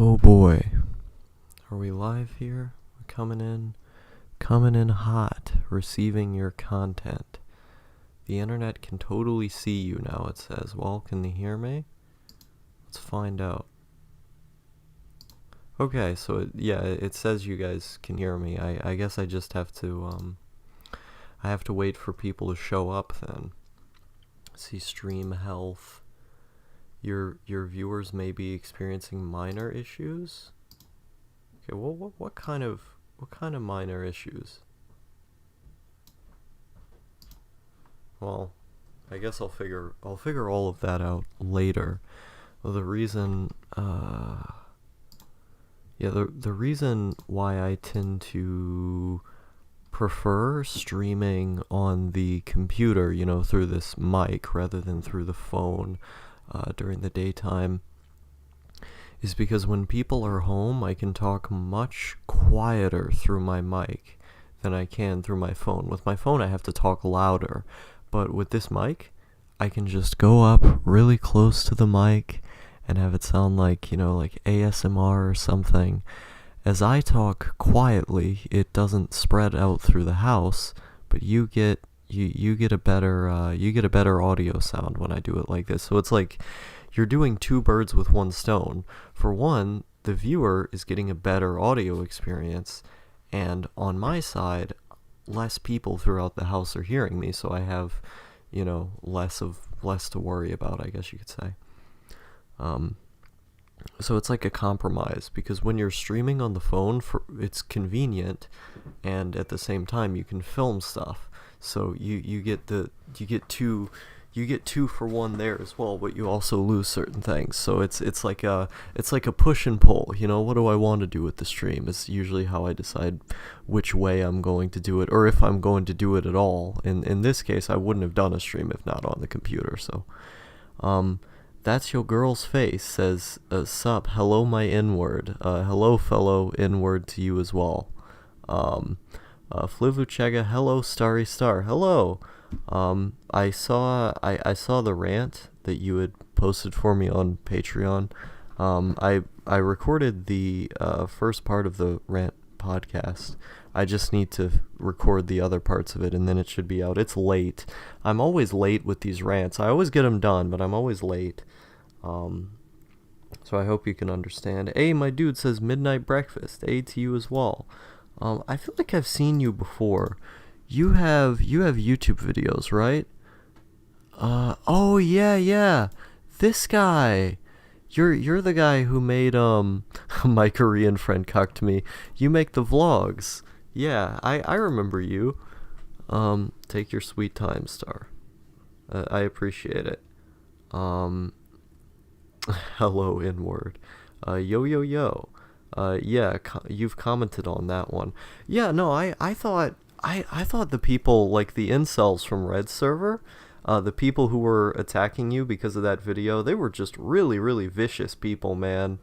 Oh boy, are we live here? We're coming in hot, receiving your content. The internet can totally see you now, it says. Well, can they hear me? Let's find out. Okay, so it says you guys can hear me. I guess I just have to, I have to wait for people to show up then. See stream health. Your viewers may be experiencing minor issues. Okay, well, what kind of minor issues? Well, I guess I'll figure all of that out later. Well, the reason the reason why I tend to prefer streaming on the computer, through this mic rather than through the phone during the daytime, is because when people are home, I can talk much quieter through my mic than I can through my phone. With my phone, I have to talk louder, but with this mic, I can just go up really close to the mic and have it sound like, like ASMR or something. As I talk quietly, it doesn't spread out through the house, but you get a better audio sound when I do it like this. So it's like you're doing two birds with one stone. For one, the viewer is getting a better audio experience, and on my side, less people throughout the house are hearing me, so I have, less to worry about, I guess you could say. So it's like a compromise, because when you're streaming on the phone, it's convenient, and at the same time you can film stuff. So you get two for one there as well, but you also lose certain things. So it's like a push and pull. What do I want to do with the stream is usually how I decide which way I'm going to do it, or if I'm going to do it at all. In this case, I wouldn't have done a stream if not on the computer. So, that's your girl's face says, sup, hello my N-word. Hello fellow N-word to you as well. Flivuchega, hello Starry Star, hello. I saw the rant that you had posted for me on Patreon. I recorded the first part of the rant podcast. I just need to record the other parts of it, and then it should be out. It's late. I'm always late with these rants. I always get them done, but I'm always late. So I hope you can understand. Hey, my dude says midnight breakfast. A to you as well. I feel like I've seen you before. You have YouTube videos, right? Oh yeah. This guy. You're the guy who made my Korean friend cucked me. You make the vlogs. Yeah, I remember you. Take your sweet time, Star. I appreciate it. Hello, N-word. Yo. Yeah, you've commented on that one. Yeah, no, I thought the people, like the incels from Red Server, the people who were attacking you because of that video, they were just really, really vicious people, man.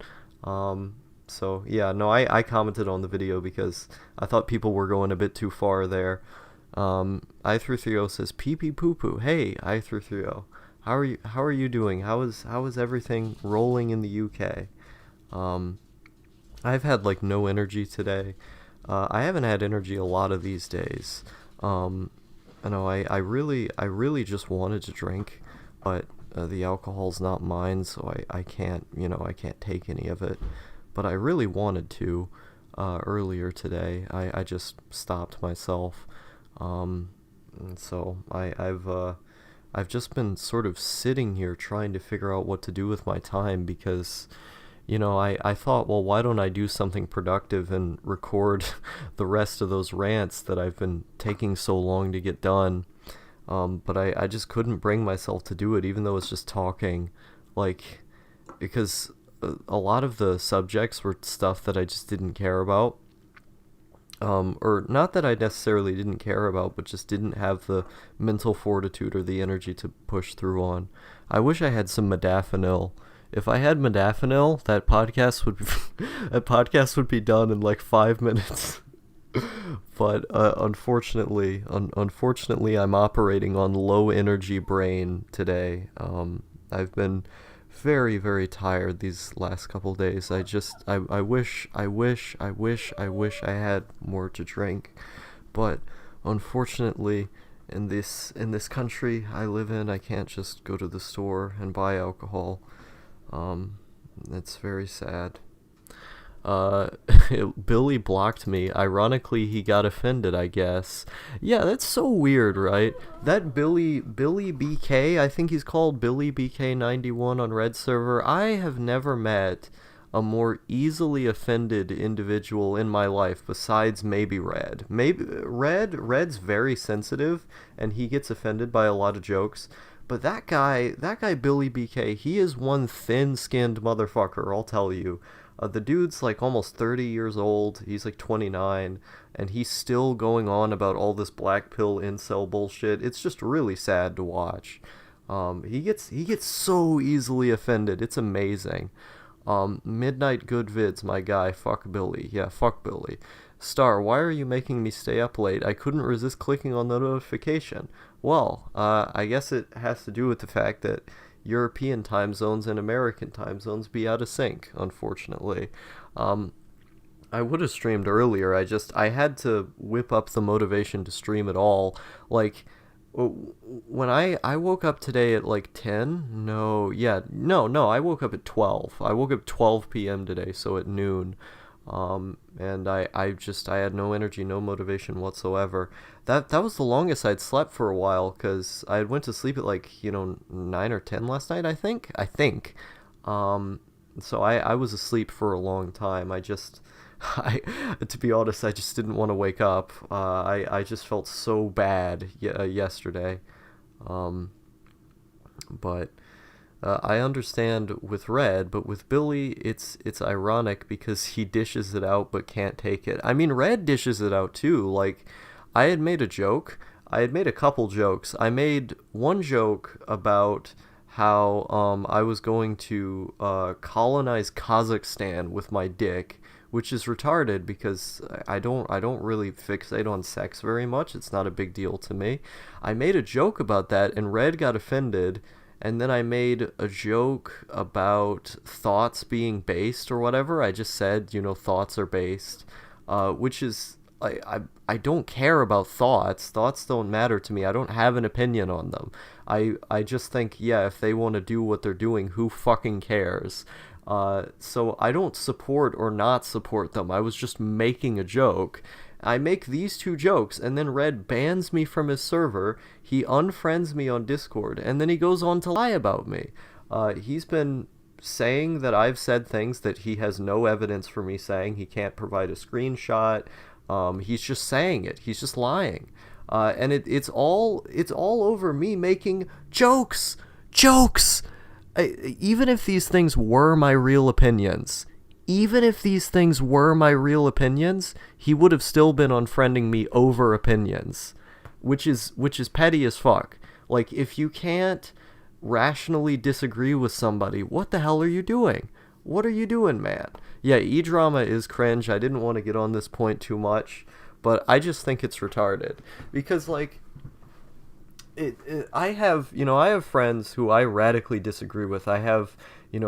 So, yeah, no, I commented on the video because I thought people were going a bit too far there. I33O says, pee pee poo poo. Hey, I33O. How are you doing? How is everything rolling in the UK? I've had like no energy today. I haven't had energy a lot of these days. I know I really just wanted to drink, but the alcohol's not mine, so I can't take any of it. But I really wanted to earlier today. I just stopped myself. And so I've just been sort of sitting here trying to figure out what to do with my time, because I thought, well, why don't I do something productive and record the rest of those rants that I've been taking so long to get done. But I just couldn't bring myself to do it, even though it's just talking, because a lot of the subjects were stuff that I just didn't care about. Or not that I necessarily didn't care about, but just didn't have the mental fortitude or the energy to push through on. I wish I had some modafinil. If I had modafinil, that podcast would be done in like 5 minutes. But unfortunately, I'm operating on low energy brain today. I've been very, very tired these last couple days. I wish I had more to drink, but unfortunately, in this country I live in, I can't just go to the store and buy alcohol. Um, it's very sad. Uh, Billy blocked me. Ironically, he got offended, I guess. Yeah, that's so weird, right? That Billy BK, I think he's called Billy BK91 on Red server. I have never met a more easily offended individual in my life besides maybe Red. Maybe Red's very sensitive and he gets offended by a lot of jokes. But that guy Billy BK, he is one thin-skinned motherfucker, I'll tell you. The dude's like almost 30 years old. He's like 29, and he's still going on about all this black pill incel bullshit. It's just really sad to watch. He gets so easily offended. It's amazing. Midnight Good Vids, my guy. Fuck Billy. Yeah, fuck Billy. Star, why are you making me stay up late? I couldn't resist clicking on the notification. Well, I guess it has to do with the fact that European time zones and American time zones be out of sync, unfortunately. Um, I would have streamed earlier. I had to whip up the motivation to stream at all. Like when I woke up today at like 10. No, yeah, no, I woke up at 12. I woke up 12 p.m. today, so at noon. And I had no energy, no motivation whatsoever. That was the longest I'd slept for a while, because I went to sleep at like, 9 or 10 last night, I think. Um, so I was asleep for a long time. I, to be honest, I just didn't want to wake up. I just felt so bad yesterday. Um, but I understand with Red, but with Billy, it's ironic because he dishes it out but can't take it. I mean, Red dishes it out too. Like, I had made a joke. I had made a couple jokes. I made one joke about how I was going to colonize Kazakhstan with my dick, which is retarded because I don't really fixate on sex very much. It's not a big deal to me. I made a joke about that, and Red got offended. And then I made a joke about thoughts being based or whatever. I just said, thoughts are based, which is I don't care about thoughts. Thoughts don't matter to me. I don't have an opinion on them. I just think, yeah, if they want to do what they're doing, who fucking cares? So I don't support or not support them. I was just making a joke. I make these two jokes, and then Red bans me from his server, he unfriends me on Discord, and then he goes on to lie about me. He's been saying that I've said things that he has no evidence for me saying. He can't provide a screenshot. He's just saying it. He's just lying. And it's all over me making jokes. Jokes! Even if these things were my real opinions, he would have still been unfriending me over opinions, which is petty as fuck. Like, if you can't rationally disagree with somebody, what the hell are you doing? What are you doing, man? Yeah, E-drama is cringe. I didn't want to get on this point too much, but I just think it's retarded because, like, I have friends who I radically disagree with. I have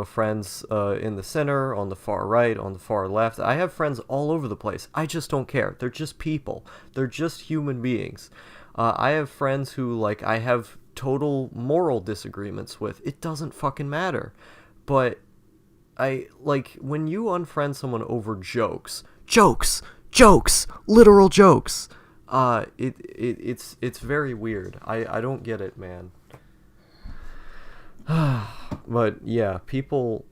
friends in the center, on the far right, on the far left. I have friends all over the place. I just don't care. They're just people. They're just human beings. I have friends who, like, I have total moral disagreements with. It doesn't fucking matter. But when you unfriend someone over jokes, literal jokes. It's very weird. I don't get it, man. But yeah, people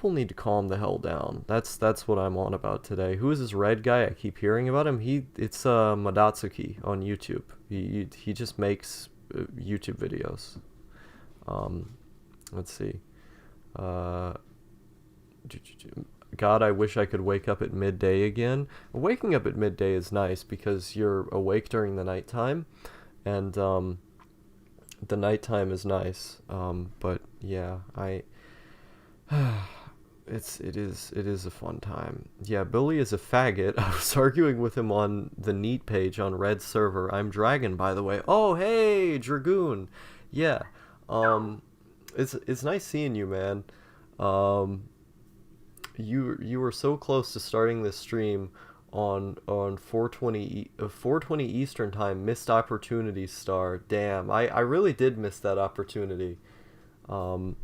need to calm the hell down. That's what I'm on about today. Who is this Red guy? I keep hearing about him. It's Madatsuki on YouTube. He just makes YouTube videos. Let's see. Uh, God, I wish I could wake up at midday again. Waking up at midday is nice because you're awake during the nighttime, and the nighttime is nice. But yeah, it is a fun time. Yeah, Billy is a faggot. I was arguing with him on the Neat page on Red server. I'm Dragon, by the way. Oh, hey, Dragoon. Yeah. It's nice seeing you, man. Um, you were so close to starting this stream on 420 Eastern time. Missed opportunity star. Damn, I really did miss that opportunity. Um,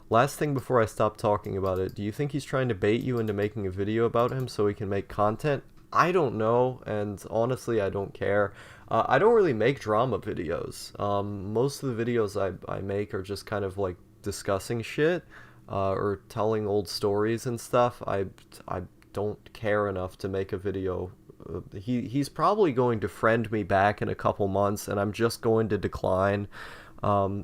Last thing before I stop talking about it, do you think he's trying to bait you into making a video about him so he can make content? I don't know, and honestly, I don't care. I don't really make drama videos. Most of the videos I make are just kind of like discussing shit or telling old stories and stuff. I don't care enough to make a video. He's probably going to friend me back in a couple months, and I'm just going to decline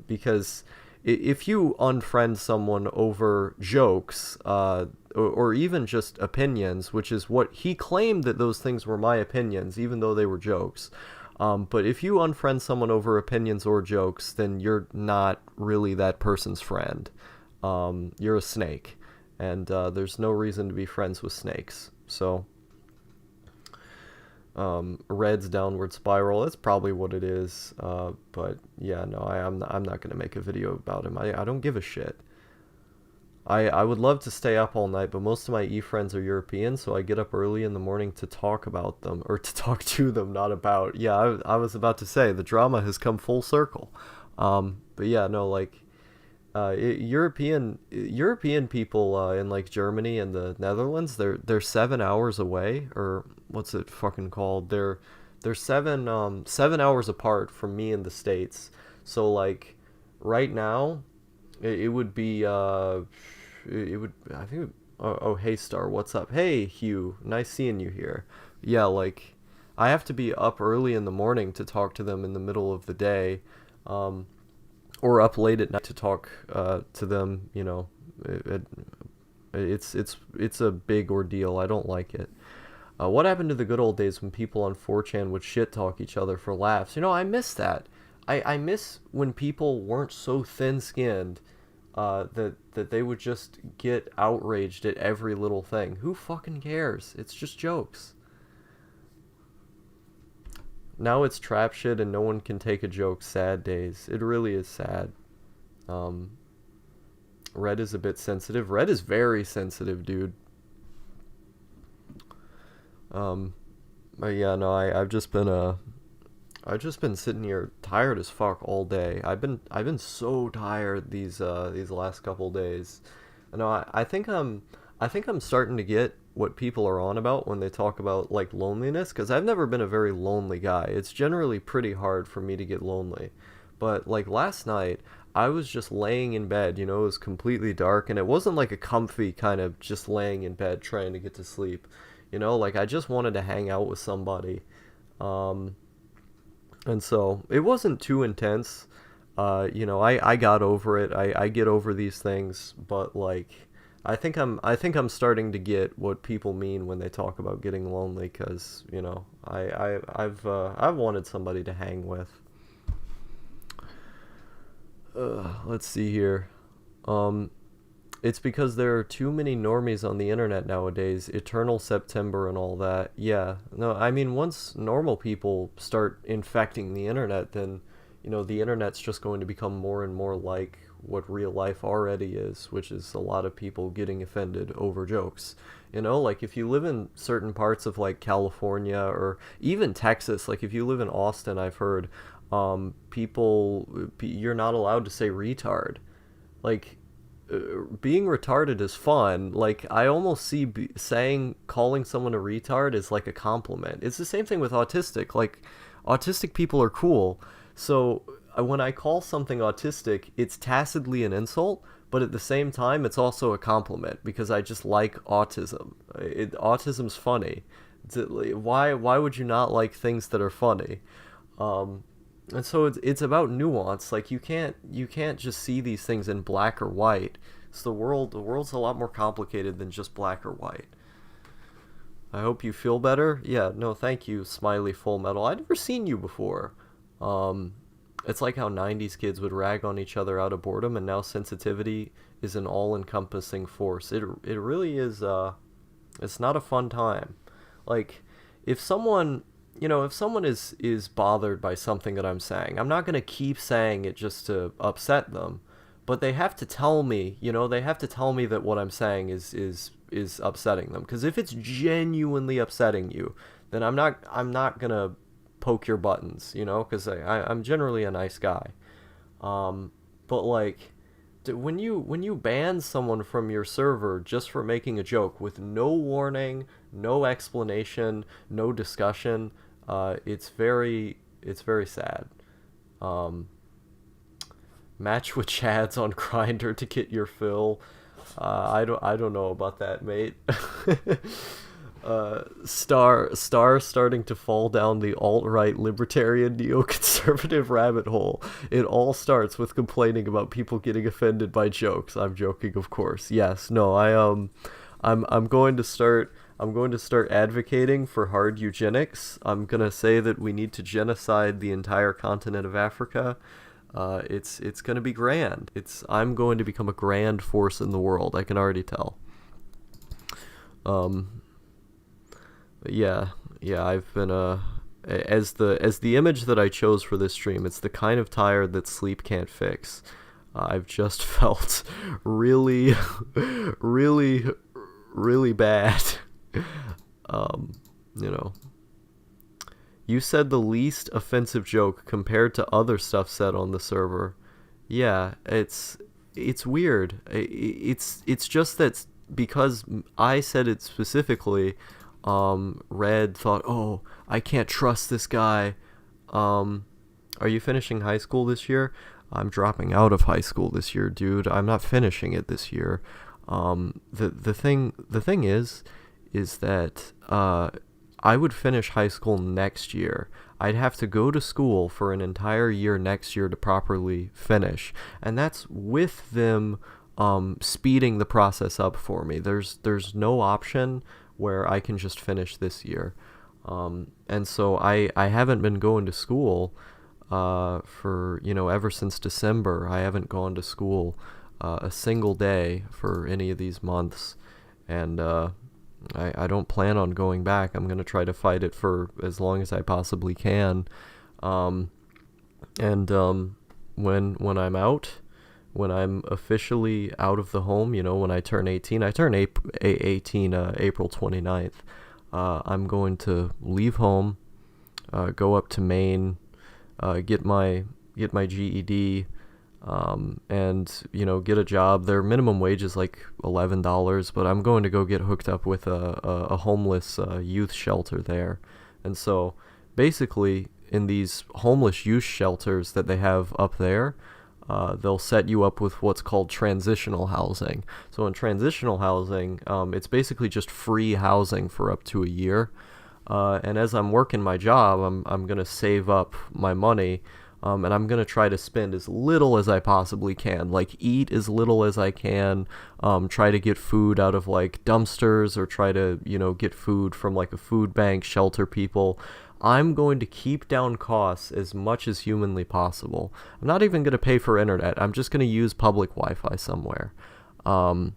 because if you unfriend someone over jokes or even just opinions, which is what he claimed that those things were my opinions, even though they were jokes. But if you unfriend someone over opinions or jokes, then you're not really that person's friend. You're a snake, and there's no reason to be friends with snakes. So, Red's downward spiral. That's probably what it is. But yeah, no, I'm not gonna make a video about him. I don't give a shit. I would love to stay up all night, but most of my friends are European, so I get up early in the morning to talk about them, or to talk to them, not about. Yeah, I was about to say, the drama has come full circle. But yeah, no, like, European people in like Germany and the Netherlands, they're 7 hours away, or what's it fucking called? They're 7 hours apart from me in the States. So like right now, it would be it would I think oh, hey Star, what's up? Hey Hugh, nice seeing you here. Yeah, like I have to be up early in the morning to talk to them in the middle of the day. Um, or up late at night to talk to them. It, it's a big ordeal. I don't like it. What happened to the good old days when people on 4chan would shit talk each other for laughs? I miss that. I miss when people weren't so thin-skinned that they would just get outraged at every little thing. Who fucking cares? It's just jokes. Now it's trap shit and no one can take a joke. Sad days. It really is sad. Um, Red is a bit sensitive. Red is very sensitive, dude. Um, but yeah, no, I've just been sitting here tired as fuck all day. I've been so tired these last couple days. I think I'm starting to get what people are on about when they talk about like loneliness, because I've never been a very lonely guy. It's generally pretty hard for me to get lonely. But like last night, I was just laying in bed, it was completely dark, and it wasn't like a comfy kind of just laying in bed trying to get to sleep. Like I just wanted to hang out with somebody. Um, and so it wasn't too intense. I got over it. I get over these things, but like I think I'm starting to get what people mean when they talk about getting lonely, cuz I've wanted somebody to hang with. Let's see here. Um it's because there are too many normies on the internet nowadays. Eternal September and all that. Yeah. No, I mean, once normal people start infecting the internet, then, the internet's just going to become more and more like what real life already is, which is a lot of people getting offended over jokes. Like if you live in certain parts of like California or even Texas, like if you live in Austin, I've heard, you're not allowed to say retard. Like, being retarded is fun. Like I almost see calling someone a retard is like a compliment. It's the same thing with autistic. Like autistic people are cool. So when I call something autistic, it's tacitly an insult, but at the same time it's also a compliment because I just like autism. Autism's funny. Why would you not like things that are funny? Um, and so it's about nuance. Like you can't just see these things in black or white. So the world's a lot more complicated than just black or white. I hope you feel better. Yeah, no, thank you, Smiley Full Metal. I'd never seen you before. Um, it's like how 90s kids would rag on each other out of boredom, and now sensitivity is an all-encompassing force. It really is. It's not a fun time. Like if someone if someone is bothered by something that I'm saying, I'm not going to keep saying it just to upset them. but they have to tell me, they have to tell me that what I'm saying is upsetting them. Because if it's genuinely upsetting you, then I'm not gonna poke your buttons, because I'm generally a nice guy. But like, when you ban someone from your server just for making a joke with no warning, no explanation, no discussion, it's very sad. Um, Match with Chads on Grinder to get your fill. I don't know about that, mate. Star starting to fall down the alt-right libertarian neoconservative rabbit hole. It all starts with complaining about people getting offended by jokes. I'm joking, of course. Yes, no, I'm going to start advocating for hard eugenics. I'm going to say that we need to genocide the entire continent of Africa. It's going to be grand. I'm going to become a grand force in the world. I can already tell. Um, yeah, yeah, I've been as the image that I chose for this stream, it's the kind of tired that sleep can't fix. I've just felt really, really, really bad. Um, you know, you said the least offensive joke compared to other stuff said on the server. Yeah, it's weird. It's just that because I said it specifically, Red thought, "Oh, I can't trust this guy." Um, are you finishing high school this year? I'm dropping out of high school this year, dude. I'm not finishing it this year. The thing is that I would finish high school next year. I'd have to go to school for an entire year next year to properly finish, and that's with them speeding the process up for me. There's no option where I can just finish this year, and so I haven't been going to school for ever since December. I haven't gone to school a single day for any of these months, and I don't plan on going back. I'm going to try to fight it for as long as I possibly can. And when I'm out, when I'm officially out of the home, when I turn 18, I turn 18 April 29th. I'm going to leave home, go up to Maine, get my GED, and get a job. Their minimum wage is like $11, but I'm going to go get hooked up with a homeless youth shelter there. And so basically in these homeless youth shelters that they have up there, they'll set you up with what's called transitional housing. So in transitional housing, it's basically just free housing for up to a year. And as I'm working my job, I'm gonna save up my money, and I'm gonna try to spend as little as I possibly can. Like eat as little as I can. Try to get food out of like dumpsters, or try to get food from like a food bank, shelter people. I'm going to keep down costs as much as humanly possible. I'm not even gonna pay for internet. I'm just gonna use public Wi-Fi somewhere. And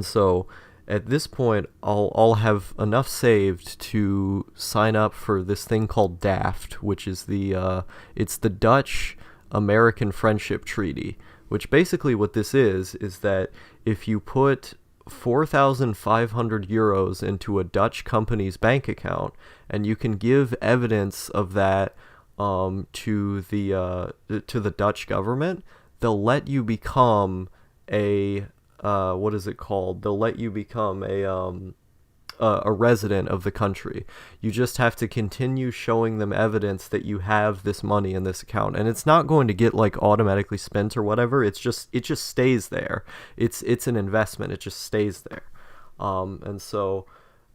so at this point, I'll have enough saved to sign up for this thing called DAFT, which is it's the Dutch American Friendship Treaty. Which basically what this is that if you put 4,500 euros into a Dutch company's bank account, and you can give evidence of that to the Dutch government, they'll let you become a what is it called? They'll let you become a resident of the country. You just have to continue showing them evidence that you have this money in this account, and it's not going to get like automatically spent or whatever. It just stays there. It's an investment. It just stays there. And so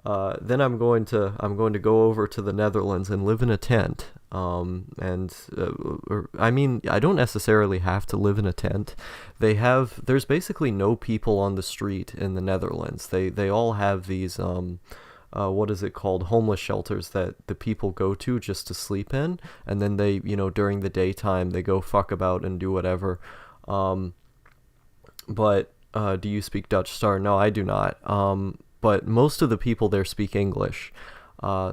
then I'm going to go over to the Netherlands and live in a tent. I mean, I don't necessarily have to live in a tent. There's basically no people on the street in the Netherlands. They all have these, what is it called? Homeless shelters that the people go to just to sleep in. And then they, during the daytime, they go fuck about and do whatever. But do you speak Dutch, Star? No, I do not. But most of the people there speak English.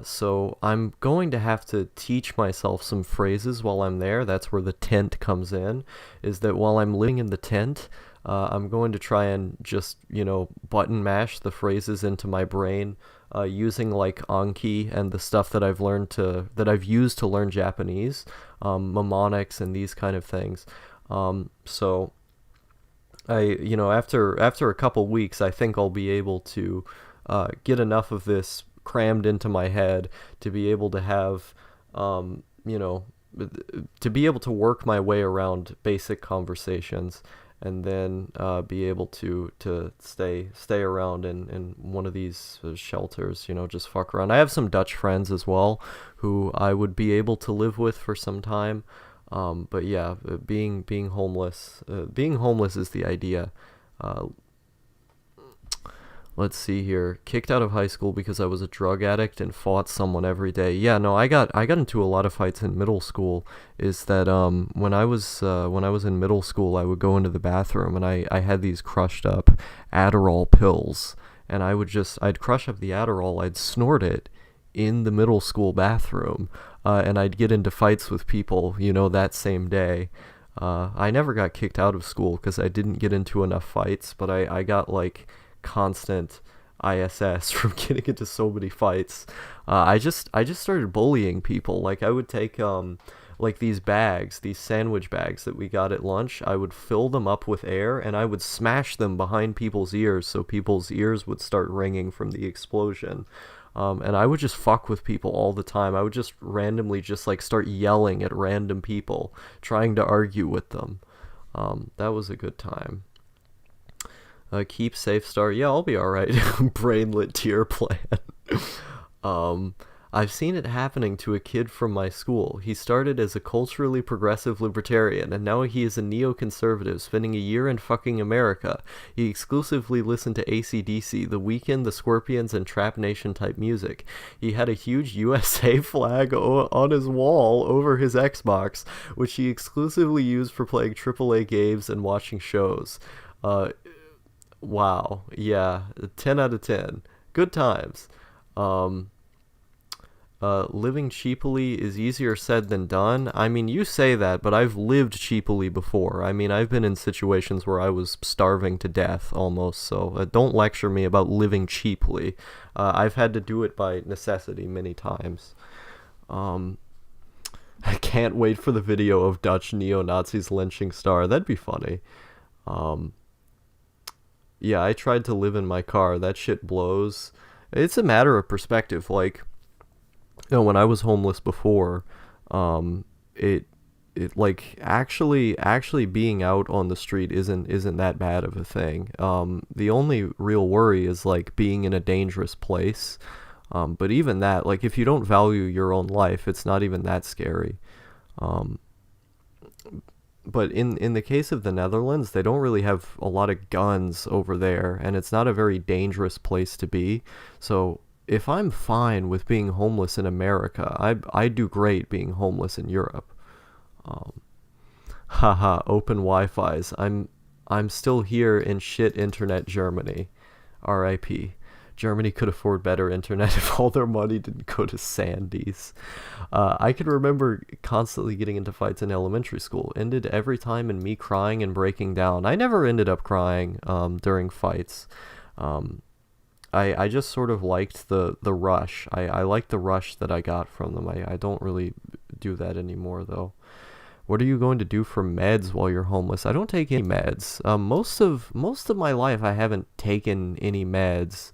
So I'm going to have to teach myself some phrases while I'm there. That's where the tent comes in, is that while I'm living in the tent, I'm going to try and just, button mash the phrases into my brain, using like Anki and the stuff that I've used to learn Japanese, mnemonics and these kind of things. So after a couple weeks, I think I'll be able to get enough of this crammed into my head to be able to have, you know, to be able to work my way around basic conversations, and then be able to stay around in one of these shelters, just fuck around. I have some Dutch friends as well who I would be able to live with for some time. But yeah, being homeless is the idea. Uh, let's see here. Kicked out of high school because I was a drug addict and fought someone every day. Yeah, no, I got into a lot of fights in middle school. Is that when I was in middle school, I would go into the bathroom and I had these crushed up Adderall pills, and I'd crush up the Adderall, I'd snort it in the middle school bathroom, and I'd get into fights with people, that same day. I never got kicked out of school because I didn't get into enough fights, but I got like constant ISS from getting into so many fights. I just started bullying people. Like I would take like these sandwich bags that we got at lunch. I would fill them up with air and I would smash them behind people's ears so people's ears would start ringing from the explosion. And I would just fuck with people all the time. I would just randomly just like start yelling at random people, trying to argue with them. That was a good time. Keep safe, Star. Yeah, I'll be alright. Brainlet tier plan. um, I've seen it happening to a kid from my school. He started as a culturally progressive libertarian, and now he is a neoconservative, spending a year in fucking America. He exclusively listened to AC/DC, The Weeknd, The Scorpions, and Trap Nation type music. He had a huge USA flag on his wall over his Xbox, which he exclusively used for playing AAA games and watching shows. Wow, yeah, 10 out of 10. Good times. Um, Living cheaply is easier said than done. I mean, you say that, but I've lived cheaply before. I mean, I've been in situations where I was starving to death almost, so don't lecture me about living cheaply. I've had to do it by necessity many times. Um, I can't wait for the video of Dutch neo-Nazis lynching Star. That'd be funny. Um, yeah, I tried to live in my car. That shit blows. It's a matter of perspective. Like, when I was homeless before, um, it like actually being out on the street isn't that bad of a thing. The only real worry is like being in a dangerous place. But even that, like if you don't value your own life, it's not even that scary. Um, but in the case of the Netherlands, they don't really have a lot of guns over there, and it's not a very dangerous place to be. So if I'm fine with being homeless in America, I do great being homeless in Europe. Um, Haha, open Wi-Fi's. I'm still here in shit internet Germany. R.I.P. Germany could afford better internet if all their money didn't go to Sandy's. I can remember constantly getting into fights in elementary school. Ended every time in me crying and breaking down. I never ended up crying during fights. I just sort of liked the rush. I liked the rush that I got from them. I don't really do that anymore, though. What are you going to do for meds while you're homeless? I don't take any meds. Most of my life, I haven't taken any meds.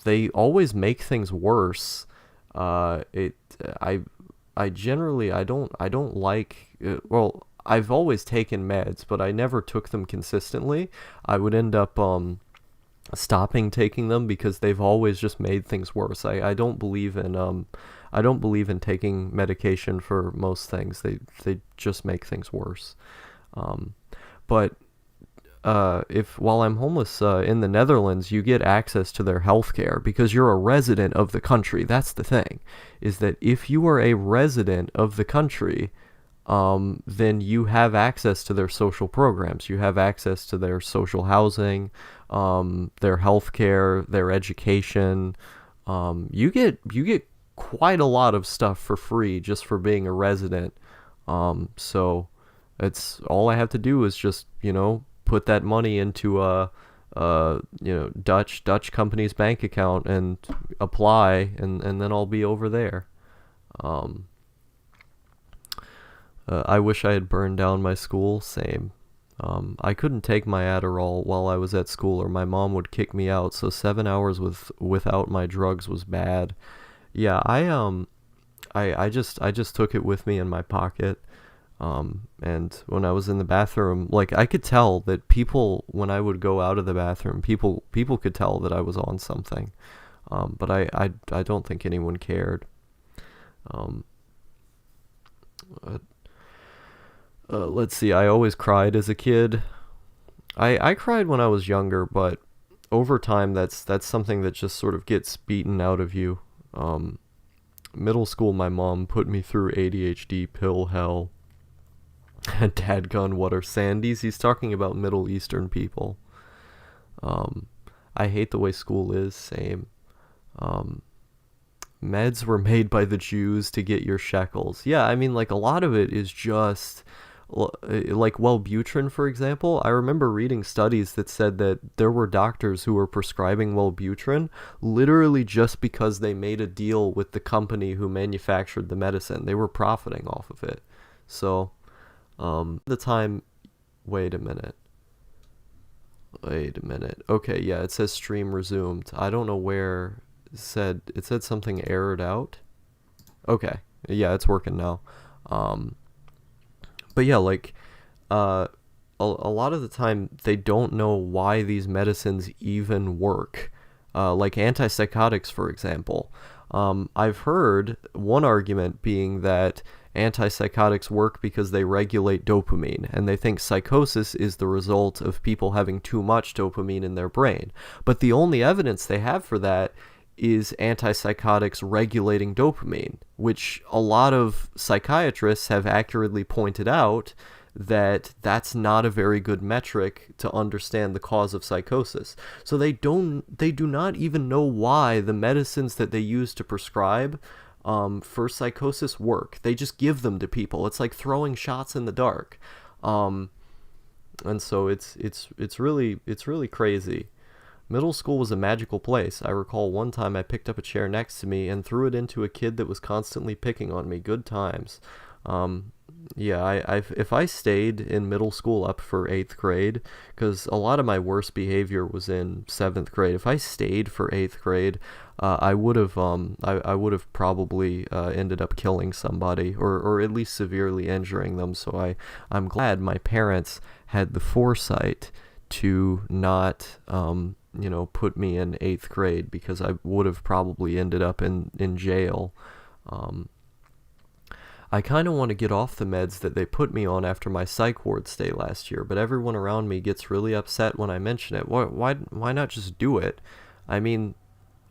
They always make things worse. It I generally I don't like well, I've always taken meds, but I never took them consistently. I would end up stopping taking them because they've always just made things worse. I don't believe in I don't believe in taking medication for most things. They just make things worse. But if while I'm homeless in the Netherlands, you get access to their healthcare because you're a resident of the country. That's the thing, is that if you are a resident of the country, then you have access to their social programs. You have access to their social housing, their healthcare, their education, You get quite a lot of stuff for free just for being a resident. So it's all I have to do is just put that money into a Dutch company's bank account and apply, and then I'll be over there. Um, I wish I had burned down my school. Same. I couldn't take my Adderall while I was at school, or my mom would kick me out. So 7 hours without my drugs was bad. Yeah, I just took it with me in my pocket. And when I was in the bathroom, like I could tell that people, when I would go out of the bathroom, people could tell that I was on something. But I don't think anyone cared. Um, uh, let's see. I always cried as a kid. I cried when I was younger, but over time, that's something that just sort of gets beaten out of you. Um, Middle school, my mom put me through ADHD pill hell. And dadgun, what are Sandys? He's talking about Middle Eastern people. Um, I hate the way school is. Same. Um, Meds were made by the Jews to get your shekels. Yeah, I mean, like a lot of it is just like Wellbutrin, for example. I remember reading studies that said that there were doctors who were prescribing Wellbutrin literally just because they made a deal with the company who manufactured the medicine. They were profiting off of it. So, the time, wait a minute. Wait a minute. Okay, yeah, it says stream resumed. I don't know where it said something errored out. Okay. Yeah, it's working now. Um but yeah, like uh a lot of the time they don't know why these medicines even work. Like antipsychotics, for example. I've heard one argument being that antipsychotics work because they regulate dopamine, and they think psychosis is the result of people having too much dopamine in their brain. But the only evidence they have for that is antipsychotics regulating dopamine, which a lot of psychiatrists have accurately pointed out that that's not a very good metric to understand the cause of psychosis. So they do not even know why the medicines that they use to prescribe for psychosis work. They just give them to people. It's like throwing shots in the dark. Um, and so it's really crazy. Middle school was a magical place. I recall one time I picked up a chair next to me and threw it into a kid that was constantly picking on me. Good times. Um, yeah, if I stayed in middle school up for eighth grade, because a lot of my worst behavior was in seventh grade. If I stayed for eighth grade, I would have probably ended up killing somebody, or at least severely injuring them. So I'm glad my parents had the foresight to not put me in eighth grade, because I would have probably ended up in jail. Um, I kind of want to get off the meds that they put me on after my psych ward stay last year, but everyone around me gets really upset when I mention it. Why not just do it? I mean,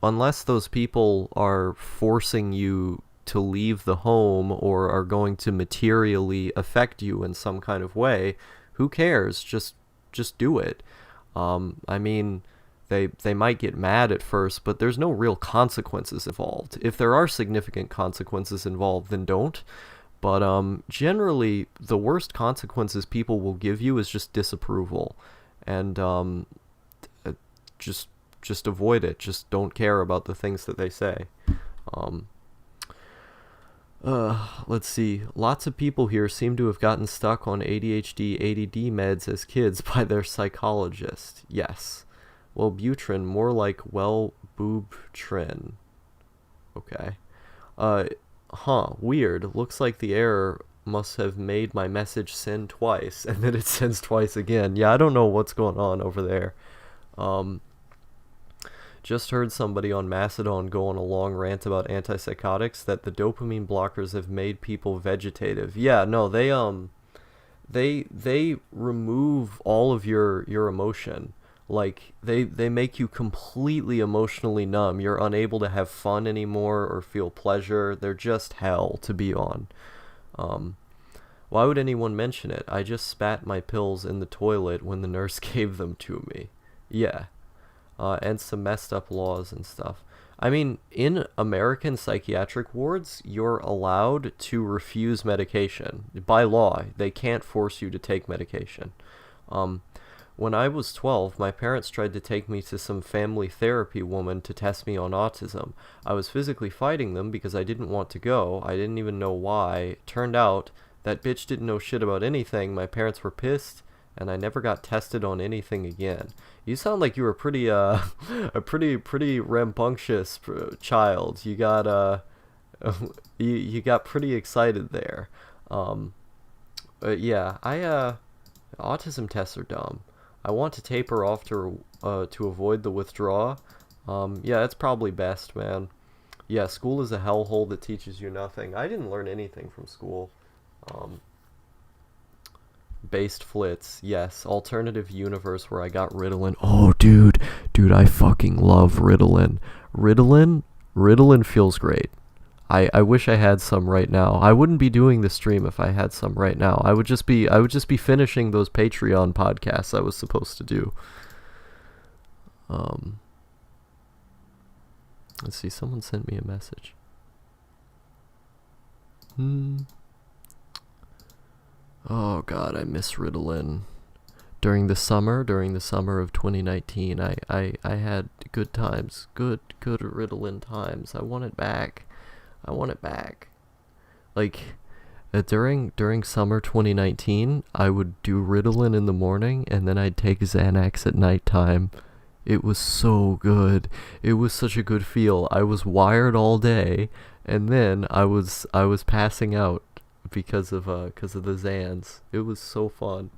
unless those people are forcing you to leave the home or are going to materially affect you in some kind of way, who cares? Just do it. I mean, they might get mad at first, but there's no real consequences involved. If there are significant consequences involved, then don't. But generally, the worst consequences people will give you is just disapproval, and uh, just just avoid it. Just don't care about the things that they say. Um, let's see. Lots of people here seem to have gotten stuck on ADHD, ADD meds as kids by their psychologist. Yes. Wellbutrin, more like Wellbutrin. Okay. Weird. Looks like the error must have made my message send twice, and then it sends twice again. Yeah, I don't know what's going on over there. Um, just heard somebody on Mastodon go on a long rant about antipsychotics that the dopamine blockers have made people vegetative. Yeah, no, they remove all of your emotion. Like they make you completely emotionally numb. You're unable to have fun anymore or feel pleasure. They're just hell to be on. Um, why would anyone mention it? I just spat my pills in the toilet when the nurse gave them to me. Yeah, and some messed up laws and stuff. I mean, in American psychiatric wards, you're allowed to refuse medication. By law, they can't force you to take medication. Um, when I was 12, my parents tried to take me to some family therapy woman to test me on autism. I was physically fighting them because I didn't want to go. I didn't even know why. Turned out that bitch didn't know shit about anything. My parents were pissed, and I never got tested on anything again. You sound like you were pretty a pretty rambunctious child. You got you got pretty excited there. Um, yeah, I autism tests are dumb. I want to taper off to avoid the withdrawal. Yeah, that's probably best, man. Yeah, school is a hellhole that teaches you nothing. I didn't learn anything from school. Um, Based Flitz, yes. Alternative universe where I got Ritalin. Oh, dude, I fucking love Ritalin. Ritalin feels great. I wish I had some right now. I wouldn't be doing the stream if I had some right now. I would just be finishing those Patreon podcasts I was supposed to do. Um, let's see. Someone sent me a message. Oh God, I miss Ritalin. During the summer of 2019, I had good times, good Ritalin times. I want it back. Like, during summer 2019, I would do Ritalin in the morning, and then I'd take Xanax at nighttime. It was so good. It was such a good feel. I was wired all day, and then I was passing out because of the Xans. It was so fun.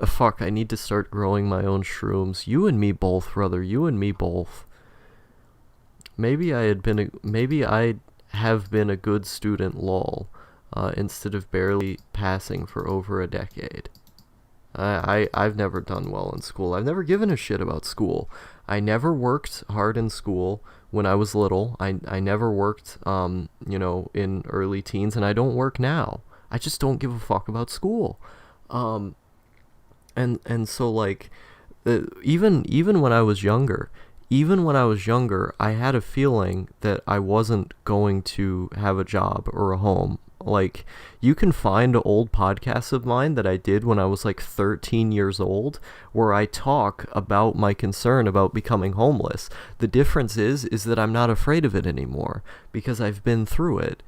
Fuck, I need to start growing my own shrooms. You and me both, brother. You and me both. Maybe I have been a good student, lol, instead of barely passing for over a decade. I've never done well in school. I've never given a shit about school. I never worked hard in school when I was little. I never worked, in early teens, and I don't work now. I just don't give a fuck about school. And so, like, even when I was younger, I had a feeling that I wasn't going to have a job or a home. Like, you can find old podcasts of mine that I did when I was like 13 years old, where I talk about my concern about becoming homeless. The difference is that I'm not afraid of it anymore because I've been through it.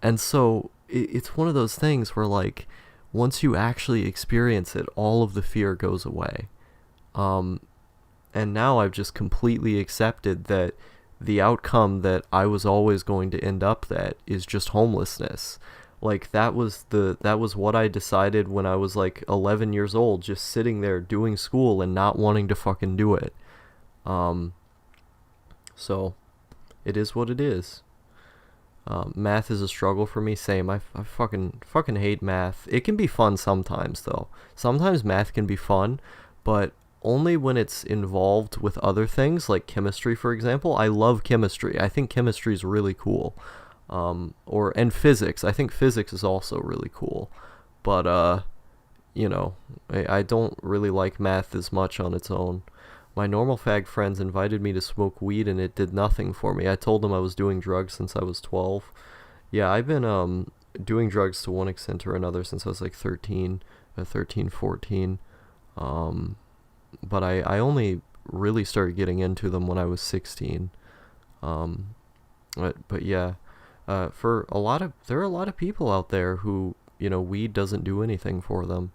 And so it's one of those things where, like, once you actually experience it, all of the fear goes away. And now I've just completely accepted that the outcome that I was always going to end up at is just homelessness. Like, that was what I decided when I was like 11 years old, just sitting there doing school and not wanting to fucking do it. So it is what it is. Math is a struggle for me. Same. I fucking hate math. It can be fun sometimes, though. Sometimes math can be fun, but only when it's involved with other things, like chemistry, for example. I love chemistry. I think chemistry is really cool. And physics. I think physics is also really cool. But, I don't really like math as much on its own. My normal fag friends invited me to smoke weed, and it did nothing for me. I told them I was doing drugs since I was 12. Yeah, I've been doing drugs to one extent or another since I was like 13, 14. But I only really started getting into them when I was 16. But yeah, there are a lot of people out there who, weed doesn't do anything for them.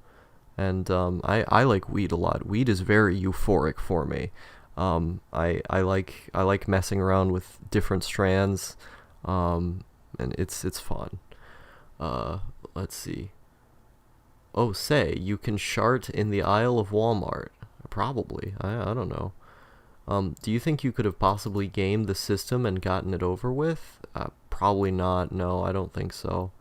And I like weed a lot. Weed is very euphoric for me. I like messing around with different strands, and it's fun. Let's see. Oh, say you can shart in the aisle of Walmart. Probably. I don't know. Do you think you could have possibly gamed the system and gotten it over with? Probably not. No, I don't think so.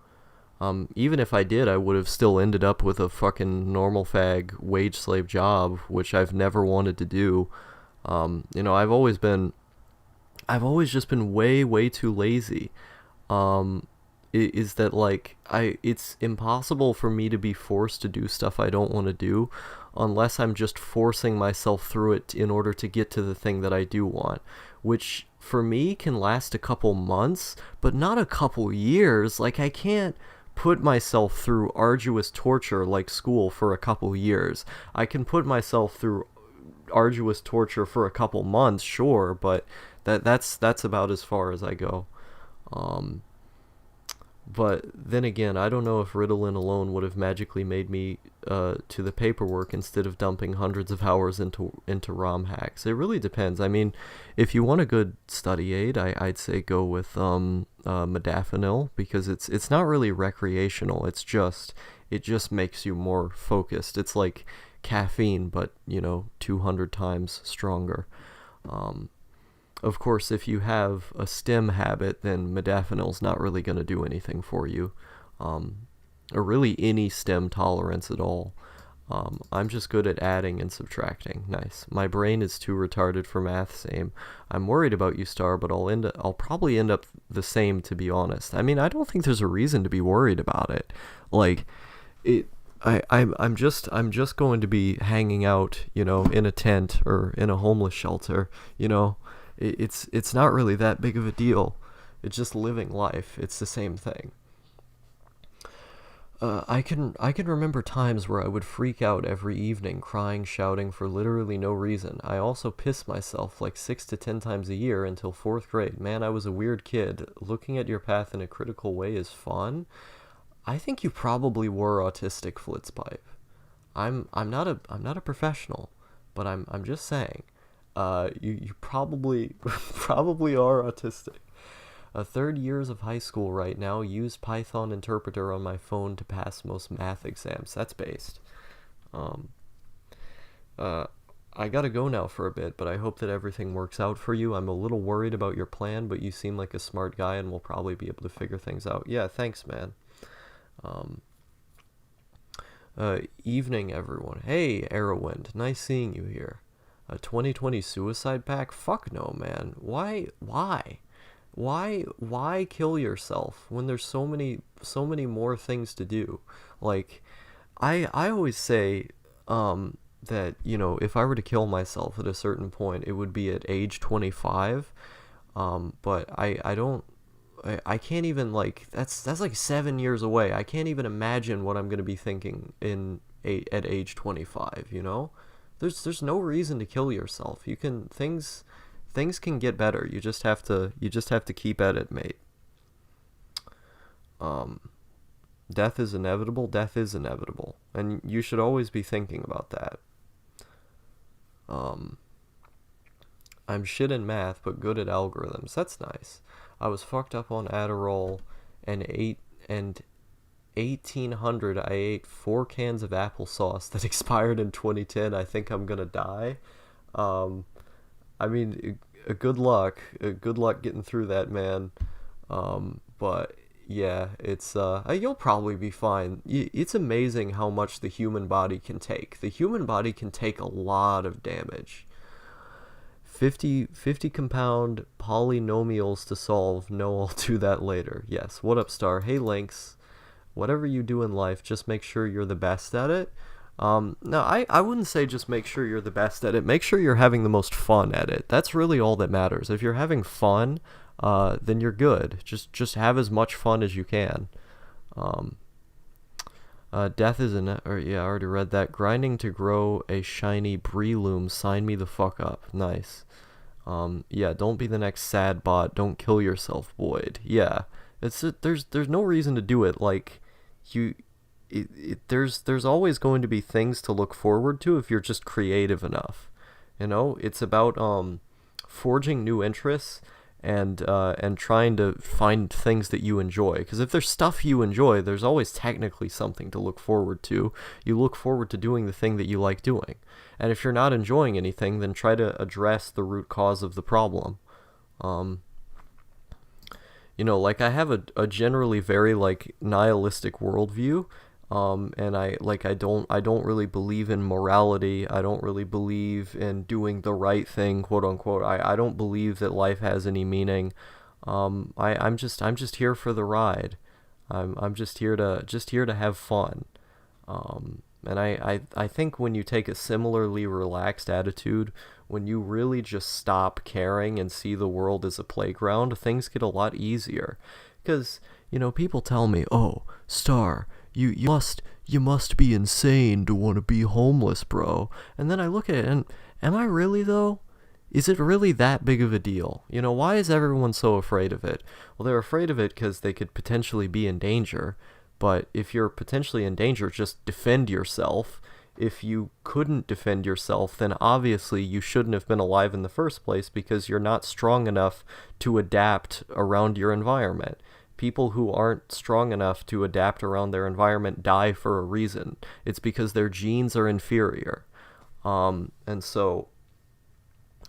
Even if I did, I would have still ended up with a fucking normal fag wage slave job, which I've never wanted to do. I've always just been way too lazy. Is that, like, it's impossible for me to be forced to do stuff I don't want to do unless I'm just forcing myself through it in order to get to the thing that I do want, which for me can last a couple months, but not a couple years. Like, I can't put myself through arduous torture like school for a couple years. I can put myself through arduous torture for a couple months, sure, but that's about as far as I go. Um, but then again, I don't know if Ritalin alone would have magically made me to the paperwork instead of dumping hundreds of hours into ROM hacks. It really depends. I mean, if you want a good study aid, I'd say go with modafinil, because it's not really recreational. It just makes you more focused. It's like caffeine, but 200 times stronger. Um, of course, if you have a stim habit, then modafinil's not really going to do anything for you, or really any stim tolerance at all. I'm just good at adding and subtracting. Nice. My brain is too retarded for math. Same. I'm worried about you, Star, but I'll probably end up the same, to be honest. I mean, I don't think there's a reason to be worried about it. Like, it. I'm just going to be hanging out, in a tent or in a homeless shelter. It's not really that big of a deal. It's just living life. It's the same thing. I can remember times where I would freak out every evening, crying, shouting for literally no reason. I also pissed myself like 6 to 10 times a year until fourth grade. Man, I was a weird kid. Looking at your path in a critical way is fun. I think you probably were autistic, Flitzpipe. I'm not a professional, but I'm just saying. You probably probably are autistic. A third years of high school right now. Use Python interpreter on my phone to pass most math exams. That's based. Um, uh, I gotta go now for a bit, but I hope that everything works out for you. I'm a little worried about your plan, but you seem like a smart guy and we'll probably be able to figure things out. Yeah, thanks, man. Um, Evening, everyone. Hey, Arrowwind. Nice seeing you here. A 2020 suicide pack? Fuck no, man. Why kill yourself when there's so many more things to do? Like, I always say, that, if I were to kill myself at a certain point, it would be at age 25. But I don't, I can't even, like, that's like 7 years away. I can't even imagine what I'm gonna be thinking at age 25. There's no reason to kill yourself. Things can get better. You just have to keep at it, mate. Um, Death is inevitable. Death is inevitable, and you should always be thinking about that. Um, I'm shit in math, but good at algorithms. That's nice. I was fucked up on Adderall, and 1800. I ate 4 cans of applesauce that expired in 2010. I think I'm gonna die. Um, I mean, good luck. Good luck getting through that, man. But yeah, you'll probably be fine. It's amazing how much the human body can take. The human body can take a lot of damage. 50 compound polynomials to solve. No, I'll do that later. Yes. What up, Star? Hey, Lynx. Whatever you do in life, just make sure you're the best at it. No, I wouldn't say just make sure you're the best at it. Make sure you're having the most fun at it. That's really all that matters. If you're having fun, then you're good. Just have as much fun as you can. Um, Death is yeah, I already read that. Grinding to grow a shiny Breloom. Sign me the fuck up. Nice. Yeah, don't be the next sad bot. Don't kill yourself, Boyd. Yeah, there's no reason to do it. Like, you, there's always going to be things to look forward to if you're just creative enough. It's about forging new interests and trying to find things that you enjoy. Because if there's stuff you enjoy, there's always technically something to look forward to. You look forward to doing the thing that you like doing. And if you're not enjoying anything, then try to address the root cause of the problem. Um, like, I have a generally very, like, nihilistic worldview. And I don't really believe in morality. I don't really believe in doing the right thing, quote unquote. I don't believe that life has any meaning. I'm just here for the ride. I'm just here to have fun. And I think when you take a similarly relaxed attitude, when you really just stop caring and see the world as a playground, things get a lot easier. Because, people tell me, oh, Star, you must be insane to want to be homeless, bro. And then I look at it and, am I really though? Is it really that big of a deal? Why is everyone so afraid of it? Well, they're afraid of it because they could potentially be in danger. But if you're potentially in danger, just defend yourself. If you couldn't defend yourself, then obviously you shouldn't have been alive in the first place because you're not strong enough to adapt around your environment. People who aren't strong enough to adapt around their environment die for a reason. It's because their genes are inferior. And so,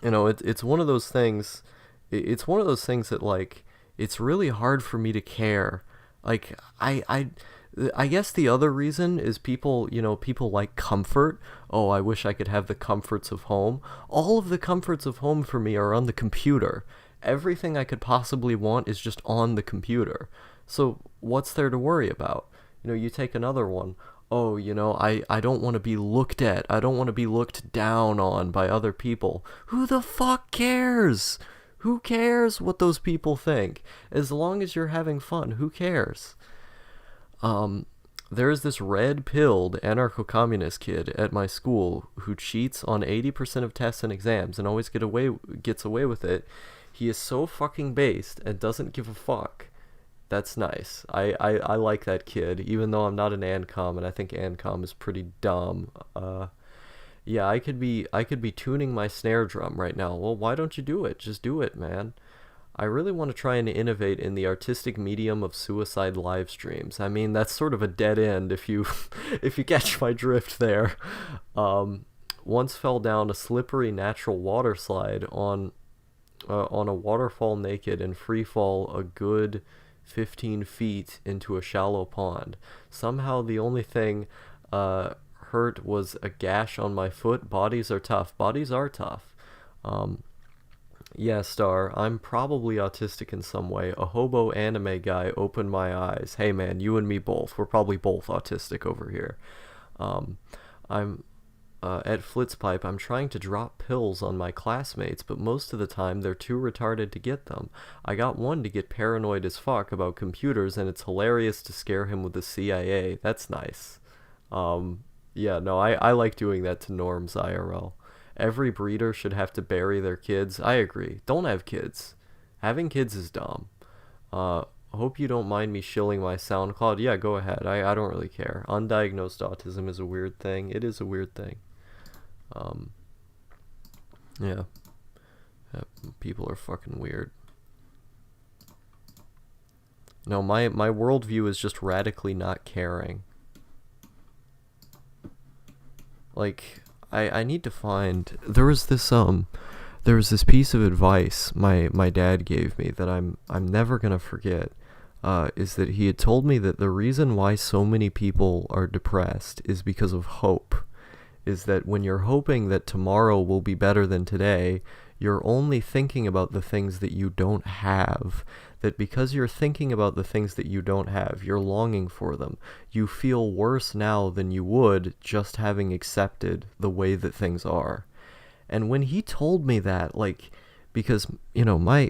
it's one of those things. It's one of those things that, like, it's really hard for me to care. Like, I guess the other reason is people like comfort. Oh, I wish I could have the comforts of home. All of the comforts of home for me are on the computer. Everything I could possibly want is just on the computer. So what's there to worry about? You take another one. Oh, I don't want to be looked at. I don't want to be looked down on by other people. Who the fuck cares? Who cares what those people think? As long as you're having fun, who cares? There's this red-pilled anarcho-communist kid at my school who cheats on 80% of tests and exams and always gets away with it. He is so fucking based and doesn't give a fuck. That's nice. I like that kid, even though I'm not an ANCOM, and I think ANCOM is pretty dumb. Yeah, I could be tuning my snare drum right now. Well, why don't you do it? Just do it, man. I really want to try and innovate in the artistic medium of suicide live streams. I mean, that's sort of a dead end if you if you catch my drift there. Once fell down a slippery natural water slide on a waterfall naked and free fall a good 15 feet into a shallow pond. Somehow the only thing hurt was a gash on my foot. Bodies are tough. Bodies are tough. Yeah, Star, I'm probably autistic in some way. A hobo anime guy opened my eyes. Hey man, you and me both. We're probably both autistic over here. I'm at Flitzpipe, I'm trying to drop pills on my classmates, but most of the time they're too retarded to get them. I got one to get paranoid as fuck about computers, and it's hilarious to scare him with the CIA. That's nice. Yeah, no, I like doing that to norms IRL. Every breeder should have to bury their kids. I agree. Don't have kids. Having kids is dumb. Hope you don't mind me shilling my SoundCloud. Yeah, go ahead. I don't really care. Undiagnosed autism is a weird thing. It is a weird thing. Yeah. People are fucking weird. No, my worldview is just radically not caring. Like, I need to find... There was this piece of advice my dad gave me that I'm never gonna forget. Is that he had told me that the reason why so many people are depressed is because of hope. Is that when you're hoping that tomorrow will be better than today, you're only thinking about the things that you don't have. That because you're thinking about the things that you don't have, you're longing for them. You feel worse now than you would just having accepted the way that things are. And when he told me that, like, because,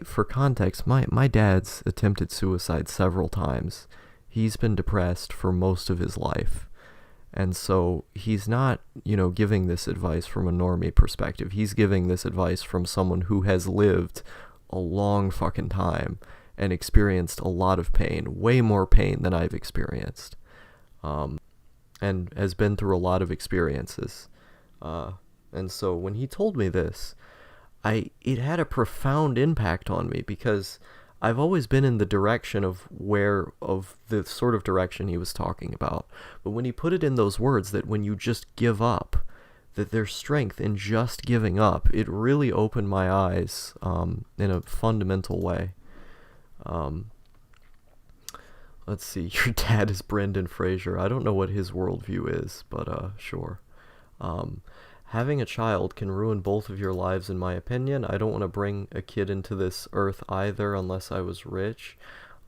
for context, my dad's attempted suicide several times. He's been depressed for most of his life. And so he's not, giving this advice from a normie perspective. He's giving this advice from someone who has lived a long fucking time and experienced a lot of pain, way more pain than I've experienced, and has been through a lot of experiences. And so when he told me this, it had a profound impact on me because I've always been in the direction of the sort of direction he was talking about. But when he put it in those words, that when you just give up, that there's strength in just giving up, it really opened my eyes in a fundamental way. Let's see, your dad is Brendan Fraser. I don't know what his worldview is, but sure. Having a child can ruin both of your lives, in my opinion. I don't want to bring a kid into this earth either, unless I was rich.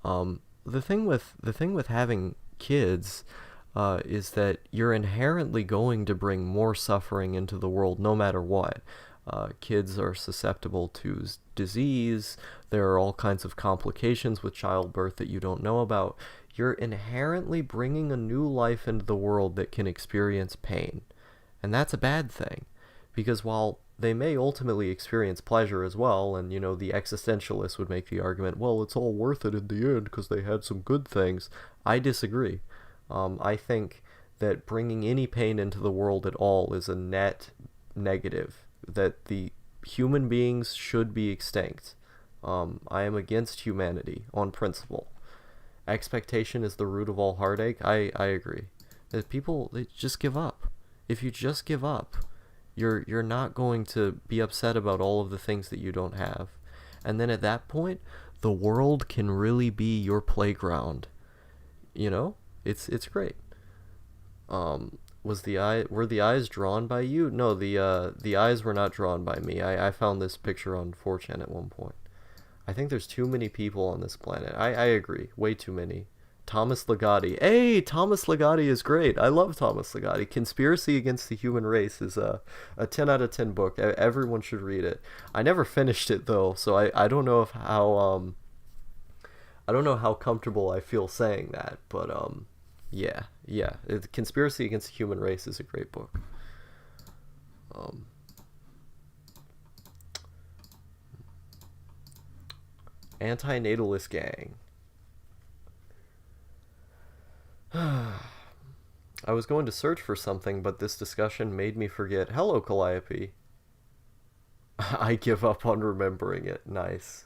The thing with having kids, is that you're inherently going to bring more suffering into the world no matter what. Kids are susceptible to disease. There are all kinds of complications with childbirth that you don't know about. You're inherently bringing a new life into the world that can experience pain. And that's a bad thing. Because while they may ultimately experience pleasure as well, and the existentialists would make the argument, well, it's all worth it in the end because they had some good things. I disagree. I think that bringing any pain into the world at all is a net negative, that the human beings should be extinct. I am against humanity on principle. Expectation is the root of all heartache. I agree. That people, they just give up. If you just give up, you're not going to be upset about all of the things that you don't have. And then at that point, the world can really be your playground. It's great. Were the eyes drawn by you? No, the eyes were not drawn by me. I found this picture on 4chan at one point. I think there's too many people on this planet. I agree. Way too many. Thomas Ligotti. Hey, Thomas Ligotti is great. I love Thomas Ligotti. Conspiracy Against the Human Race is a 10 out of 10 book. Everyone should read it. I never finished it though, so I don't know I don't know how comfortable I feel saying that, but yeah. Conspiracy Against the Human Race is a great book. Um, Antinatalist Gang. I was going to search for something, but this discussion made me forget. Hello, Calliope. I give up on remembering it. Nice.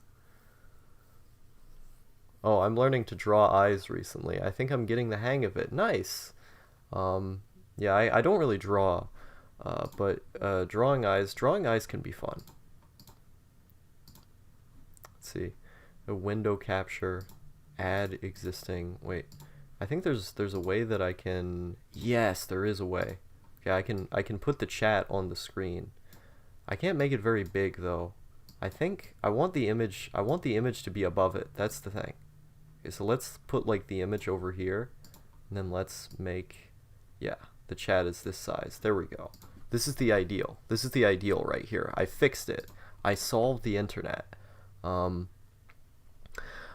Oh, I'm learning to draw eyes recently. I think I'm getting the hang of it. Nice. Yeah, I don't really draw, but drawing eyes can be fun. Let's see. A window capture, add existing. Wait, I think there's a way that I can. Yes, there is a way. Okay, I can put the chat on the screen. I can't make it very big though. I think I want the image. I want the image to be above it. That's the thing. Okay, so let's put like the image over here, and then let's make. Yeah, the chat is this size. There we go. This is the ideal. This is the ideal right here. I fixed it. I solved the internet.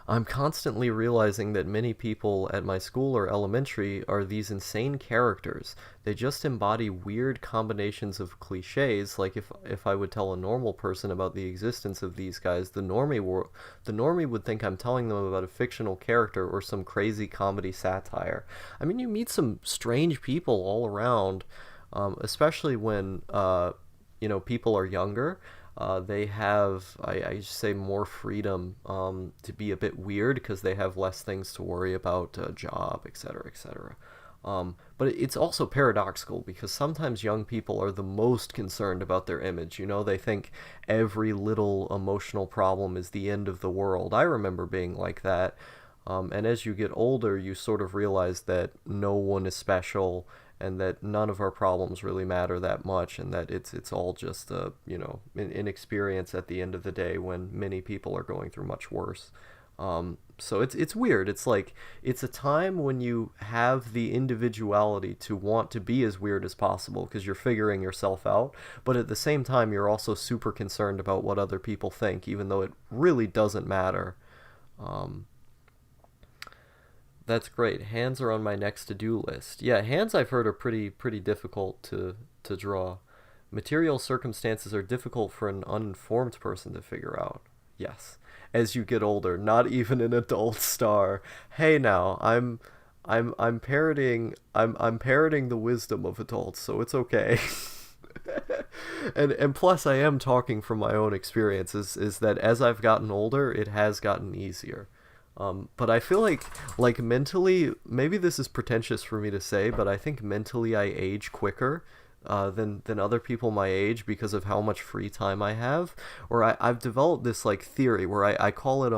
I'm constantly realizing that many people at my school or elementary are these insane characters. They just embody weird combinations of cliches, like if I would tell a normal person about the existence of these guys, the normie would think I'm telling them about a fictional character or some crazy comedy satire. I mean, you meet some strange people all around, especially when people are younger. They have, I just say, more freedom to be a bit weird because they have less things to worry about, job, etc., etc. But it's also paradoxical because sometimes young people are the most concerned about their image. They think every little emotional problem is the end of the world. I remember being like that. And as you get older, you sort of realize that no one is special and that none of our problems really matter that much, and that it's all just an experience at the end of the day when many people are going through much worse. So it's weird. It's like it's a time when you have the individuality to want to be as weird as possible because you're figuring yourself out, but at the same time you're also super concerned about what other people think, even though it really doesn't matter. That's great. Hands are on my next to-do list. Yeah, hands I've heard are pretty difficult to draw. Material circumstances are difficult for an uninformed person to figure out. Yes. As you get older, not even an adult star. Hey now, I'm parroting the wisdom of adults, so it's okay. And plus I am talking from my own experiences is that as I've gotten older, it has gotten easier. But I feel like mentally, maybe this is pretentious for me to say, but I think mentally I age quicker than other people my age because of how much free time I have. Or I've developed this like theory where I call it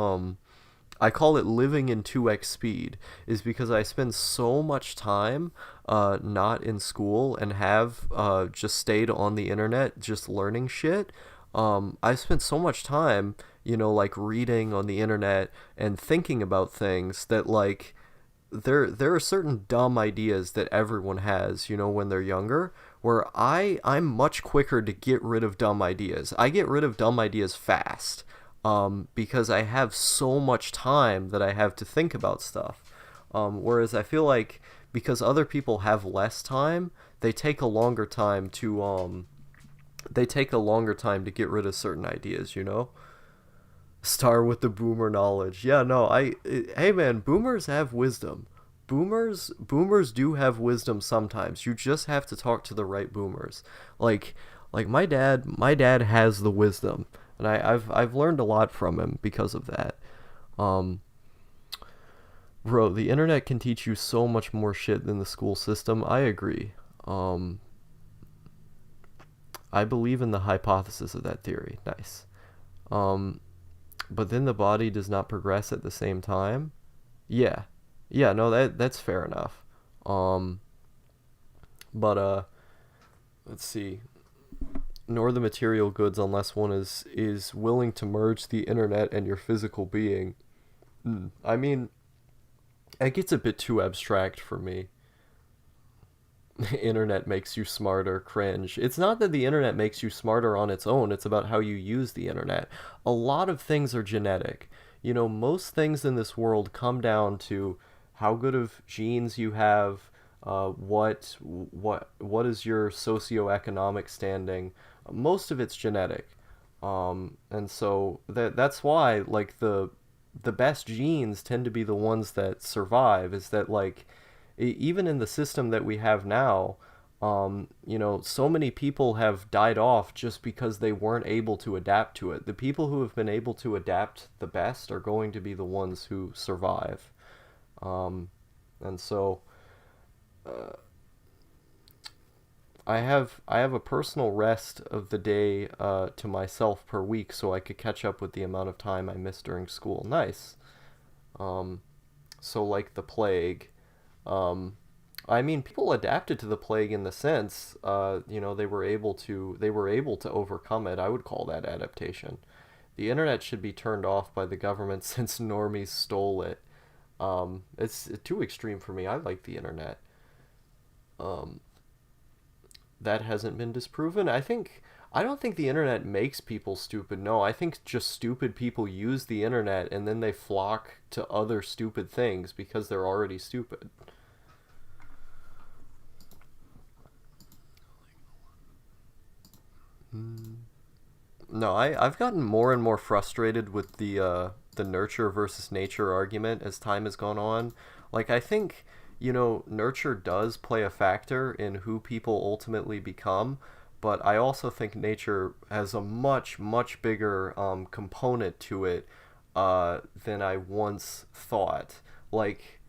living in 2x speed, is because I spend so much time not in school and have just stayed on the internet just learning shit. I spent so much time like reading on the internet and thinking about things that like there are certain dumb ideas that everyone has, you know, when they're younger, where I'm much quicker to get rid of dumb ideas. I get rid of dumb ideas fast, because I have so much time that I have to think about stuff. Whereas I feel like because other people have less time, they take a longer time to get rid of certain ideas, you know? Star with the boomer knowledge. Yeah, no, hey man, boomers have wisdom. Boomers do have wisdom sometimes. You just have to talk to the right boomers. Like my dad has the wisdom, and I've learned a lot from him because of that. Um Bro, the internet can teach you so much more shit than the school system. I agree. Um I believe in the hypothesis of that theory. Nice. Um but then the body does not progress at the same time. Yeah. Yeah, no, that's fair enough. Um but let's see. Nor the material goods unless one is willing to merge the internet and your physical being. I mean, it gets a bit too abstract for me. Internet makes you smarter, cringe. It's not that the internet makes you smarter on its own, it's about how you use the internet. A lot of things are genetic. You know, most things in this world come down to how good of genes you have, what is your socioeconomic standing. Most of it's genetic. And so that's why like the best genes tend to be the ones that survive, is that like even in the system that we have now, you know, so many people have died off just because they weren't able to adapt to it. The people who have been able to adapt the best are going to be the ones who survive. Um, and so I have a personal rest of the day to myself per week, so I could catch up with the amount of time I missed during school. Nice. Um, so like the plague. Um, I mean, people adapted to the plague in the sense, you know, they were able to overcome it. I would call that adaptation. The internet should be turned off by the government since normies stole it. It's too extreme for me. I like the internet. Um, that hasn't been disproven. I don't think the internet makes people stupid. No, I think just stupid people use the internet and then they flock to other stupid things because they're already stupid. No, I've gotten more and more frustrated with the nurture versus nature argument as time has gone on. Like I think, you know, nurture does play a factor in who people ultimately become, but I also think nature has a much bigger component to it than I once thought. Like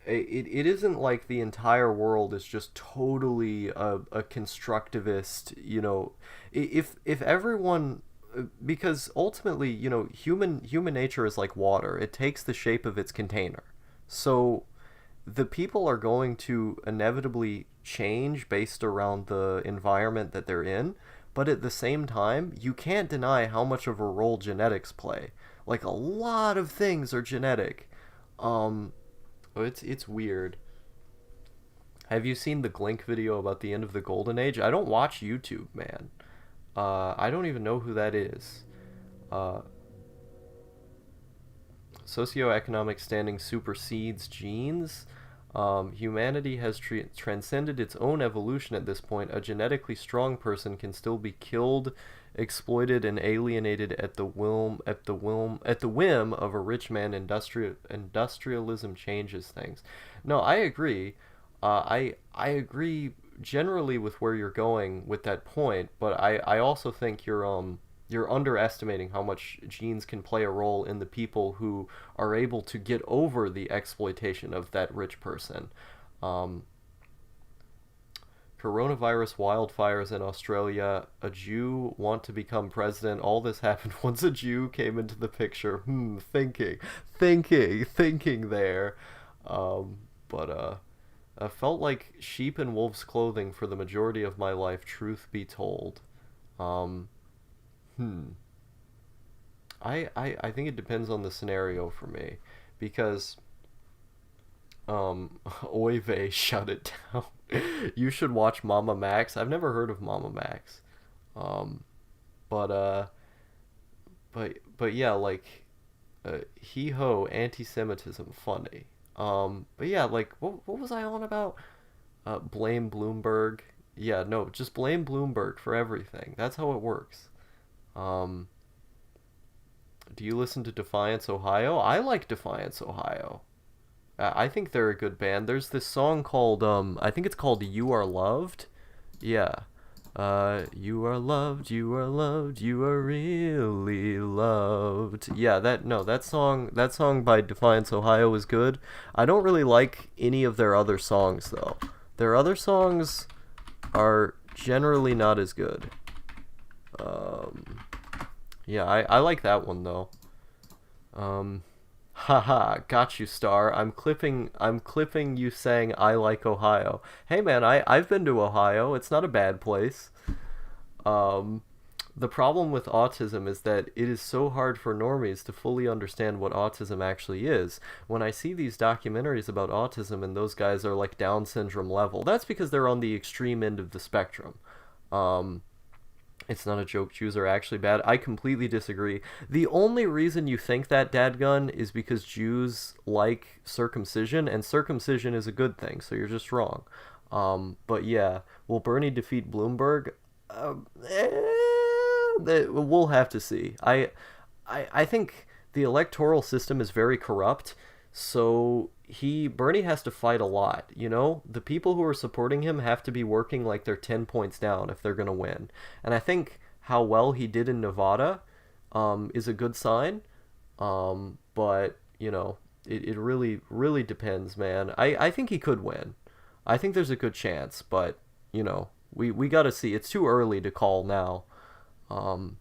it isn't like the entire world is just totally a constructivist, you know. If everyone, because ultimately, you know, human nature is like water, it takes the shape of its container. So the people are going to inevitably change based around the environment that they're in, but at the same time you can't deny how much of a role genetics play. Like a lot of things are genetic. um it's weird. Have you seen the Glink video about the end of the golden age? I don't watch YouTube, man. I don't even know who that is. Uh, Socioeconomic standing supersedes genes. Humanity has transcended its own evolution at this point. A genetically strong person can still be killed, exploited, and alienated at the whim of a rich man. Industrialism changes things. No, I agree. I agree generally with where you're going with that point, but I also think you're underestimating how much genes can play a role in the people who are able to get over the exploitation of that rich person. Um, Coronavirus wildfires in Australia, a Jew want to become president. All this happened once a Jew came into the picture. Thinking there. But I felt like sheep in wolves' clothing for the majority of my life, truth be told. Um, hmm. I think it depends on the scenario for me, because Oy vey, shut it down. You should watch Mama Max. I've never heard of Mama Max. Um, but but yeah, like hee ho, anti-Semitism, funny. But yeah, like what was I on about? Blame Bloomberg. Yeah, no, just blame Bloomberg for everything. That's how it works. Um, do you listen to Defiance Ohio? I like Defiance Ohio. I think they're a good band. There's this song called I think it's called You Are Loved. Yeah. You are loved, you are loved, you are really loved. Yeah, that song by Defiance Ohio is good. I don't really like any of their other songs though. Their other songs are generally not as good. Um, yeah, I like that one though. Um, Haha, got you, Star. I'm clipping you saying I like Ohio. Hey man, I've been to Ohio. It's not a bad place. Um, the problem with autism is that it is so hard for normies to fully understand what autism actually is. When I see these documentaries about autism and those guys are like Down syndrome level, that's because they're on the extreme end of the spectrum. Um, it's not a joke. Jews are actually bad. I completely disagree. The only reason you think that, dadgun, is because Jews like circumcision, and circumcision is a good thing, so you're just wrong. But yeah, will Bernie defeat Bloomberg? We'll have to see. I think the electoral system is very corrupt, so Bernie has to fight a lot. The people who are supporting him have to be working like they're 10 points down if they're gonna win. And I think how well he did in Nevada, is a good sign. But it really really depends, man. I think he could win. I think there's a good chance, but we got to see. It's too early to call now. Um,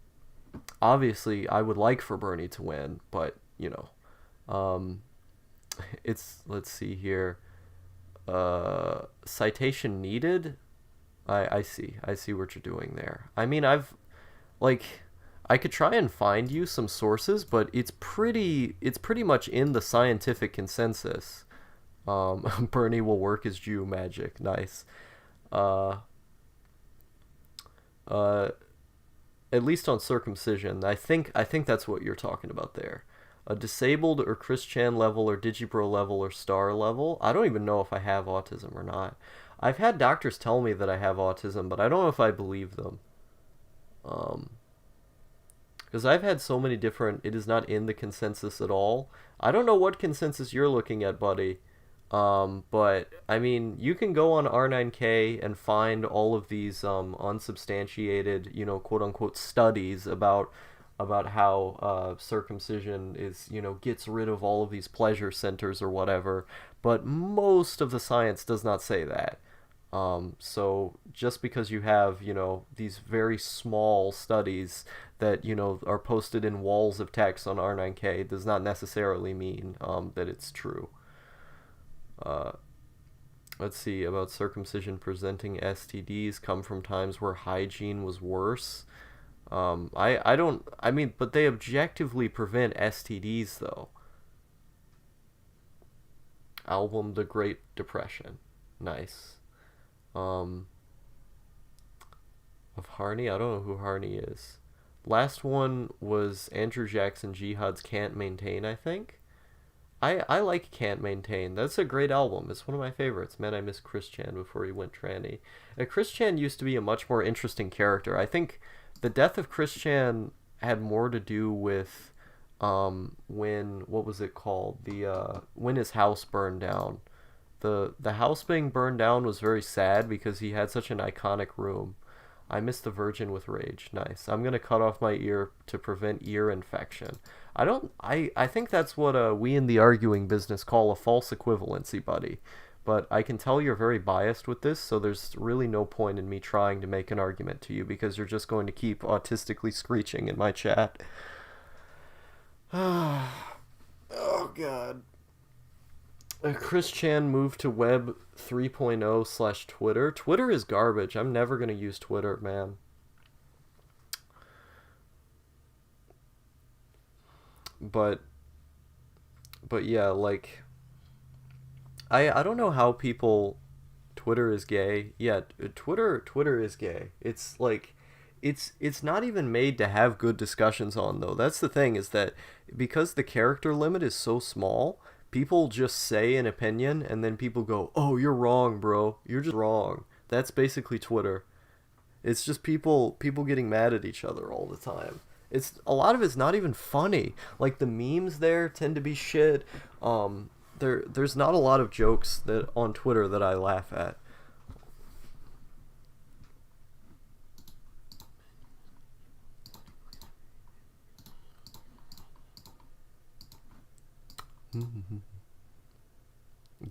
Obviously, I would like for Bernie to win, but um, it's let's see here. Citation needed. I see what you're doing there. I mean, like I could try and find you some sources, but it's pretty much in the scientific consensus. Bernie will work his Jew magic. Nice. Uh, uh, at least on circumcision, I think that's what you're talking about there. A disabled or Christian level or Digibro level or star level. I don't even know if I have autism or not. I've had doctors tell me that I have autism, but I don't know if I believe them. Um, because I've had so many different. It is not in the consensus at all. I don't know what consensus you're looking at, buddy. But I mean, you can go on R9K and find all of these unsubstantiated, quote unquote studies about how circumcision is, gets rid of all of these pleasure centers or whatever. But most of the science does not say that. So just because you have, these very small studies that, are posted in walls of text on R9K does not necessarily mean that it's true. Uh, let's see about circumcision presenting STDs come from times where hygiene was worse. I don't I mean, but they objectively prevent STDs though. Album The Great Depression, nice. Um, of Harney, I don't know who Harney is. Last one was Andrew Jackson Jihad's Can't Maintain, I think. I like Can't Maintain. That's a great album. It's one of my favorites. Man, I miss Chris Chan before he went tranny. Chris Chan used to be a much more interesting character. I think the death of Chris Chan had more to do with when what was it called? When his house burned down. The house being burned down was very sad because he had such an iconic room. I miss the Virgin with Rage. Nice. I'm gonna cut off my ear to prevent ear infection. I don't. I think that's what we in the arguing business call a false equivalency, buddy. But I can tell you're very biased with this, so there's really no point in me trying to make an argument to you because you're just going to keep autistically screeching in my chat. Oh God. Chris Chan moved to Web 3.0 / Twitter. Twitter is garbage. I'm never gonna use Twitter, man. But but yeah, like I don't know how people Twitter is gay. Yeah, Twitter is gay. It's like it's not even made to have good discussions on though. That's the thing is that because the character limit is so small, people just say an opinion and then people go, "Oh, you're wrong, bro. You're just wrong." That's basically Twitter. It's just people getting mad at each other all the time. It's a lot of it's not even funny. Like the memes there tend to be shit. There's not a lot of jokes that on Twitter that I laugh at.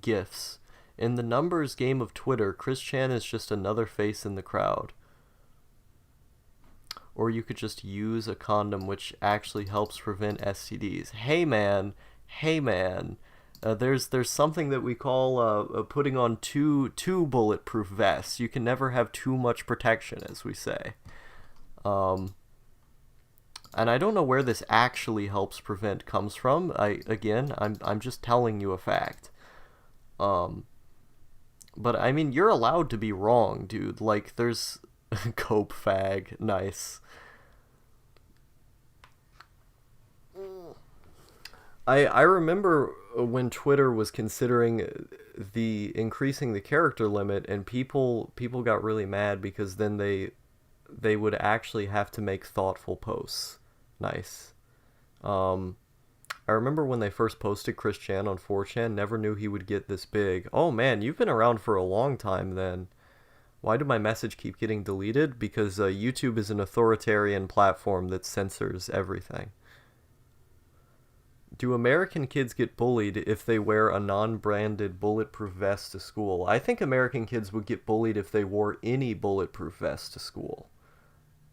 GIFs. In the numbers game of Twitter, Chris Chan is just another face in the crowd. Or you could just use a condom which actually helps prevent STDs. Hey man, there's something that we call putting on two bulletproof vests. You can never have too much protection, as we say. Um, and I don't know where this actually helps prevent comes from. I'm just telling you a fact. Um, but I mean, you're allowed to be wrong, dude. Like, there's cope fag, nice. I remember when Twitter was considering the increasing the character limit, and people got really mad because then they would actually have to make thoughtful posts. Nice. Um, I remember when they first posted Chris Chan on 4chan, never knew he would get this big. Oh man, you've been around for a long time then. Why did my message keep getting deleted? Because YouTube is an authoritarian platform that censors everything. Do American kids get bullied if they wear a non-branded bulletproof vest to school? I think American kids would get bullied if they wore any bulletproof vest to school.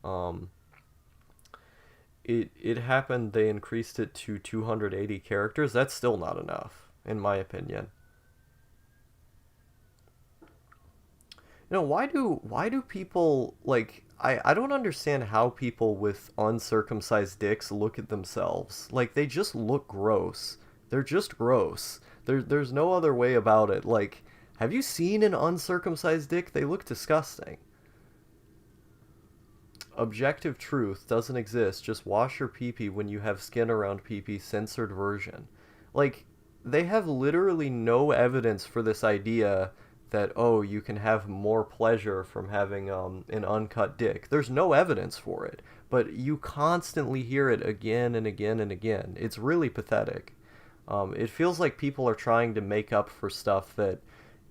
Um, it happened. They increased it to 280 characters. That's still not enough, in my opinion. Why do people like I don't understand how people with uncircumcised dicks look at themselves. Like they just look gross. They're just gross. There's no other way about it. Like have you seen an uncircumcised dick? They look disgusting. Objective truth doesn't exist. Just wash your pee-pee when you have skin around pee-pee censored version. Like they have literally no evidence for this idea that oh you can have more pleasure from having an uncut dick. There's no evidence for it, but you constantly hear it again and again and again. It's really pathetic. It feels like people are trying to make up for stuff that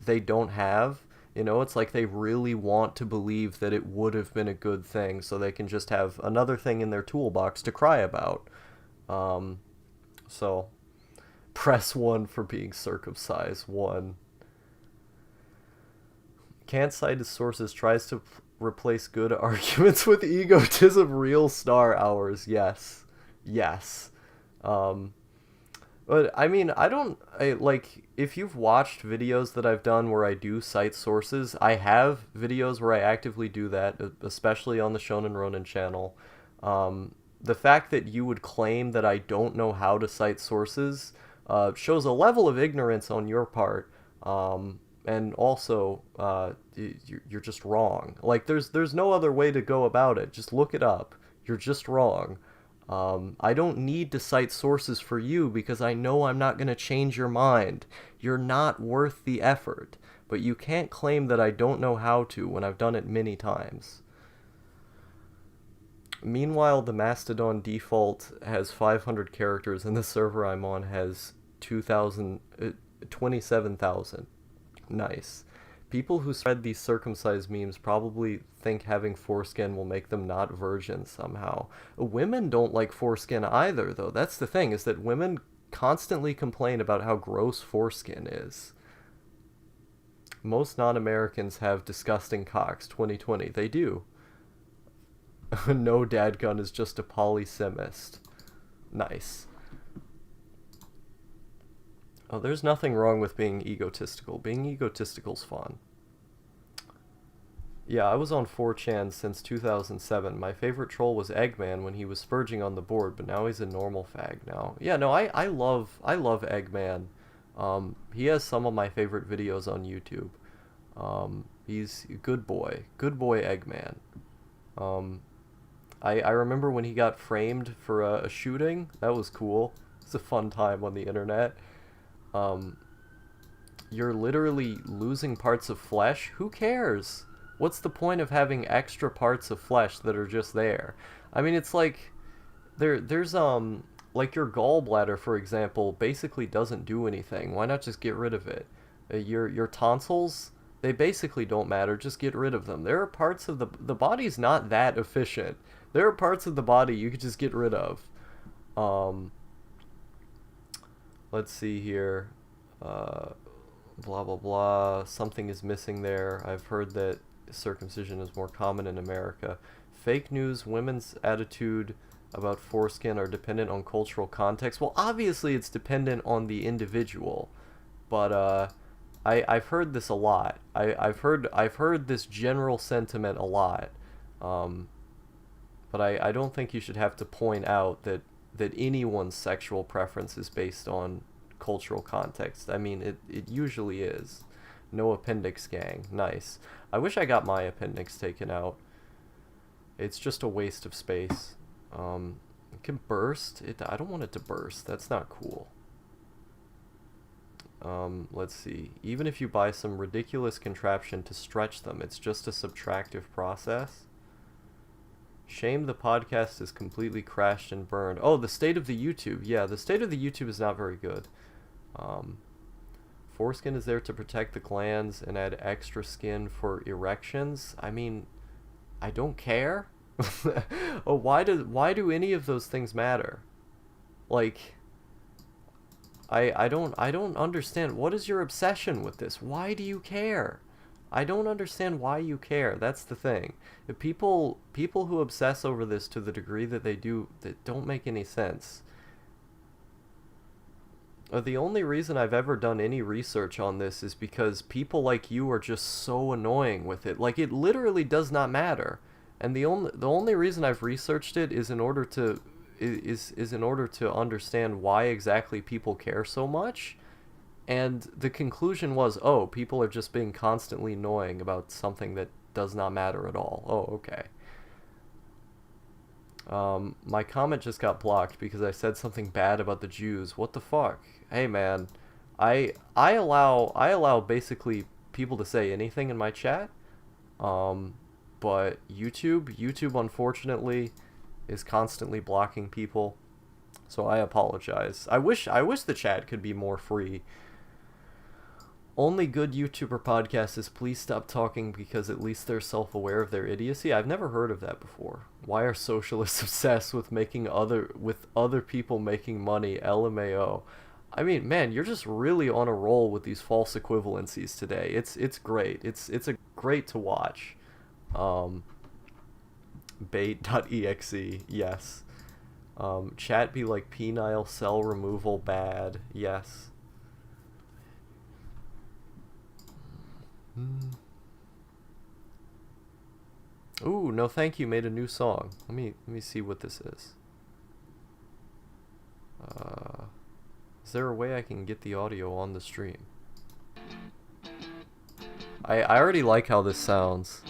they don't have. You know, it's like they really want to believe that it would have been a good thing, so they can just have another thing in their toolbox to cry about. Um, so press one for being circumcised. One. Can't cite his sources, tries to replace good arguments with egotism, real star hours. Yes. Yes. Um, but I mean, like if you've watched videos that I've done where I do cite sources, I have videos where I actively do that, especially on the Shonen Ronin channel. The fact that you would claim that I don't know how to cite sources shows a level of ignorance on your part. And also, you're just wrong. Like there's no other way to go about it. Just look it up. You're just wrong. I don't need to cite sources for you because I know I'm not going to change your mind. You're not worth the effort. But you can't claim that I don't know how to when I've done it many times. Meanwhile, the Mastodon default has 500 characters and the server I'm on has 2,000, 27,000. Nice. People who spread these circumcised memes probably think having foreskin will make them not virgins somehow. Women don't like foreskin either, though. That's the thing, is that women constantly complain about how gross foreskin is. Most non-Americans have disgusting cocks, 2020. They do. No dadgun is just a polysemist. Nice. Oh, there's nothing wrong with being egotistical. Being egotistical's fun. Yeah, I was on 4chan since 2007. My favorite troll was Eggman when he was spurging on the board, but now he's a normal fag now. Yeah, no, I love Eggman. He has some of my favorite videos on YouTube. He's a good boy Eggman. Um, I remember when he got framed for a shooting. That was cool. It's a fun time on the internet. Um, you're literally losing parts of flesh. Who cares? What's the point of having extra parts of flesh that are just there? I mean, it's like there's like your gallbladder, for example, basically doesn't do anything. Why not just get rid of it? Your tonsils, they basically don't matter. Just get rid of them. There are parts of the body's not that efficient. There are parts of the body you could just get rid of. Um, let's see here. Blah blah blah. Something is missing there. I've heard that circumcision is more common in America. Fake news, women's attitude about foreskin are dependent on cultural context. Well, obviously it's dependent on the individual, but I've heard this a lot. I've heard this general sentiment a lot. Um, but I don't think you should have to point out that anyone's sexual preference is based on cultural context. I mean, it usually is. No appendix gang. Nice. I wish I got my appendix taken out. It's just a waste of space. It can burst. I don't want it to burst. That's not cool. Let's see. Even if you buy some ridiculous contraption to stretch them, it's just a subtractive process. Shame the podcast is completely crashed and burned. Oh, the state of the YouTube. Yeah, the state of the YouTube is not very good. Foreskin is there to protect the glands and add extra skin for erections. I mean, I don't care. Oh, why do any of those things matter? Like, I don't understand. What is your obsession with this? Why do you care? I don't understand why you care. That's the thing. If people who obsess over this to the degree that they do, that don't make any sense. The only reason I've ever done any research on this is because people like you are just so annoying with it. Like, it literally does not matter. And the only reason I've researched it is in order to in order to understand why exactly people care so much. And the conclusion was, oh, people are just being constantly annoying about something that does not matter at all. Oh, okay. My comment just got blocked because I said something bad about the Jews. What the fuck? Hey man, I allow basically people to say anything in my chat. But YouTube unfortunately is constantly blocking people. So I apologize. I wish the chat could be more free. Only good YouTuber podcast is please stop talking because at least they're self-aware of their idiocy. I've never heard of that before. Why are socialists obsessed with other people making money? LMAO. I mean, man, you're just really on a roll with these false equivalencies today. It's great. It's a great to watch. Bait.exe, yes. Chat be like penile cell removal bad, yes. Ooh, no thank you made a new song. Let me see what this is. Is there a way I can get the audio on the stream? I already like how this sounds.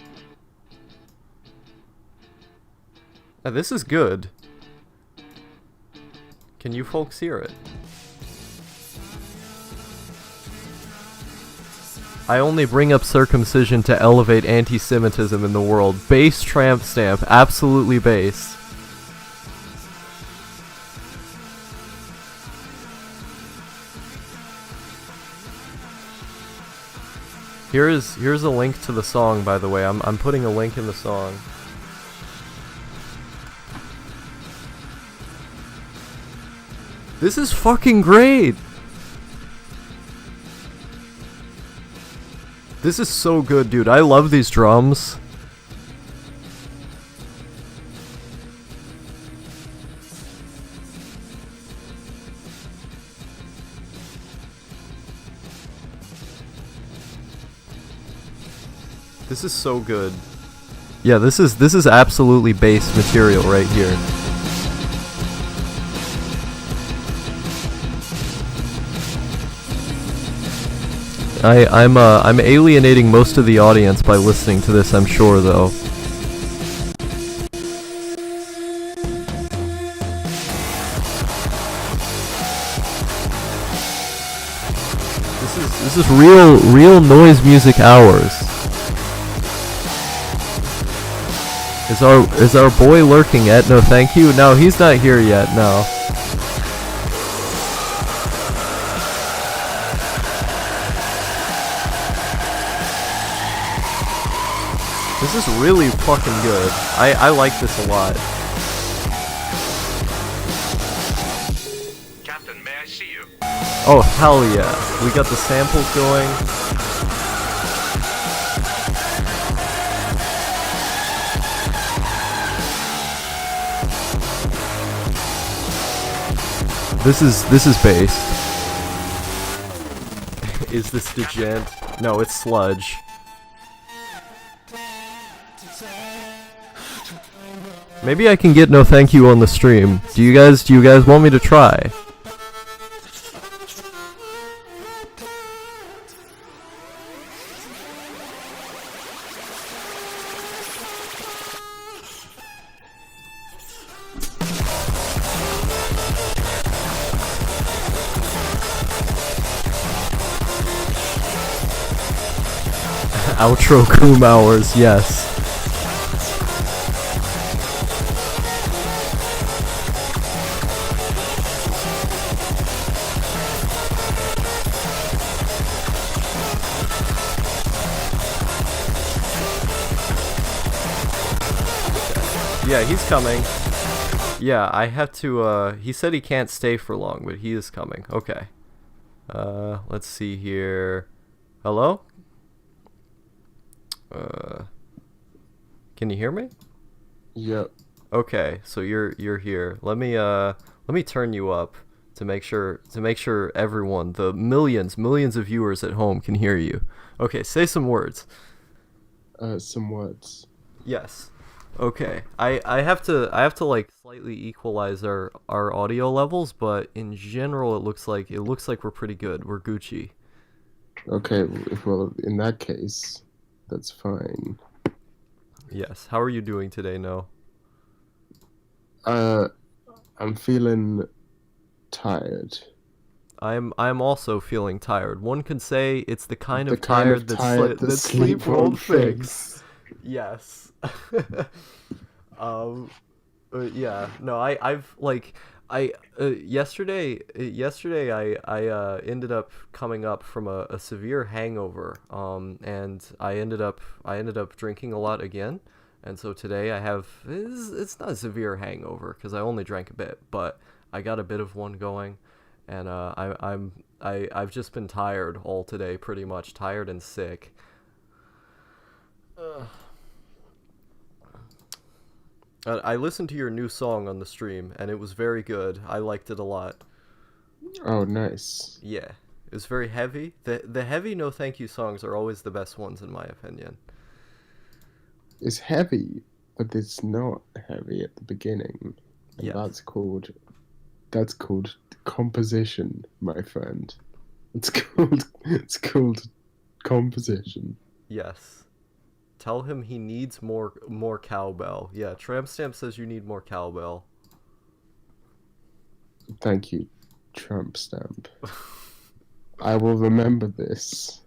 This is good. Can you folks hear it? I only bring up circumcision to elevate anti-Semitism in the world. Base tramp stamp. Absolutely base. Here's a link to the song, by the way. I'm putting a link in the song. This is fucking great! This is so good, dude. I love these drums. This is so good. Yeah, this is absolutely bass material right here. I'm alienating most of the audience by listening to this, I'm sure, though. This is real noise music hours. Is our boy lurking yet? No, thank you. No, he's not here yet. No. This is really fucking good. I like this a lot. Captain, may I see you? Oh, hell yeah. We got the samples going. This is based. Is this Degent? No, it's Sludge. Maybe I can get no thank you on the stream. Do you guys want me to try? Outro Coom hours, yes. Yeah, he's coming. Yeah, I have to, he said he can't stay for long, but he is coming. Okay. Let's see here. Hello? Can you hear me? Yep. Okay, so you're here. Let me turn you up to make sure everyone, the millions of viewers at home can hear you. Okay, say some words. Some words. Yes. Okay. I have to like slightly equalize our audio levels, but in general it looks like we're pretty good. We're Gucci. Okay, well, in that case, that's fine. Yes. How are you doing today, No? I'm feeling tired. I'm also feeling tired. One could say it's the kind The of kind tired of that tired that sleep won't fix. Yes. Yeah. No, I've like yesterday I ended up coming up from a severe hangover. And I ended up drinking a lot again. And so today I have it's not a severe hangover because I only drank a bit, but I got a bit of one going, and I've just been tired all today, pretty much tired and sick. I listened to your new song on the stream, and it was very good. I liked it a lot. Oh, nice. Yeah, it was very heavy. The heavy no thank you songs are always the best ones in my opinion. It's heavy, but it's not heavy at the beginning. And Yes. that's called composition, my friend. It's called composition. Yes. Tell him he needs more cowbell. Yeah, Tramp Stamp says you need more cowbell. Thank you, Trump stamp. I will remember this.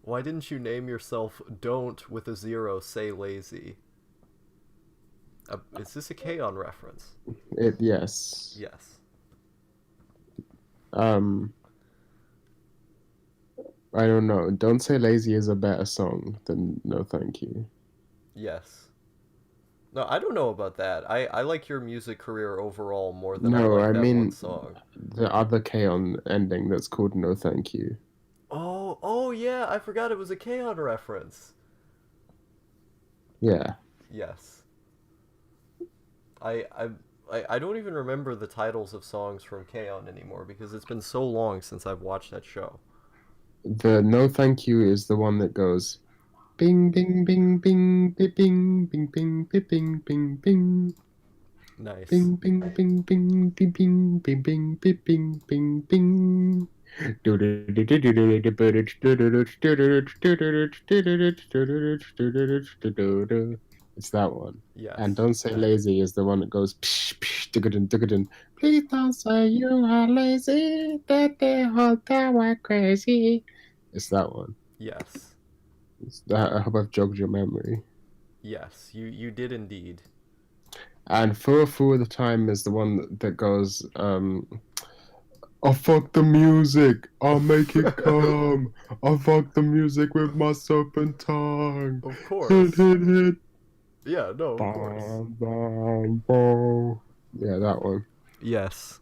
Why didn't you name yourself Don't with a zero say lazy? Is this a K-On reference? Yes. Yes. I don't know. Don't Say Lazy is a better song than No Thank You. Yes. No, I don't know about that. I like your music career overall more than I No, like I that mean one song. the other K-On ending that's called No Thank You. Oh yeah, I forgot it was a K-On reference. Yeah. Yes. I don't even remember the titles of songs from K-On anymore because it's been so long since I've watched that show. The No Thank You is the one that goes bing bing bing bing bing bing bing bing bing bing bing Nice. bing bing bing bing bing bing bing bing bing bing bing bing. It's that one. And Yes. Don't Say Lazy is the one that goes psh, psh, digga-dun, digga-dun. Please don't say you are lazy, that they whole time are crazy. It's that one. Yes. I hope I've jogged your memory. Yes. You did indeed. And Foo of the Time is the one that goes, I fuck the music, I'll make it come. I fuck the music with my serpent tongue. Of Hit, course. hit, hit. Yeah, no, of course. Bam, bam, bam. Yeah, that one. Yes.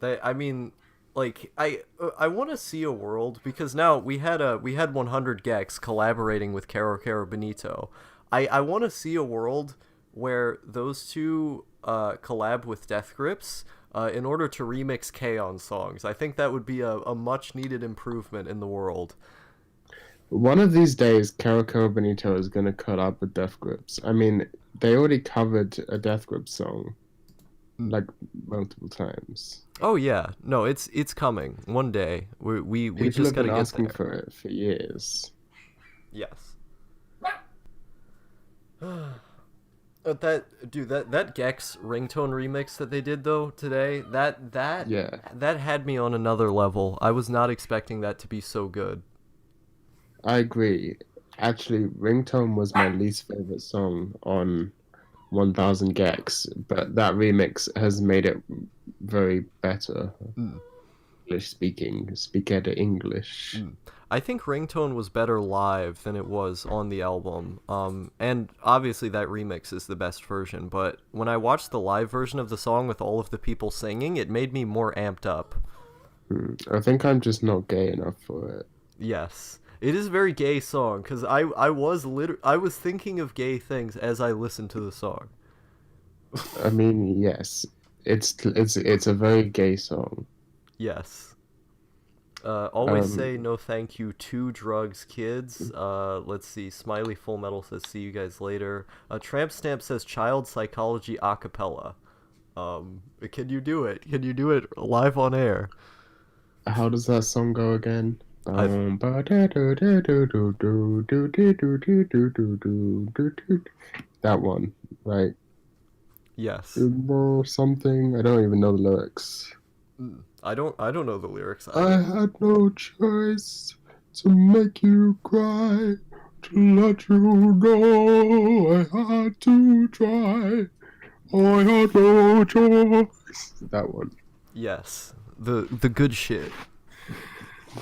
I mean, like I want to see a world because now we had 100 Gex collaborating with Caro Caro Benito. I want to see a world where those two collab with Death Grips in order to remix K-On! Songs. I think that would be a much needed improvement in the world. One of these days, Caro Benito is going to cut up with Death Grips. I mean, they already covered a Death Grips song, like, multiple times. Oh yeah, no, it's coming one day. We People just have been gotta get asking there. for it for years. Yes. That dude, that Gex ringtone remix that they did though today, Yeah, that had me on another level. I was not expecting that to be so good. I agree. Actually, Ringtone was my least favorite song on 1000 Gex, but that remix has made it very better. Mm, English speaking, speak at English. mm. I think ringtone was better live than it was on the album. And obviously that remix is the best version. But when I watched the live version of the song with all of the people singing, it made me more amped up. I think I'm just not gay enough for it. Yes. It is a very gay song because I was thinking of gay things as I listened to the song. I mean, yes, it's a very gay song. Yes. Always Um, say no thank you to drugs, kids. Let's see. Smiley Full Metal says see you guys later. Tramp Stamp says child psychology a cappella. Can you do it? Can you do it live on air? how does that song go again? I've That one, right? yes. Something. I don't even know the lyrics. I don't know the lyrics I either. had no choice to make you cry, to let you know I had to try. I had no choice. That one, Yes. The good shit.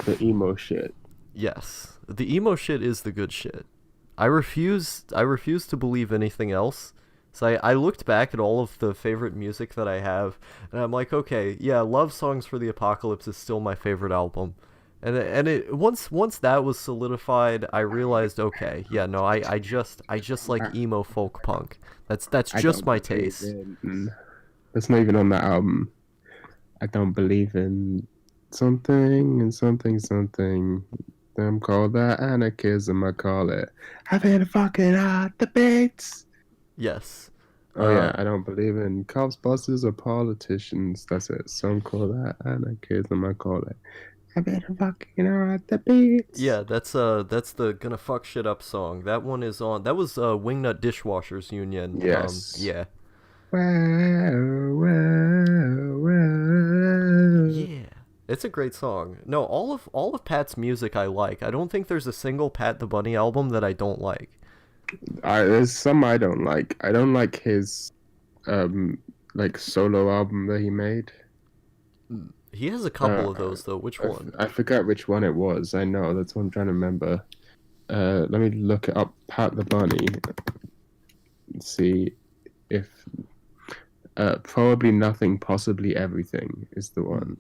the emo shit. Yes. The emo shit is the good shit. I refuse to believe anything else. So I looked back at all of the favorite music that I have, and I'm like, okay, yeah, Love Songs for the Apocalypse is still my favorite album. And once that was solidified, I realized, okay, yeah, no, I just like emo folk punk. That's I just don't my believe taste. in. That's not even on that album. I don't believe in something and something something. Them call that anarchism. I call it. I've had a fucking hot debates. Yes. Oh yeah, Uh I don't believe in cops, bosses, or politicians. That's it. Some call that anarchism. I call it. I've had a fucking hot debates. yeah, that's the gonna fuck shit up song. That one is on. That was Wingnut Dishwashers Union. Yes. Yeah. Well, well, well. Yeah. It's a great song. No, all of Pat's music I like. I don't think there's a single Pat the Bunny album that I don't like. There's some I don't like. I don't like his um like solo album that he made. He has a couple of Uh, those though. Which one? I forgot which one it was. I know that's what I'm trying to remember. Let me look it up. Pat the Bunny. And see if probably nothing, possibly everything is the one.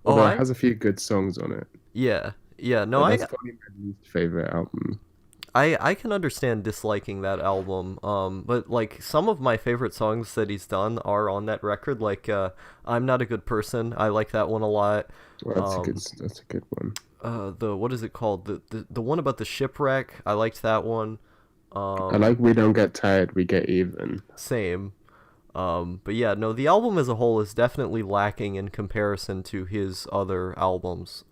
Oh, Although it has a few good songs on it. yeah. Yeah, no, But I that's probably my least favorite album. I can understand disliking that album. But like some of my favorite songs that he's done are on that record. Like I'm Not a Good Person. I like that one a lot. Well, Um, that's a good one. the what is it called? The one about the shipwreck. I liked that one. I Um, like We Don't Get Tired, We Get Even. same. But yeah, no, the album as a whole is definitely lacking in comparison to his other albums.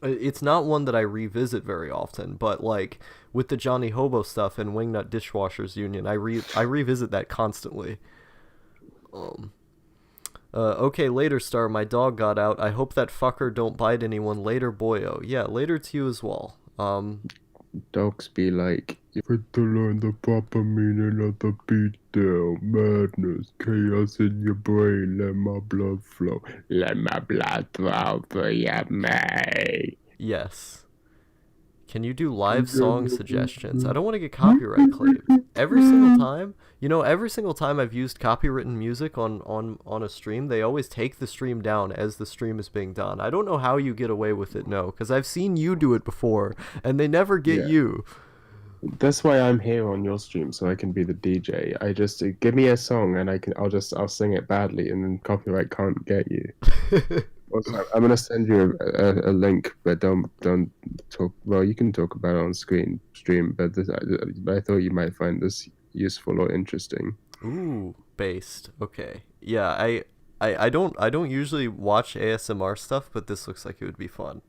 It's not one that I revisit very often, but like with the Johnny Hobo stuff and Wingnut Dishwashers Union, I revisit that constantly. Um, okay, later, Star. My dog got out. I hope that fucker don't bite anyone later, boyo. Yeah, later to you as well. Dogs be like, you have to learn the proper meaning of the beatdown. Madness, chaos in your brain. Let my blood flow. Let my blood flow for you, mate. Yes. Can you do live song suggestions? I don't want to get copyright claimed. Every single time, every single time I've used copywritten music on a stream, they always take the stream down as the stream is being done. I don't know how you get away with it, no, because I've seen you do it before, and they never get Yeah. you. That's why I'm here on your stream, so I can be the DJ. I just give me a song and I'll sing it badly and then copyright can't get you. Also, I'm gonna send you a link, but don't talk. Well, you can talk about it on stream, but I thought you might find this useful or interesting. Ooh, based. Okay. Yeah, I don't usually watch ASMR stuff, but this looks like it would be fun.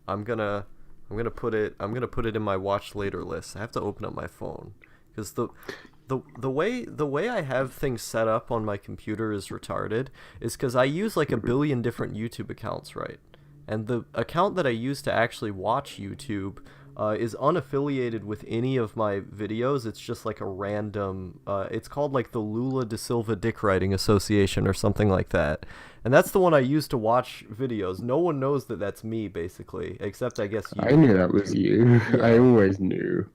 I'm gonna I'm gonna put it in my watch later list. I have to open up my phone because the way I have things set up on my computer is retarded. Is because I use like a billion different YouTube accounts, right? And the account that I use to actually watch YouTube is unaffiliated with any of my videos. It's just like a random. It's called like the Lula da Silva Dick Writing Association or something like that. And that's the one I use to watch videos. No one knows that that's me, basically, except I guess I you. knew that was you. I Yeah. always knew.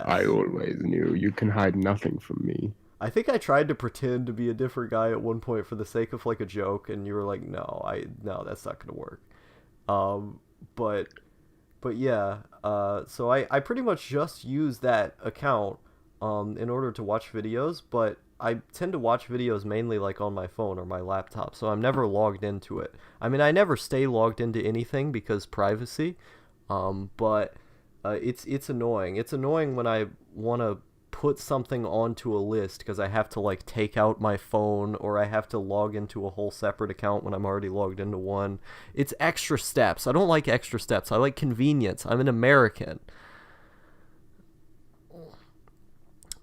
I Yes. always knew. You can hide nothing from me. I think I tried to pretend to be a different guy at one point for the sake of like a joke, and you were like, "No, no, that's not gonna work." Um, but but yeah, so I pretty much just use that account in order to watch videos, but I tend to watch videos mainly like on my phone or my laptop, so I'm never logged into it. I mean, I never stay logged into anything because privacy, but it's annoying. It's annoying when I want to put something onto a list because I have to like take out my phone or I have to log into a whole separate account when I'm already logged into one. It's extra steps. I don't like extra steps. I like convenience. I'm an American.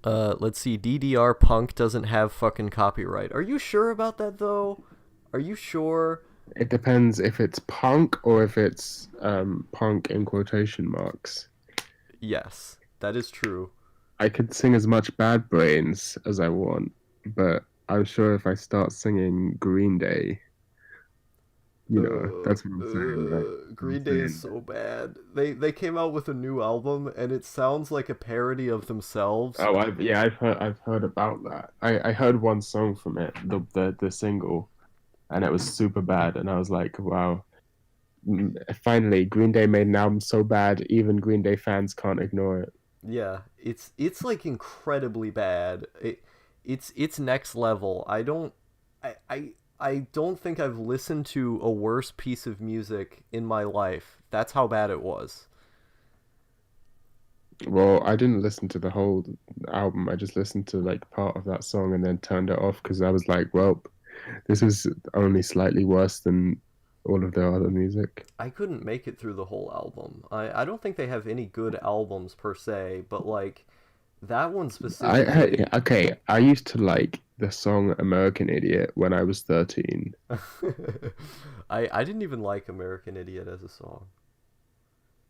Let's see. DDR Punk doesn't have fucking copyright. Are you sure about that though? Are you sure? It depends if it's punk or if it's punk in quotation marks. Yes, that is true. I could sing as much Bad Brains as I want, but I'm sure if I start singing Green Day, that's what I'm saying, right? I'm Green Day is saying, so bad. They came out with a new album and it sounds like a parody of themselves. oh, I've heard about that. I heard one song from it, the single, and it was super bad, and I was like, wow. Finally, Green Day made an album so bad, even Green Day fans can't ignore it. Yeah, it's like incredibly bad. It's next level. I don't think I've listened to a worse piece of music in my life. That's how bad it was. Well, I didn't listen to the whole album. I just listened to like part of that song and then turned it off because I was like, well, this is only slightly worse than all of their other music. I couldn't make it through the whole album. I don't think they have any good albums per se, but like that one specifically. Okay, I used to like the song American Idiot when I was 13. I didn't even like American Idiot as a song.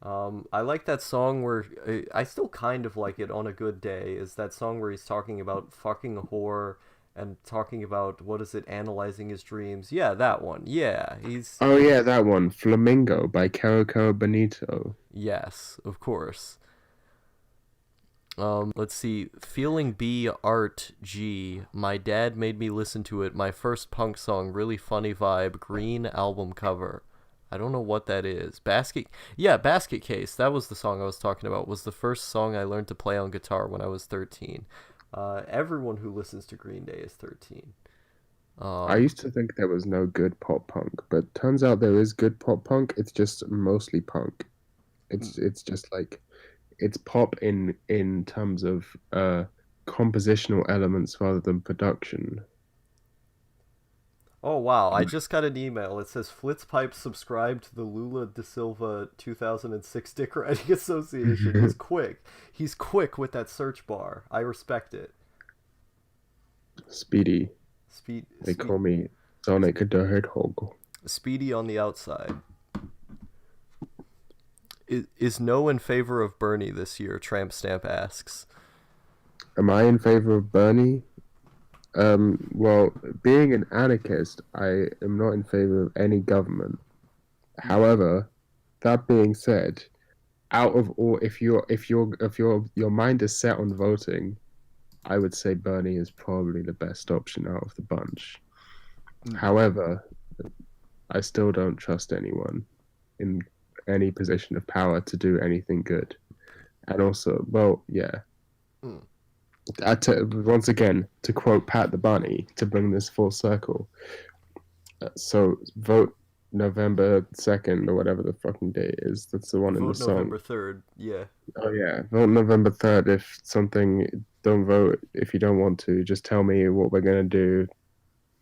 I like that song where I still kind of like it on a good day. Is that song where he's talking about fucking a whore and talking about what is it, analyzing his dreams? Yeah, that one. Yeah, he's Oh yeah, that one, Flamingo by Caro Bonito. yes, of course. Let's see. Feeling B Art G. My dad made me listen to it. My first punk song, really funny vibe, green album cover. I don't know what that is. Basket Case. That was the song I was talking about. Was the first song I learned to play on guitar when I was 13. Everyone who listens to Green Day is 13. I Um, used to think there was no good pop punk, but turns out there is good pop punk. It's just mostly punk. It's just like it's pop in terms of compositional elements rather than production. Oh wow, I just got an email. It says Flitzpipe subscribed to the Lula da Silva 2006 Dick Riding Association. He's quick. He's quick with that search bar. I respect it. Speedy. Speed, They speed call me Sonic the Hedgehog. Speedy on the outside. Is no in favor of Bernie this year? Tramp Stamp asks. Am I in favor of Bernie? Well, being an anarchist, I am not in favor of any government. However, that being said, out of all, if your mind is set on voting, I would say Bernie is probably the best option out of the bunch. Mm. However, I still don't trust anyone in any position of power to do anything good. And also, well, yeah. Mm. Once again, to quote Pat the Bunny, to bring this full circle. So vote November 2nd or whatever the fucking date is. That's the one in the Vote song. November 3rd. Yeah. Oh yeah, vote November 3rd if something. Don't vote if you don't want to. Just tell me what we're gonna do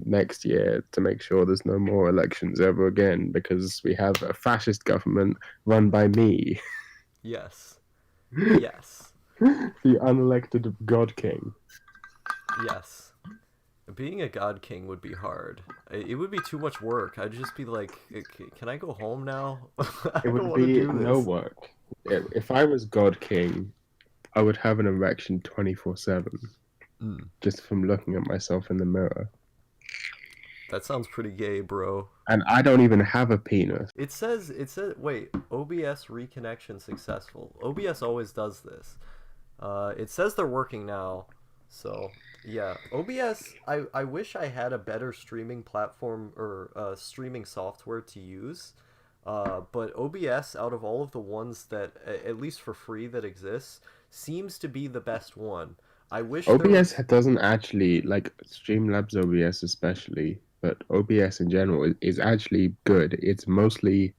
next year to make sure there's no more elections ever again because we have a fascist government run by me, Yes. Yes. the unelected God King. Yes. Being a God King would be hard. It would be too much work. I'd just be like, can I go home now? I It don't would want to be do no this. work. If I was God King, I would have an erection 24/7 Mm. just from looking at myself in the mirror. That sounds pretty gay, bro. And I don't even have a penis. Wait, OBS reconnection successful. OBS always does this. It says they're working now. So, yeah. OBS, I wish I had a better streaming platform or streaming software to use. But OBS, out of all of the ones that, at least for free, that exists, seems to be the best one. I wish there OBS was. doesn't actually like Streamlabs OBS especially, but OBS in general is actually good. It's mostly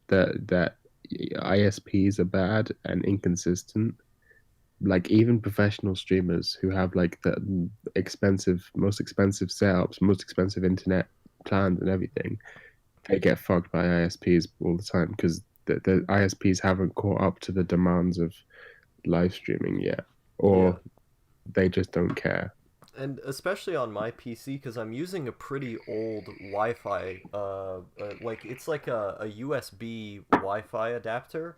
that ISPs are bad and inconsistent. Like even professional streamers who have like the most expensive setups, most expensive internet plans and everything, they get fucked by ISPs all the time because the ISPs haven't caught up to the demands of live streaming yet, Yeah. or they just don't care. And especially on my PC, because I'm using a pretty old Wi-Fi, like it's like a USB Wi-Fi adapter,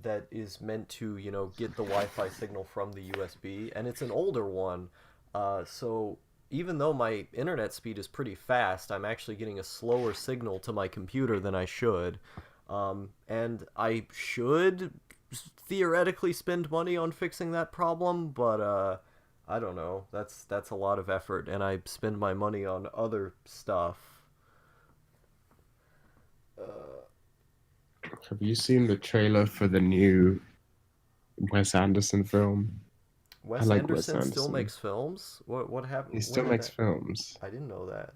that is meant to, get the Wi-Fi signal from the USB, and it's an older one, so even though my internet speed is pretty fast, I'm actually getting a slower signal to my computer than I should, and I should theoretically spend money on fixing that problem, but I don't know. That's a lot of effort, and I spend my money on other stuff. Have you seen the trailer for the new Wes Anderson film? I Wes like Wes Anderson still Anderson. makes films. What He happened? When still did makes that? films. I didn't know that.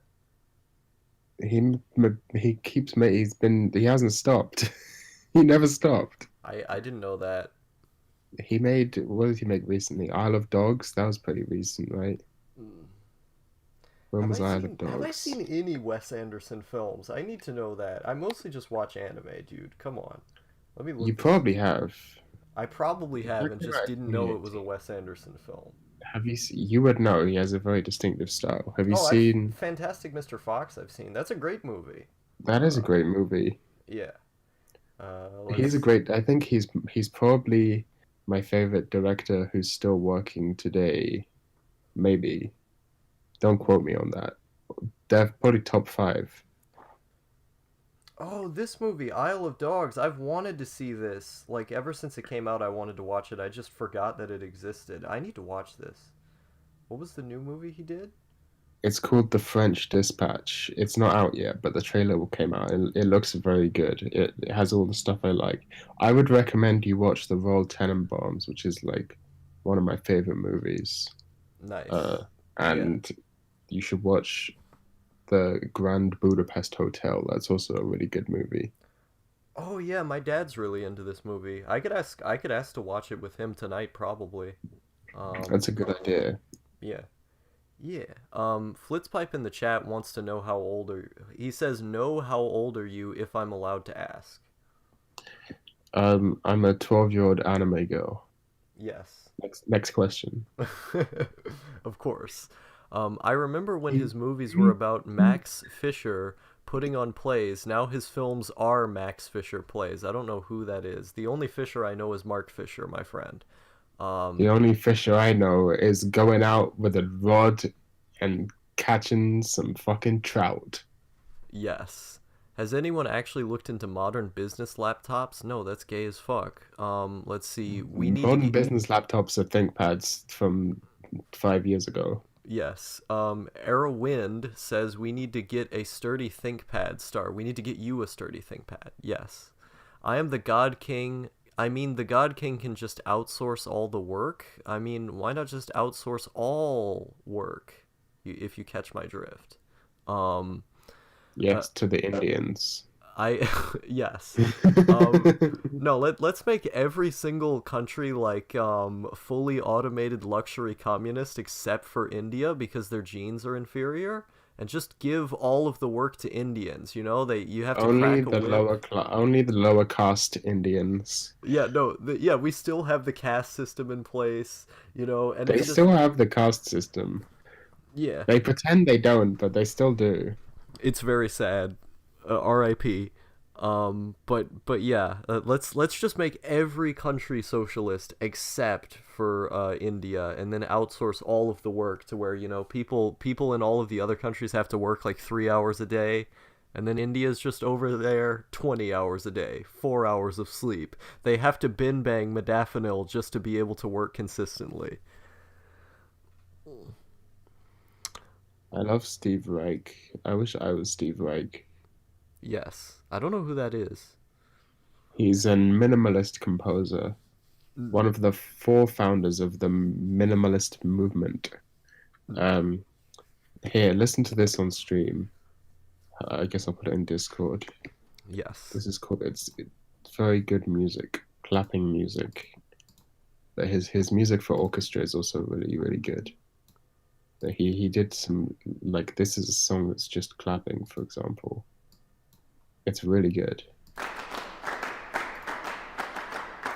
He keeps making. He hasn't stopped. He never stopped. I didn't know that. He made what did he make recently? Isle of Dogs. That was pretty recent, right? Hmm. When was Isle of Have I Dogs? seen any Wes Anderson films? I need to know that. I mostly just watch anime, dude. Come on. Let me You look this. probably have. I probably have and Looking just at didn't know it was a Community. Wes Anderson film. Have you? You would know. He has a very distinctive style. Have you Oh, I've seen? Fantastic Mr. Fox I've seen. That's a great movie. That is a Uh, great movie. yeah. He's a Let's. great. I think he's probably my favorite director who's still working today. Maybe. Don't quote me on that. Probably top five. Oh, this movie, Isle of Dogs. I've wanted to see this. Like, ever since it came out, I wanted to watch it. I just forgot that it existed. I need to watch this. What was the new movie he did? It's called The French Dispatch. It's not out yet, but the trailer came out. It looks very good. It has all the stuff I like. I would recommend you watch The Royal Tenenbaums, which is like one of my favorite movies. Nice. Uh, Yeah. and you should watch The Grand Budapest Hotel. That's also a really good movie. Oh yeah, my dad's really into this movie. I could ask to watch it with him tonight, probably. Um, That's a good idea. yeah. Yeah. Flitzpipe in the chat wants to know how old are he says know how old are you if I'm allowed to ask. I'm a 12-year-old anime girl. Yes. Next question. Of course. I remember when his movies were about Max Fisher putting on plays. Now his films are Max Fisher plays. I don't know who that is. The only Fisher I know is Mark Fisher, my friend. The Um, only fisher I know is going out with a rod and catching some fucking trout. yes. Has anyone actually looked into modern business laptops? No, that's gay as fuck. Let's see. We need to Modern get business laptops are ThinkPads from 5 years ago. yes. Arrow Wind says we need to get a sturdy ThinkPad star. We need to get you a sturdy ThinkPad. Yes. I am the God King. I mean, the God King can just outsource all the work. I mean, why not just outsource all work? If you catch my drift. Um, uh, Yes, to the Indians. I yes. Um, no, let's make every single country like fully automated luxury communist except for India because their genes are inferior and just give all of the work to Indians, you know? They you have to Only crack a the whip. only the lower caste Indians. Yeah, no, yeah, we still have the caste system in place, you know, and They it's just still have the caste system. yeah, They pretend they don't, but they still do. it's very sad. R.I.P. But yeah, let's just make every country socialist except for India, and then outsource all of the work to where you know people in all of the other countries have to work like 3 hours a day, and then India's just over there 20 hours a day, 4 hours of sleep. They have to bin bang modafinil just to be able to work consistently. I love Steve Reich. I wish I was Steve Reich. Yes, I don't know who that is. He's a minimalist composer, one of the four founders of the minimalist movement. Um, Here, listen to this on stream. I guess I'll put it in Discord. Yes. This is called it's very good music, clapping music. But his music for orchestra is also really good. But he did some like this is a song that's just clapping, for example. It's really good.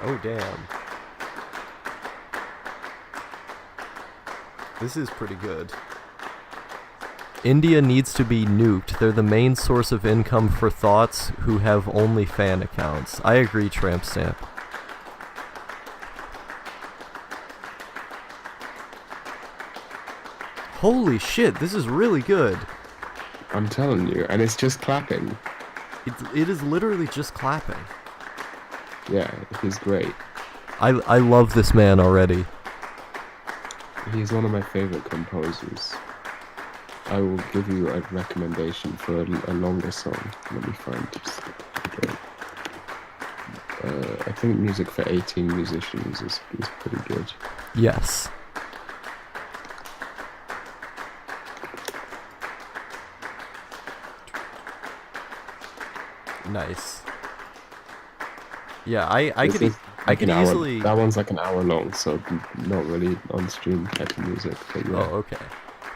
Oh damn. This is pretty good. India needs to be nuked. They're the main source of income for thoughts who have only fan accounts. I agree, Tramp Stamp. Holy shit, this is really good. I'm telling you, and it's just clapping. It is literally just clapping. Yeah, he's great. I love this man already. He's one of my favorite composers. I will give you a recommendation for a longer song. Let me find it. Okay. I think music for 18 musicians is pretty good. Yes. Nice. Yeah, This is I like could an hour. easily. That one's like an hour long, so not really on stream type of music. But Oh, yeah, okay.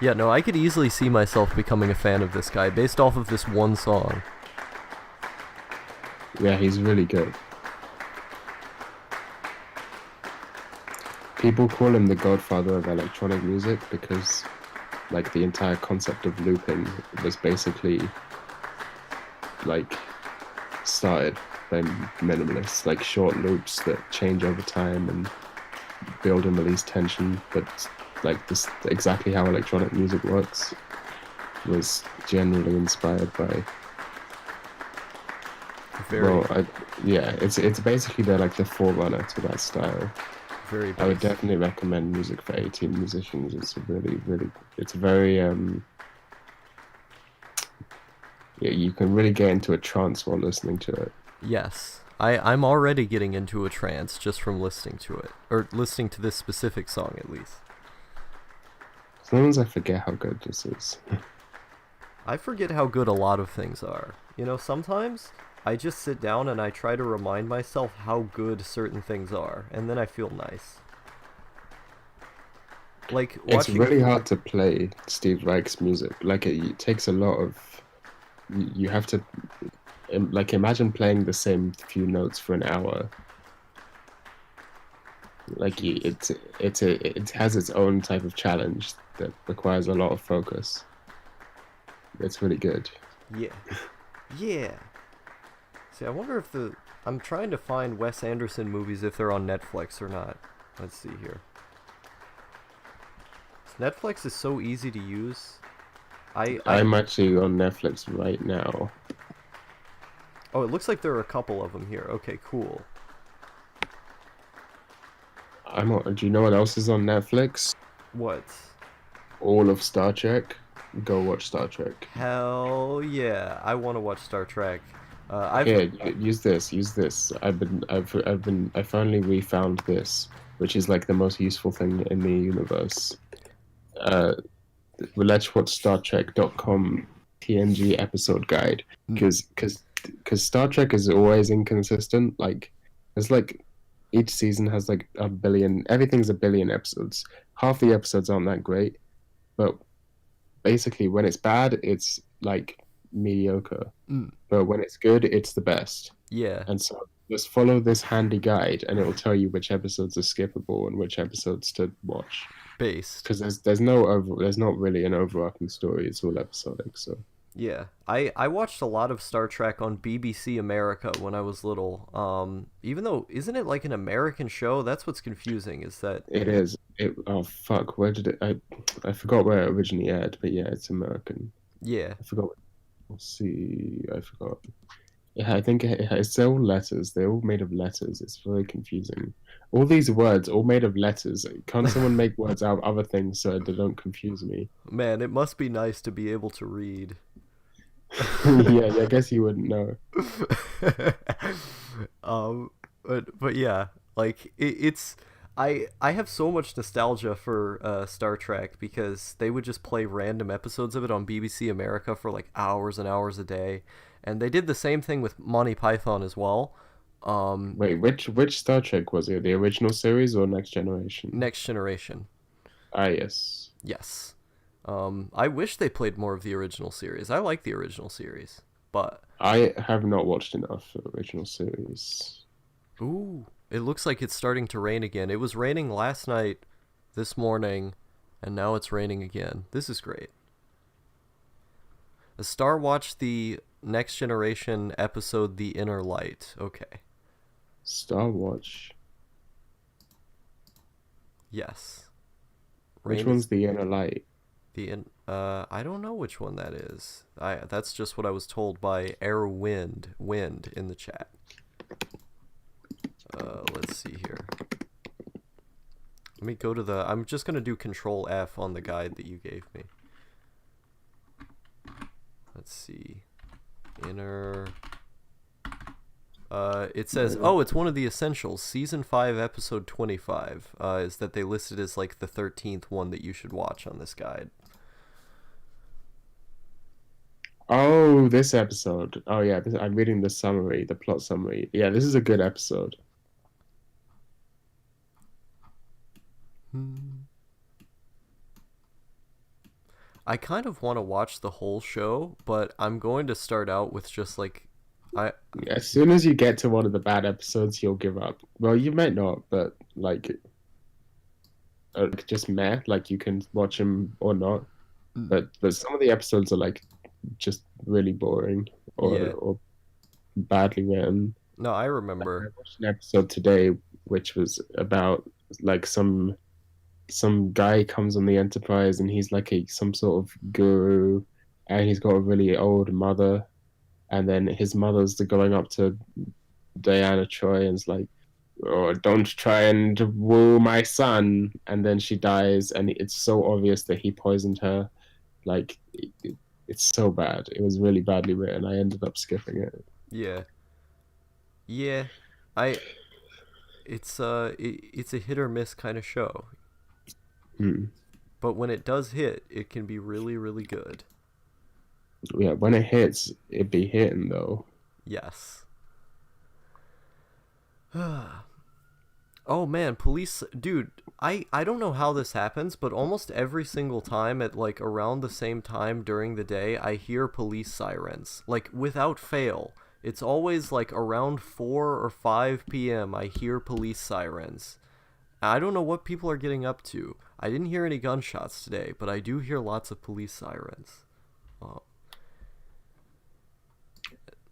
Yeah, no, I could easily see myself becoming a fan of this guy based off of this one song. yeah, he's really good. People call him the godfather of electronic music because, like, the entire concept of looping was basically like started by minimalists, like short loops that change over time and build and release tension. But like this, exactly how electronic music works was generally inspired by. Very, Well, yeah, it's basically they're like the forerunner to that style. very I would basic. definitely recommend music for 18 musicians. It's a really, it's very yeah, you can really get into a trance while listening to it. Yes. I'm already getting into a trance just from listening to it. Or listening to this specific song, at least. Sometimes I forget how good this is. I forget how good a lot of things are. You know, sometimes I just sit down and I try to remind myself how good certain things are, and then I feel nice. Like It's watching. really hard to play Steve Reich's music. Like it takes a lot of. You have to like imagine playing the same few notes for an hour. Like Jeez. it has its own type of challenge that requires a lot of focus. It's really good. Yeah. Yeah. See, I wonder if the. I'm trying to find Wes Anderson movies if they're on Netflix or not. Let's see here. Netflix is so easy to use. I. I'm actually on Netflix right now. Oh, it looks like there are a couple of them here. Okay, cool. I'm on, do you know what else is on Netflix? What? All of Star Trek. Go watch Star Trek. Hell yeah! I want to watch Star Trek. I've. Here, use this. Use this. I finally refound this, which is like the most useful thing in the universe. Uh, let's watch StarTrek.com TNG episode guide Mm. because Star Trek is always inconsistent. Like, there's like each season has like a billion. Everything's a billion episodes. Half the episodes aren't that great, but basically when it's bad, it's like mediocre. Mm. But when it's good, it's the best. Yeah. And so just follow this handy guide, and it will tell you which episodes are skippable and which episodes to watch. Based. Because there's not really an overarching story. It's all episodic. So Yeah, I watched a lot of Star Trek on BBC America when I was little. Even though isn't it like an American show? That's what's confusing. Is that it is. It oh fuck, where did it? I forgot where it originally aired, but yeah, it's American. yeah, I forgot. Let's see. I forgot. Yeah, I think it's all letters. They're all made of letters. It's very confusing. All these words, all made of letters. Can't someone make words out of other things so they don't confuse me? man, it must be nice to be able to read. Yeah, I guess you wouldn't know. um, but yeah, like it's I have so much nostalgia for Star Trek because they would just play random episodes of it on BBC America for like hours and hours a day, and they did the same thing with Monty Python as well. Um, Wait, which Star Trek was it? The original series or Next Generation? Next Generation, Ah, yes. yes. I wish they played more of the original series. I like the original series, but I have not watched enough of the original series. ooh, it looks like it's starting to rain again. It was raining last night, this morning, and now it's raining again. This is great. A Star watched the Next Generation episode The Inner Light. Okay. Star Watch. Yes. Which Rain is one's the Inner Light? the in I don't know which one that is. That's just what I was told by Air Wind in the chat. Let's see here. Let me go to the I'm just going to do control F on the guide that you gave me. Let's see. Inner. It says, oh, it's one of the essentials. Season 5, episode 25. Is that they listed as like the 13th one that you should watch on this guide. Oh, this episode. Oh yeah, I'm reading the summary, the plot summary. Yeah, this is a good episode. Hmm. I kind of want to watch the whole show, but I'm going to start out with just like I As soon as you get to one of the bad episodes, you'll give up. Well, you might not, but like just meh. Like you can watch them or not. But some of the episodes are like just really boring yeah. or badly written. No, I Like, I remember. watched an episode today which was about like some guy comes on the Enterprise and he's like some sort of guru, and he's got a really old mother, and then his mother's going up to Diana Troy and is like, "Oh, don't try and woo my son," and then she dies, and it's so obvious that he poisoned her. Like it's so bad. It was really badly written. I ended up skipping it. Yeah. Yeah. I it's a hit or miss kind of show. Hmm. But when it does hit, it can be really really good. Yeah, when it hits, it be hitting though. Yes. Oh man, police, dude, I don't know how this happens, but almost every single time at like around the same time during the day, I hear police sirens, like without fail. It's always like around 4 or 5 p.m. I hear police sirens. I don't know what people are getting up to. I didn't hear any gunshots today, but I do hear lots of police sirens. Uh,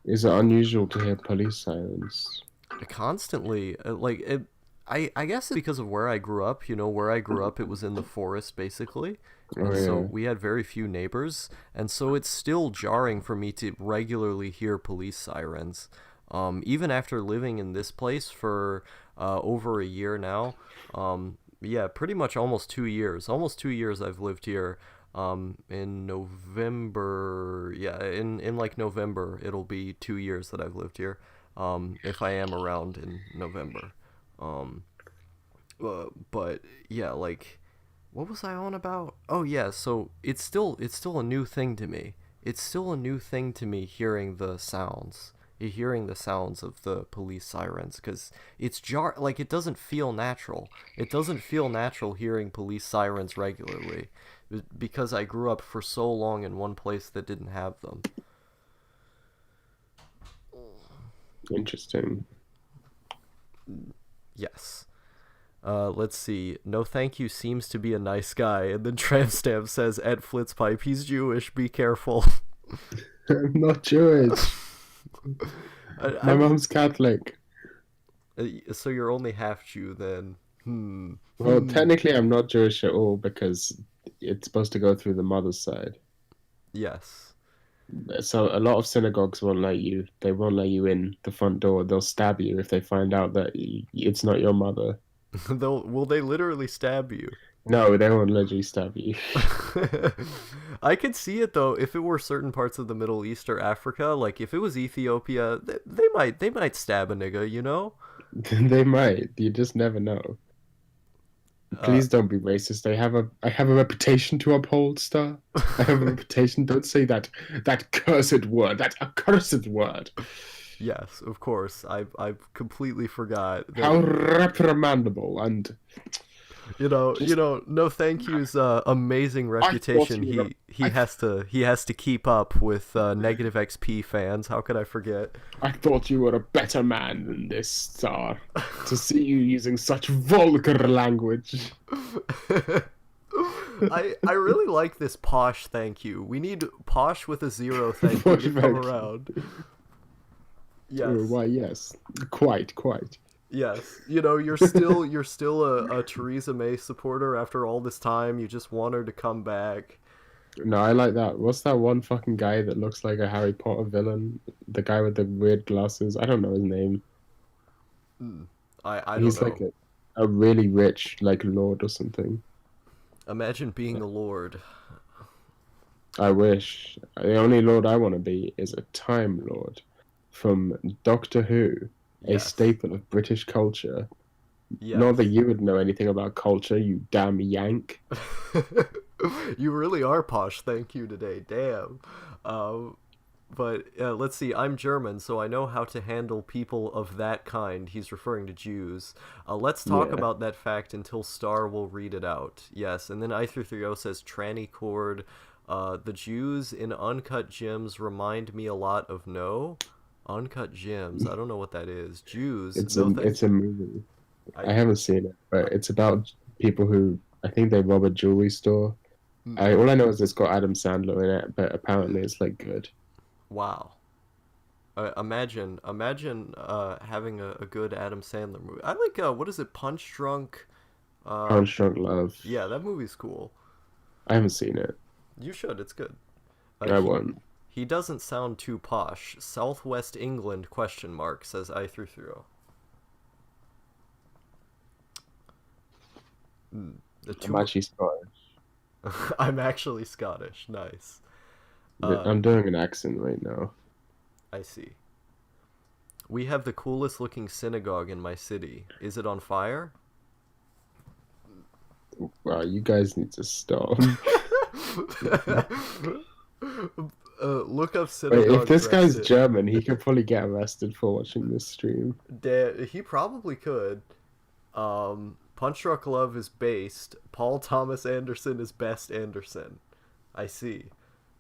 Is it unusual to hear police sirens? Constantly, like it, I guess it's because of where I grew up. Where I grew up, it was in the forest basically, Oh and so yeah. we had very few neighbors, and so it's still jarring for me to regularly hear police sirens. Even after living in this place for over a year now, yeah, pretty much almost 2 years I've lived here. In November, yeah, in like November, it'll be 2 years that I've lived here. If I am around in November. Um, but yeah, like, what was I on about? Oh yeah, so it's still a new thing to me. It's still a new thing to me hearing the sounds of the police sirens, because like it doesn't feel natural. It doesn't feel natural hearing police sirens regularly, because I grew up for so long in one place that didn't have them. Interesting. Yes. Let's see. No, thank you seems to be a nice guy. And then Tramstamp says, Ed Flitzpipe, he's Jewish, be careful. I'm not Jewish. My I'm, mom's Catholic. so you're only half Jew then. Hmm. Well, Hmm. technically, I'm not Jewish at all because it's supposed to go through the mother's side. Yes. So a lot of synagogues won't let you. They won't let you in the front door. They'll stab you if they find out that it's not your mother. Will they literally stab you? No, they won't let you stab you. I could see it though if it were certain parts of the Middle East or Africa, like if it was Ethiopia, they might stab a nigga. They might. You just never know. Uh, Please don't be racist. I have a reputation to uphold, Star. I have a reputation. Don't say that cursed word. That accursed word. yes, of course. I completely forgot that. How reprimandable and just No thank you's amazing I thought reputation you were a he I has to keep up with negative XP fans. How could I forget? I thought you were a better man than this, Star. To see you using such vulgar language. I really like this posh thank you. We need posh with a zero thank you What to come thank you. around. Oh, Yes. why, yes. Quite. Yes. You're still a Theresa May supporter after all this time. You just want her to come back. No, I like that. What's that one fucking guy that looks like a Harry Potter villain? The guy with the weird glasses. I don't know his name. Hmm. I don't He's like know. a really rich, like, lord or something. Imagine being a lord. I wish. The only lord I want to be is a Time Lord from Doctor Who, a Yes. staple of British culture. Not that Yes. you would know anything about culture, you damn Yank. You really are posh, thank you today. Damn. Um, but let's see. I'm German, so I know how to handle people of that kind. He's referring to Jews. Let's talk Yeah. about that fact until Star will read it out. Yes, and then I330 says tranny cord. The Jews in Uncut Gems remind me a lot of no. Uncut Gems. I don't know what that is. Jews. No, It's a movie. I. I haven't seen it, but it's about people who I think they rob a jewelry store. Hmm. I all I know is it's got Adam Sandler in it, but apparently it's like good. Wow. Imagine having a good Adam Sandler movie. I like what is it, Punch Drunk? Uh, Punch Drunk Love. yeah, that movie's cool. I haven't seen it. You should. It's good. I He won't. he doesn't sound too posh. Southwest England question mark says I330. The I'm two. actually Scottish. I'm actually Scottish. Nice. Uh, I'm doing an accent right now. I see. We have the coolest looking synagogue in my city. Is it on fire? Wow, you guys need to stop. Look up Wait, if synagogue this guy's Brexit. German, he could probably get arrested for watching this stream. He probably could. Punch Drunk Love is based. Paul Thomas Anderson is best Anderson. I see.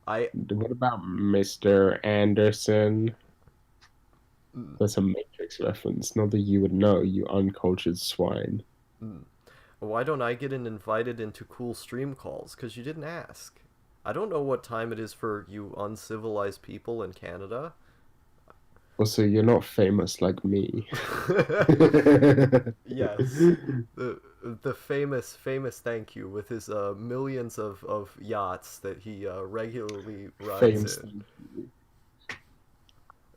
I What about Mr. Anderson? mm, That's a Matrix reference. Not that you would know, you uncultured swine. mm. Why don't I get invited into cool stream calls? Because you didn't ask. I don't know what time it is for you uncivilized people in Canada. Also, you're not famous like me. Yes, the famous thank you with his millions of yachts that he regularly rides Famous. in.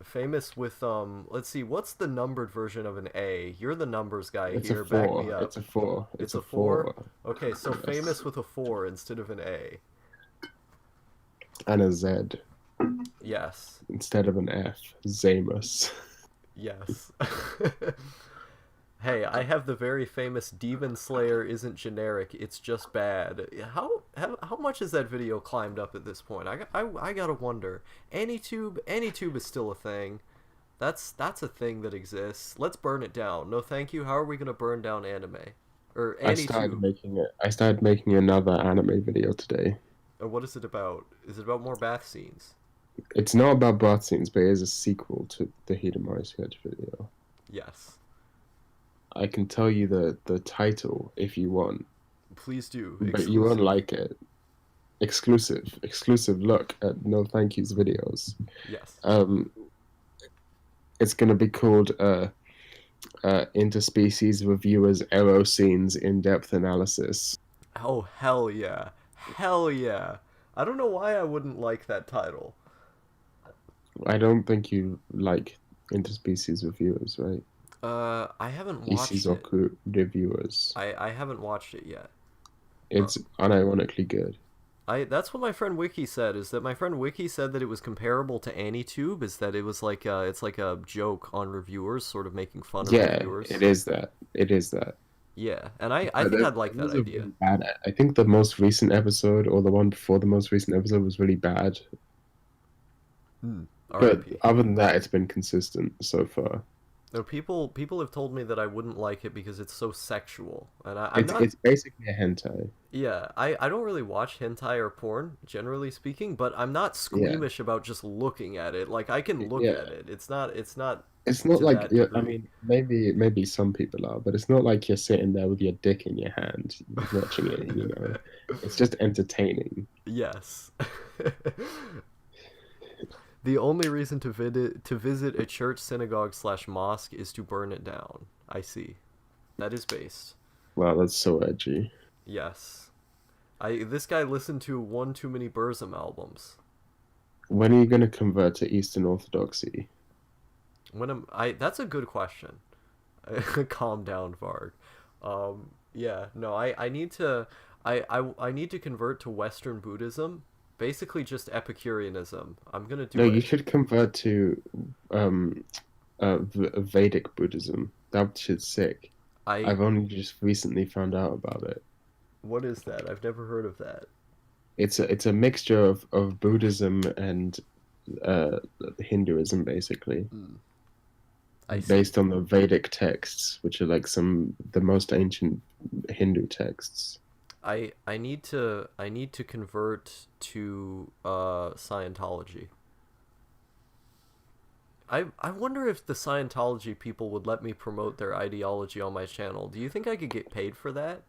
Famous with let's see, what's the numbered version of an A? You're the numbers guy It's a here, back me four. up. It's a four. It's It's a a four? four. Okay, so Yes. famous with a four instead of an A. And a Z Yes. instead of an F. Zamus. Yes. Hey, I have the very famous Demon Slayer isn't generic, it's just bad. How much has that video climbed up at this point? I gotta wonder. AnyTube is still a thing. That's a thing that exists. Let's burn it down. No, thank you. How are we gonna burn down anime or AnyTube? I started making another anime video today. What is it about? Is it about more bath scenes? It's not about bath scenes, but it is a sequel to the Hidamari sketch video. Yes. I can tell you the title if you want, Please do. but you won't Exclusive. like it. Exclusive look at No Thank Yous videos. Yes. It's gonna be called Interspecies Reviewers Aero Scenes In-Depth Analysis. Oh, hell yeah. Hell yeah. I don't know why I wouldn't like that title. I don't think you like interspecies reviewers, right? I haven't watched it. Ishizoku reviewers. I haven't watched it yet. Uh, It's unironically good. that's what my friend Wiki said, is that my friend Wiki said that it was comparable to AnyTube, is that it was like it's like a joke on reviewers, sort of making fun of Yeah, reviewers. it is that. It is that. Yeah, and I But think I'd like it that was a idea. really bad. I think the most recent episode, or the one before the most recent episode, was really bad. But R.I.P. other than that, it's been consistent so far. No, people have told me that I wouldn't like it because it's so sexual, and I'm It's not. it's basically a hentai. Yeah, I don't really watch hentai or porn, generally speaking, but I'm not Yeah, squeamish about just looking at it. Like I can look yeah. at it. It's not It's not to like that yeah. I degree. mean, maybe some people are, but it's not like you're sitting there with your dick in your hand watching it. It's just entertaining. Yes. The only reason to visit a church, synagogue slash mosque is to burn it down. I see. That is based. Wow, that's so edgy. Yes. I This guy listened to one too many Burzum albums. When are you going to convert to Eastern Orthodoxy? When am I? That's a good question. Calm down, Varg. Yeah, no, I need to I need to convert to Western Buddhism. Basically just Epicureanism. I'm gonna No, do you it. should convert to um, Vedic Buddhism. That shit's sick. I I've only just recently found out about it. What is that? I've never heard of that. It's a mixture of Buddhism and uh, Hinduism, basically, Hmm. I see. based on the Vedic texts, which are like the most ancient Hindu texts. I need to convert to Scientology. I wonder if the Scientology people would let me promote their ideology on my channel. Do you think I could get paid for that?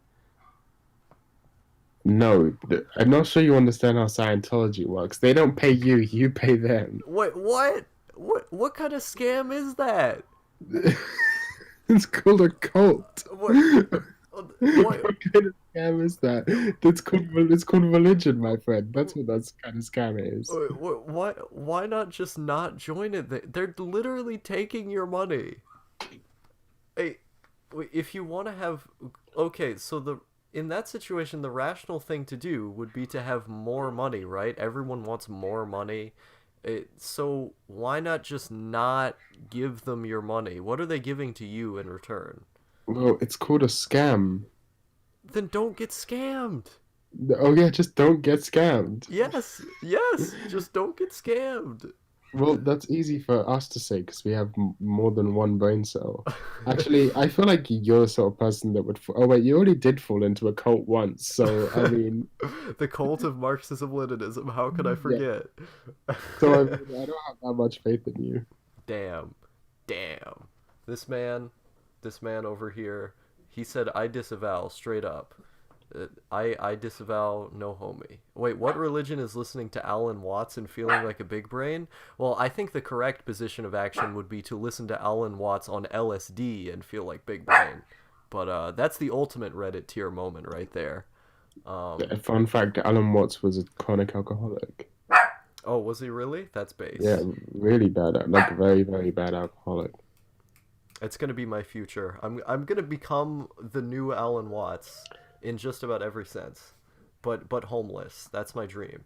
No, I'm not sure you understand how Scientology works. They don't pay you, you pay them. Wait, what? What kind of scam is that? It's called a cult. What what What kind of scam is that? It's called religion, my friend. That's what that kind of scam is. why not just not join it? They're literally taking your money. Hey, if you want to have, okay, so the in that situation the rational thing to do would be to have more money, right? Everyone wants more money. So why not just not give them your money? What are they giving to you in return? Well, it's called a scam. Then don't get scammed. Oh yeah, just don't get scammed. Yes, yes, just don't get scammed. Well, that's easy for us to say because we have more than one brain cell. Actually, I feel like you're the sort of person that would. Oh wait, you already did fall into a cult once, so I mean, The cult of Marxism-Leninism. How could I yeah. forget? So I mean, I don't have that much faith in you. Damn, damn. This man, this man over here, he said I disavow straight up. I disavow no homie. Wait, what religion is listening to Alan Watts and feeling like a big brain? Well, I think the correct position of action would be to listen to Alan Watts on LSD and feel like big brain. But that's the ultimate Reddit tier moment right there. Um, A fun fact: Alan Watts was a chronic alcoholic. oh, was he really? That's Yeah, based. really bad, like very, very bad alcoholic. It's gonna be my future. I'm gonna become the new Alan Watts in just about every sense, but homeless. That's my dream.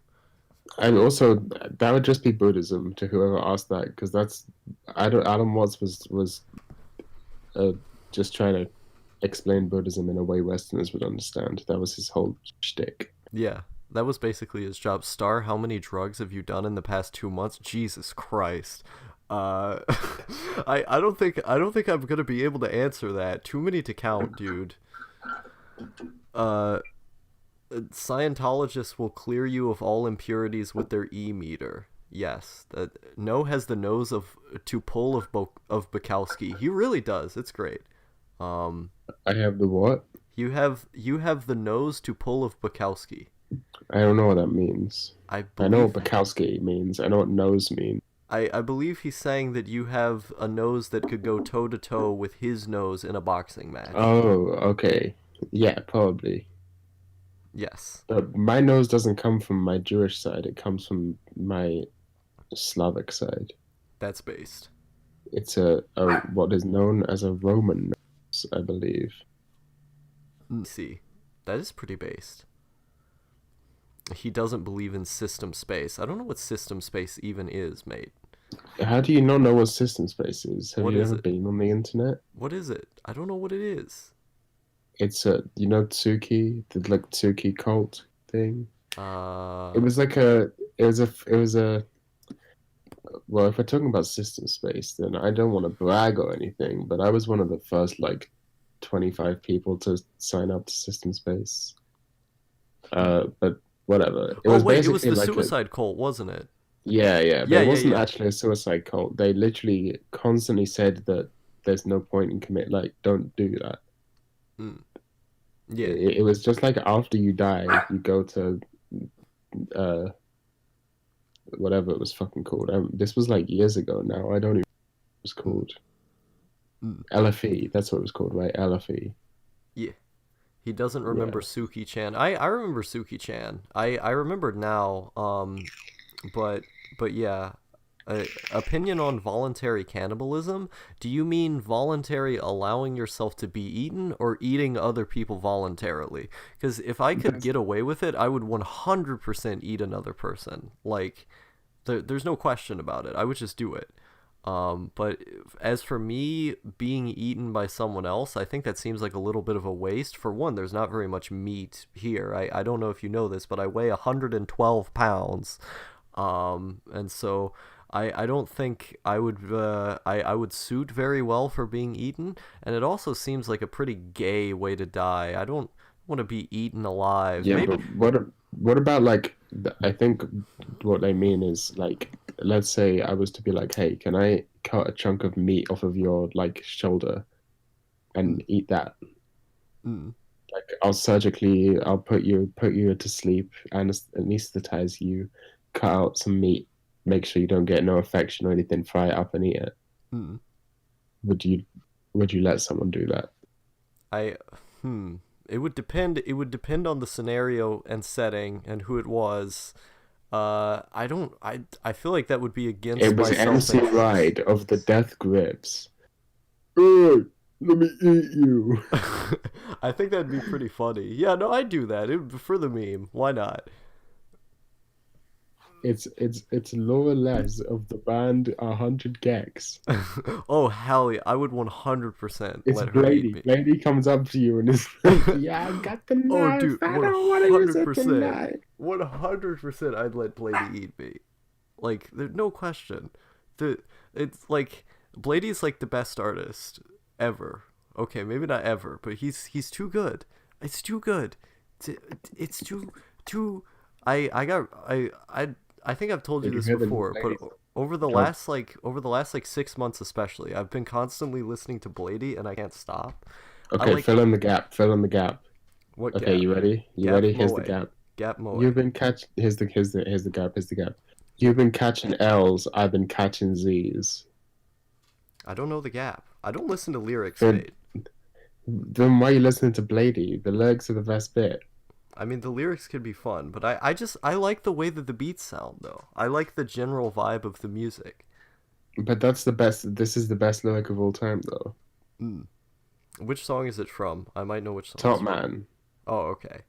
And also, that would just be Buddhism to whoever asked that, because that's I don't. Alan Watts was uh, just trying to explain Buddhism in a way Westerners would understand. That was his whole shtick. Yeah, that was basically his job. Star, how many drugs have you done in the past 2 months? Jesus Christ. Uh, I don't think I'm gonna be able to answer that. Too many to count, dude. Uh, Scientologists will clear you of all impurities with their e-meter. Yes, that No has the nose of to pull of Bukowski. He really does. It's great. Um, I have the what? you have the nose to pull of Bukowski. I don't know what that means. I I know what believe Bukowski means. I know what nose means. I believe he's saying that you have a nose that could go toe to toe with his nose in a boxing match. Oh, okay. Yeah, probably. Yes, But my nose doesn't come from my Jewish side. It comes from my Slavic side. that's based. It's a what is known as a Roman nose, I believe. See, that is pretty based. He doesn't believe in system space. I don't know what system space even is, mate. How do you not know what system space is? Have What you is ever it? been on the internet? What is it? I don't know what it is. It's you know Tsuki, the like Tsuki cult thing. It Uh, was like it was a well, if we're talking about system space, then I don't want to brag or anything, but I was one of the first like 25 people to sign up to system space. But whatever. It oh was wait, it was basically the like a suicide cult, wasn't it? yeah, yeah, but Yeah, it yeah, wasn't yeah. actually a suicide cult. They literally constantly said that there's no point in commit, like, don't do that. Mm. Yeah. It was just like after you die, you go to uh whatever it was fucking called. This was like years ago now. I don't even know what it was Mm. called. Mm. LFE, that's what it was called, right? LFE. Yeah. He doesn't remember Yeah. Suki Chan. I remember Suki Chan. I remember now. But yeah. Opinion on voluntary cannibalism? Do you mean voluntary allowing yourself to be eaten or eating other people voluntarily? Because if I could That's get away with it, I would 100% eat another person. Like, there's no question about it. I would just do it. But as for me being eaten by someone else, I think that seems like a little bit of a waste. For one, there's not very much meat here. I don't know if you know this, but I weigh 112 pounds. And so I don't think I would suit very well for being eaten. And it also seems like a pretty gay way to die. I don't want to be eaten alive. yeah, Maybe. but what about like I think what they mean is like let's say I was to be like, hey, can I cut a chunk of meat off of your like shoulder Mm, and eat that? mm, Like I'll put you to sleep, anesthetize you, cut out some meat, make sure you don't get no infection or anything, fry it up and eat it. mm. Would you would you let someone do that? I hmm. It would depend. It would depend on the scenario and setting and who it was. I don't. I feel like that would be against It my was self MC interest. Ride of the Death Grips. Hey, let me eat you. I think that'd be pretty funny. Yeah, no, I'd do that. For the meme. Why not? It's Laura Les of the band 100 Gex. Oh hell yeah! I would 100% It's let her eat Blady. me. Blady comes up to you and is like, "Yeah, I got the Oh, knife. dude, I one don't want to use hundred it percent, tonight." 100%. I'd let Blady eat me. Like, there's no question. The it's like Blady's like the best artist ever. Okay, maybe not ever, but he's too good. It's too good. It's, it's too. I think I've told you Did you this hear the new before, but Blady over the job? last like 6 months especially, I've been constantly listening to Blady and I can't stop. I Okay, like fill in the gap. Fill in the gap. what Okay, gap? you ready? You Gap ready? Here's the Moe. gap. Gap Moe. You've been catch. Here's the gap. Here's the gap. You've been catching L's. I've been catching Z's. I don't know the gap. I don't listen to lyrics, Then mate. then why are you listening to Blady? The lyrics are the best bit. I mean, the lyrics could be fun, but I like the way that the beats sound though. I like the general vibe of the music. But that's the best. This is the best lyric of all time, though. Mm. Which song is it from? I might know which song Top it's from. man, Oh, okay.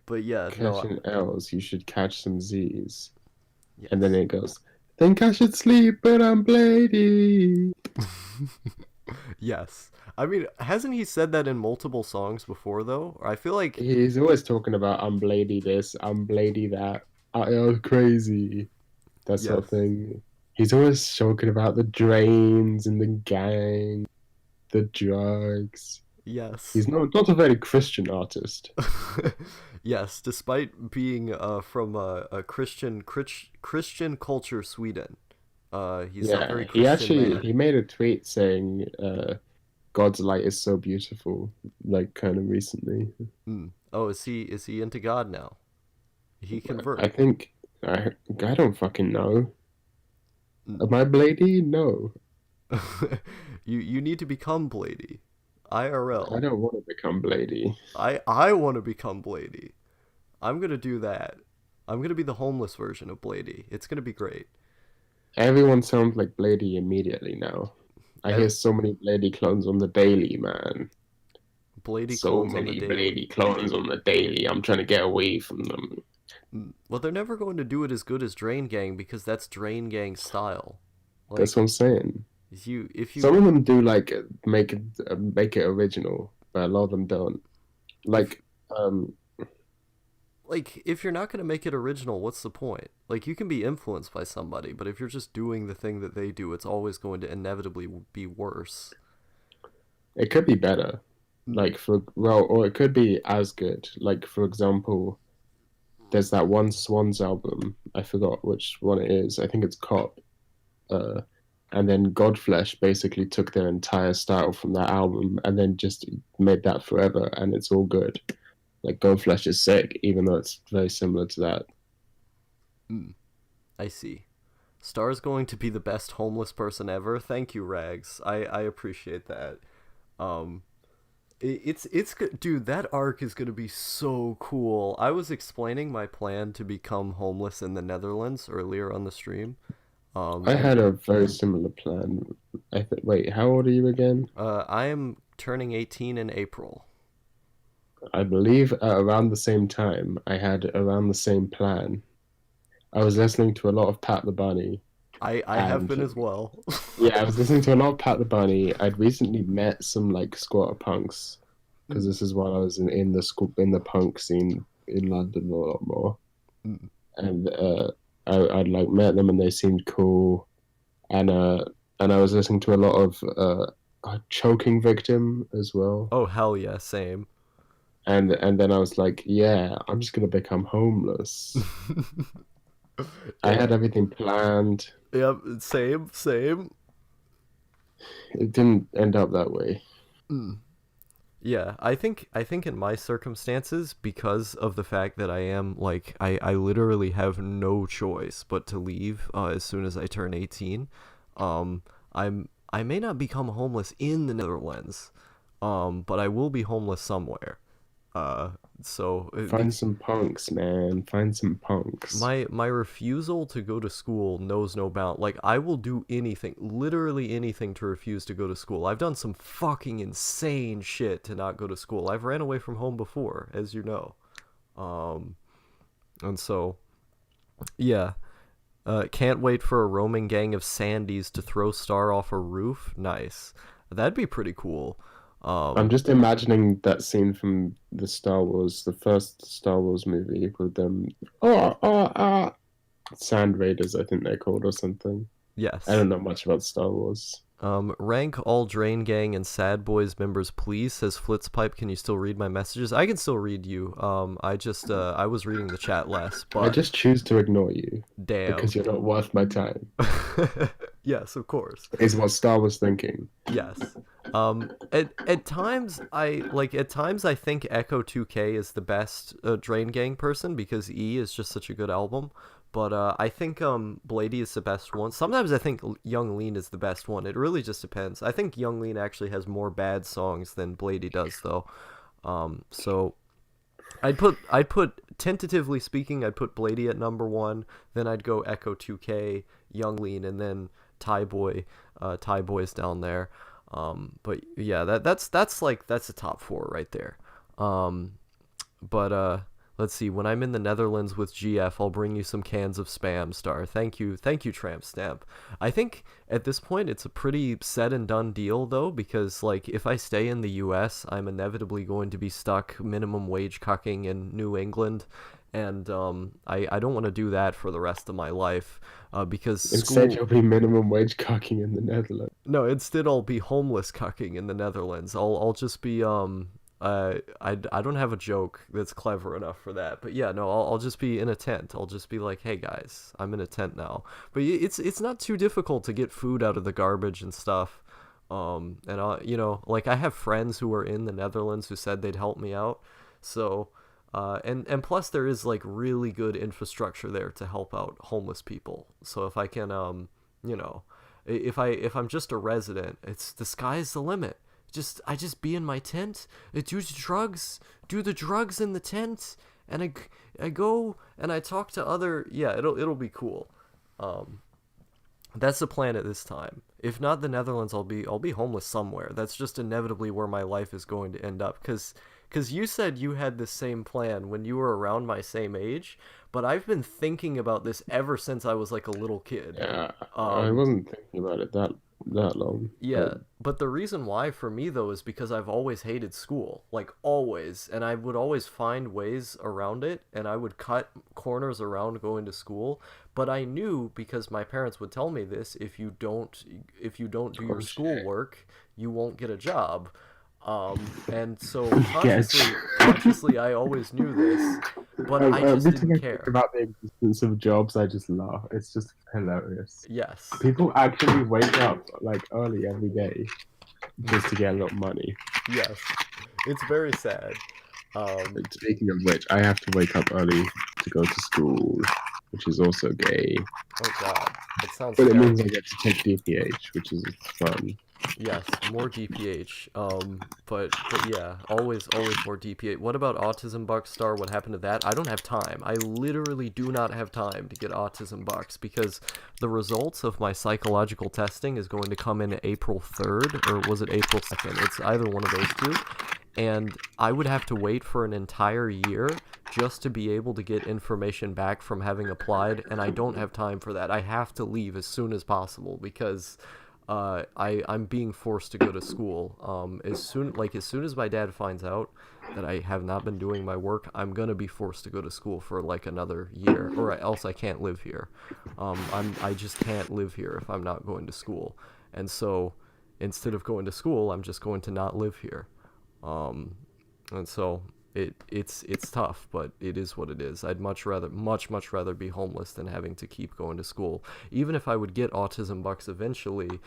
But yeah, no. catching L's. You should catch some Z's. And then Yes. it goes. Think I should sleep, but I'm Blady. Yes. I mean, hasn't he said that in multiple songs before though? Or I feel like He's always talking about I'm Blady this, I'm Blady that. I am crazy. That sort of yes. thing. He's always talking about the drains and the gang, the drugs. Yes. He's not a very Christian artist. Yes, despite being from a Christian culture Sweden. He's a Yeah, very Christian he man. made a tweet saying God's light is so beautiful, like kind of recently. Mm. Oh, is he into God now? He I convert. think I don't fucking know. Mm. Am I Blady? No. You need to become Blady. I IRL. don't want to become Blady. I want to become Blady. I'm gonna do that. I'm gonna be the homeless version of Blady. It's gonna be great. Everyone sounds like Blady immediately now. I hear Ev- so many Blady clones on the daily, man. Blady So clones on the many daily. Blady clones on the daily. I'm trying to get away from them. Mm. Well, they're never going to do it as good as Drain Gang because that's Drain Gang style. That's what Like, I'm saying. if Some you of them do like make it original, but a lot of them don't. if Like, um, like if you're not going to make it original, what's the point? Like, you can be influenced by somebody, but if you're just doing the thing that they do, it's always going to inevitably be worse. it could be better. Mm. Like or it could be as good. Like for example, there's that one Swans album. I forgot which one it is. I think it's Cop. Uh, and then Godflesh basically took their entire style from that album and then just made that forever, and it's all good. Like Godflesh is sick, even though it's very similar to that. Mm. I see. Star's going to be the best homeless person ever. Thank you, Rags. I appreciate that. Um, it's good, dude. That arc is gonna be so cool. I was explaining my plan to become homeless in the Netherlands earlier on the stream. I And had a very similar plan. Wait, how old are you again? I am turning 18 in April. I believe at around the same time, I had around the same plan. I was listening to a lot of Pat the Bunny, I have been and as well. yeah, I was listening to a lot of Pat the Bunny. I'd recently met some like squatter punks because Mm, this is while I was in the school in the punk scene in London a lot more, mm. and I'd like met them and they seemed cool, and I was listening to a lot of Choking Victim as well, Oh hell yeah, same. and then I was like, yeah, I'm just gonna become homeless. I Yeah, had everything planned. yep, same, same. It didn't end up that way. Mm. Yeah, I think in my circumstances, because of the fact that I am like I literally have no choice but to leave as soon as I turn 18. I may not become homeless in the Netherlands, but I will be homeless somewhere. Uh, so Find some punks, man. Find some punks. my refusal to go to school knows no bound. Like, I will do anything, literally anything, to refuse to go to school. I've done some fucking insane shit to not go to school. I've ran away from home before, as you know. Um, and so yeah, can't wait for a roaming gang of Sandys to throw Star off a roof. Nice, that'd be pretty cool. I'm Um, just imagining that scene from the Star Wars, the first Star Wars movie with them. Oh, oh, ah. Sand Raiders, I think they're called, or something. I Yes. don't know much about Star Wars. Rank all Drain Gang and Sad Boys members, please, says Flitzpipe. Can you still read my messages? I can still read you. I was reading the chat less, I but just choose to ignore you damn. because you're not worth my time. Yes, of course. Is what Star was thinking. Yes. At times I think Echo 2K is the best Drain Gang person because E is just such a good album. But I think Blady is the best one. Sometimes I think Young Lean is the best one. It really just depends. I think Young Lean actually has more bad songs than Blady does though. So I'd put tentatively speaking, I'd put Blady at number one. Then I'd go Echo 2K, Young Lean, and then Thai Boy. Thai Boy's down there. But yeah, that's the top four right there. Um, but let's see. When I'm in the Netherlands with GF, I'll bring you some cans of Spam Star. Thank you, Tramp Stamp. I think at this point it's a pretty said and done deal though, because like if I stay in the U.S., I'm inevitably going to be stuck minimum wage cucking in New England, and I don't want to do that for the rest of my life, because Instead, school. you'll be minimum wage cocking in the Netherlands. No, instead I'll be homeless cucking in the Netherlands. I'll just be I don't have a joke that's clever enough for that. But yeah, no, I'll just be in a tent. I'll just be like, "Hey guys, I'm in a tent now." But it's not too difficult to get food out of the garbage and stuff. And like I have friends who are in the Netherlands who said they'd help me out. So and plus there is like really good infrastructure there to help out homeless people. So if I can you know, if I'm just a resident, it's the sky's the limit. I just be in my tent, do the drugs in the tent, and I go and I talk to other. Yeah, it'll be cool. Um, that's the plan at this time. If not the Netherlands, I'll be homeless somewhere. That's just inevitably where my life is going to end up. Cause you said you had the same plan when you were around my same age, but I've been thinking about this ever since I was like a little kid. Yeah, I Um, wasn't thinking about it that long, but Yeah, but the reason why for me though is because I've always hated school, like always, and I would always find ways around it, and I would cut corners around going to school, but I knew because my parents would tell me this, if you don't do your oh shit. schoolwork, you won't get a job. And so Yes. consciously I always knew this, but I just Every didn't time I think care. about the existence of jobs, I just laugh. It's just hilarious. Yes. People actually wake up like early every day just to get a lot of money. Yes. It's very sad. Um, Like, speaking of which, I have to wake up early to go to school, which is also gay. oh God, it sounds But it means I terrible. get to take DPH, which is fun. Yes, more DPH. But yeah, always more DPH. What about Autism Bucks Star? What happened to that? I don't have time. I literally do not have time to get Autism Bucks because the results of my psychological testing is going to come in April 3rd, or was it April 2nd? It's either one of those two. And I would have to wait for an entire year just to be able to get information back from having applied, and I don't have time for that. I have to leave as soon as possible because I'm being forced to go to school. As soon as my dad finds out that I have not been doing my work, I'm gonna be forced to go to school for like another year, or else I can't live here. I just can't live here if I'm not going to school, and so instead of going to school, I'm just going to not live here. Um, and so it's tough, but it is what it is. I'd much rather be homeless than having to keep going to school. Even if I would get autism bucks eventually,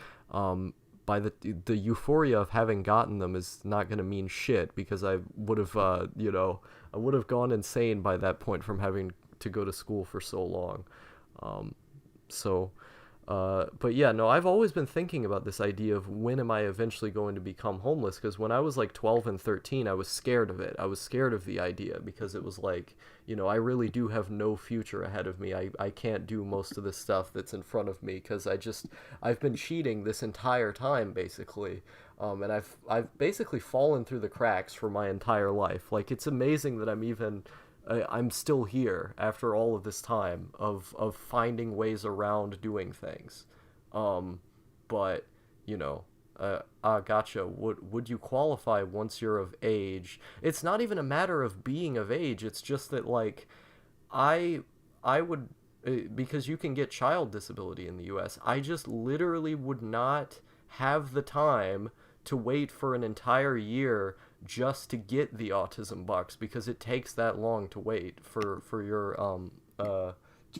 by the euphoria of having gotten them is not going to mean shit because I would have I would have gone insane by that point from having to go to school for so long. Um, so but yeah, no, I've always been thinking about this idea of when am I eventually going to become homeless? Because when I was like 12 and 13, I was scared of it. I was scared of the idea because it was like, I really do have no future ahead of me. I can't do most of the stuff that's in front of me because I've been cheating this entire time basically. And I've basically fallen through the cracks for my entire life. Like it's amazing that I'm still here after all of this time of finding ways around doing things. Um, but you know, gotcha. Would you qualify once you're of age? It's not even a matter of being of age. It's just that like I I would because you can get child disability in the US. I just literally would not have the time to wait for an entire year just to get the autism bucks because it takes that long to wait for your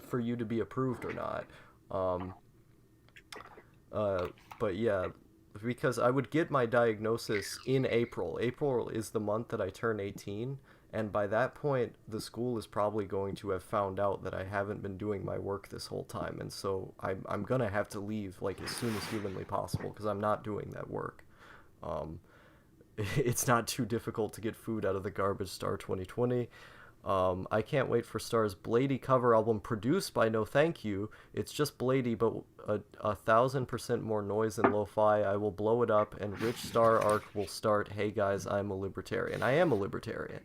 for you to be approved or not. Um but yeah, because I would get my diagnosis in April. April is the month that I turn 18, and by that point, the school is probably going to have found out that I haven't been doing my work this whole time, and so I'm gonna have to leave like as soon as humanly possible because I'm not doing that work. Um, it's not too difficult to get food out of the garbage. Star 2020. I can't wait for Star's Blady cover album produced by No Thank You. It's just Blady, but 1,000% more noise and lo-fi. I will blow it up, and Rich Star arc will start. Hey guys, I'm a libertarian. I am a libertarian.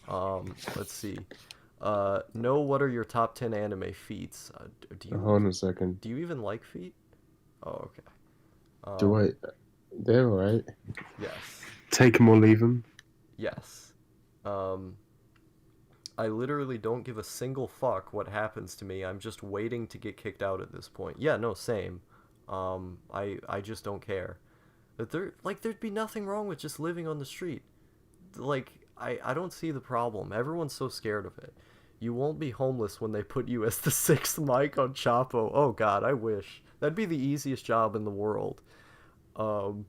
Let's see. No, what are your top 10 anime feats? Hold on a second. Do you even like feet? Oh, okay. Do I? They're alright. Yes. Take them or leave them. Yes. I literally don't give a single fuck what happens to me. I'm just waiting to get kicked out at this point. Yeah, no, same. I just don't care. But there'd be nothing wrong with just living on the street. Like I don't see the problem. Everyone's so scared of it. You won't be homeless when they put you as the sixth mic on Chapo. Oh god, I wish. That'd be the easiest job in the world. Um,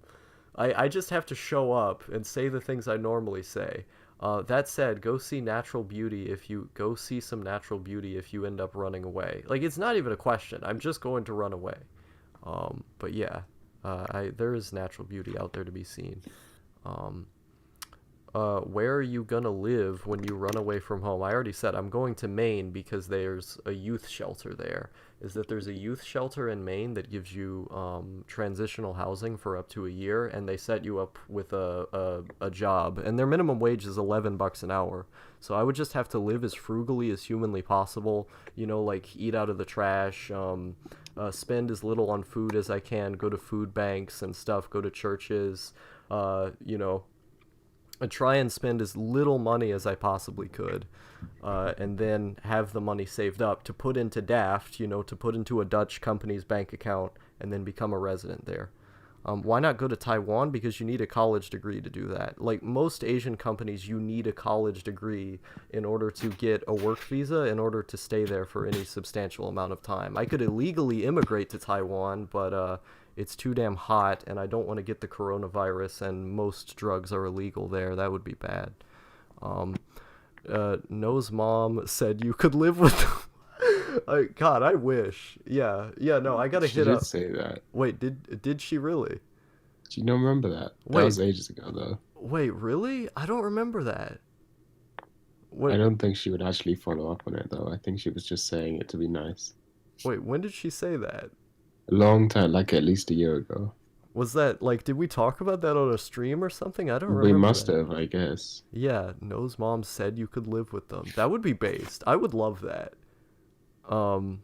I just have to show up and say the things I normally say. That said, go see natural beauty if you go see some natural beauty if you end up running away. Like it's not even a question. I'm just going to run away. But yeah, there is natural beauty out there to be seen. Um, where are you gonna live when you run away from home? I already said I'm going to Maine because there's a youth shelter there. Is that there's a youth shelter in Maine that gives you transitional housing for up to a year, and they set you up with a job, and their minimum wage is $11 an hour. So I would just have to live as frugally as humanly possible. You know, like eat out of the trash, spend as little on food as I can, go to food banks and stuff, go to churches, you know. I try and spend as little money as I possibly could, and then have the money saved up to put into Daft, you know, to put into a Dutch company's bank account, and then become a resident there. Why not go to Taiwan? Because you need a college degree to do that. Like most Asian companies, you need a college degree in order to get a work visa, in order to stay there for any substantial amount of time. I could illegally immigrate to Taiwan, but it's too damn hot, and I don't want to get the coronavirus, and most drugs are illegal there. That would be bad. No's mom said you could live with God, I wish. Yeah, no, I gotta She hit did up. say that. Wait, did she really? Do you not remember that? Wait. That was ages ago, though. Wait, really? I don't remember that. I Wait, don't think she would actually follow up on it, though. I think she was just saying it to be nice. when did she say that? A long time, like at least a year ago. Was that like did we talk about that on a stream or something? I don't We remember must that. have, I guess. Yeah, No's mom said you could live with them. That would be based. I would love that. Um,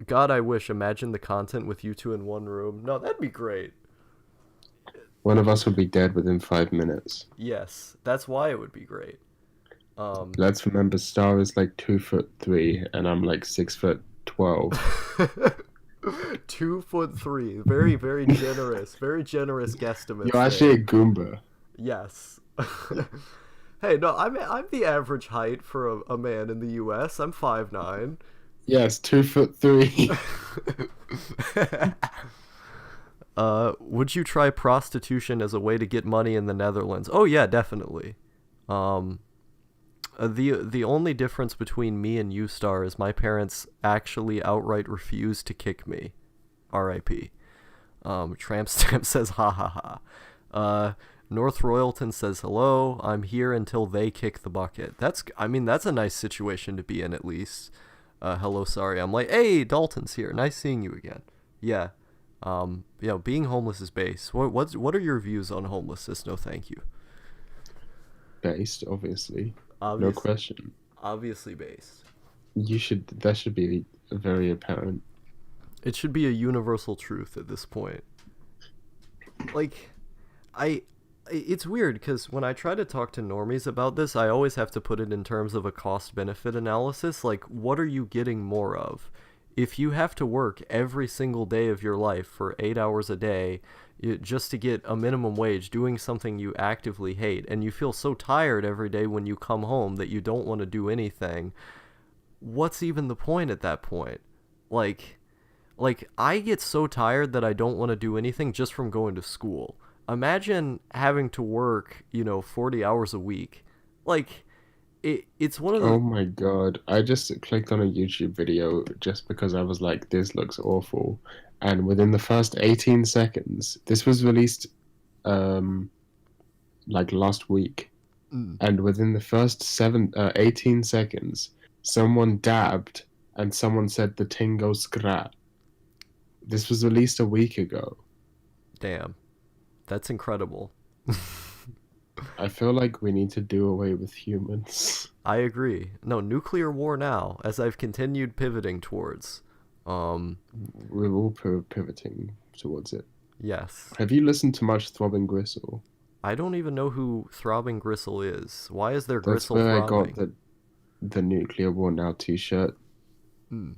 God, I wish. Imagine the content with you two in one room. No, that'd be great. One of us would be dead within 5 minutes. Yes, that's why it would be great. Let's remember, Star is like 2'3", and I'm like 6'12". 2'3". Very, very generous. Very generous guesstimates. You're actually a Goomba. Yes. Hey, no, I'm the average height for a man in the U.S. I'm 5'9". Yes, 2'3". Would you try prostitution as a way to get money in the Netherlands? Oh yeah, definitely. The only difference between me and you, Star, is my parents actually outright refused to kick me. R.I.P. Tramp Stamp says ha ha ha. North Royalton says hello. I'm here until they kick the bucket. That's a nice situation to be in at least. Hello, sorry. I'm like, hey, Dalton's here. Nice seeing you again. Yeah. Being homeless is base. What are your views on homelessness? No, thank you. Based, obviously. Obviously, No question. obviously based. That should be very apparent. It should be a universal truth at this point. Like, It's weird because when I try to talk to normies about this, I always have to put it in terms of a cost benefit analysis. Like, what are you getting more of? If you have to work every single day of your life for 8 hours a day just to get a minimum wage doing something you actively hate, and you feel so tired every day when you come home that you don't want to do anything, what's even the point at that point? Like, I get so tired that I don't want to do anything just from going to school. Imagine having to work, 40 hours a week. Like, it's one of Oh the. my God. I just clicked on a YouTube video just because I was like, this looks awful. And within the first 18 seconds, this was released um like last week. Mm. And within the first 18 seconds, someone dabbed and someone said the Tingo Skrat. This was released a week ago. Damn, that's incredible. I feel like we need to do away with humans. I agree. No, nuclear war now, as I've continued pivoting towards. Um, We're all pivoting towards it. yes. Have you listened to much Throbbing Gristle? I don't even know who Throbbing Gristle is. Why is there That's Gristle where I got throbbing? the Nuclear War Now t-shirt. Hmm.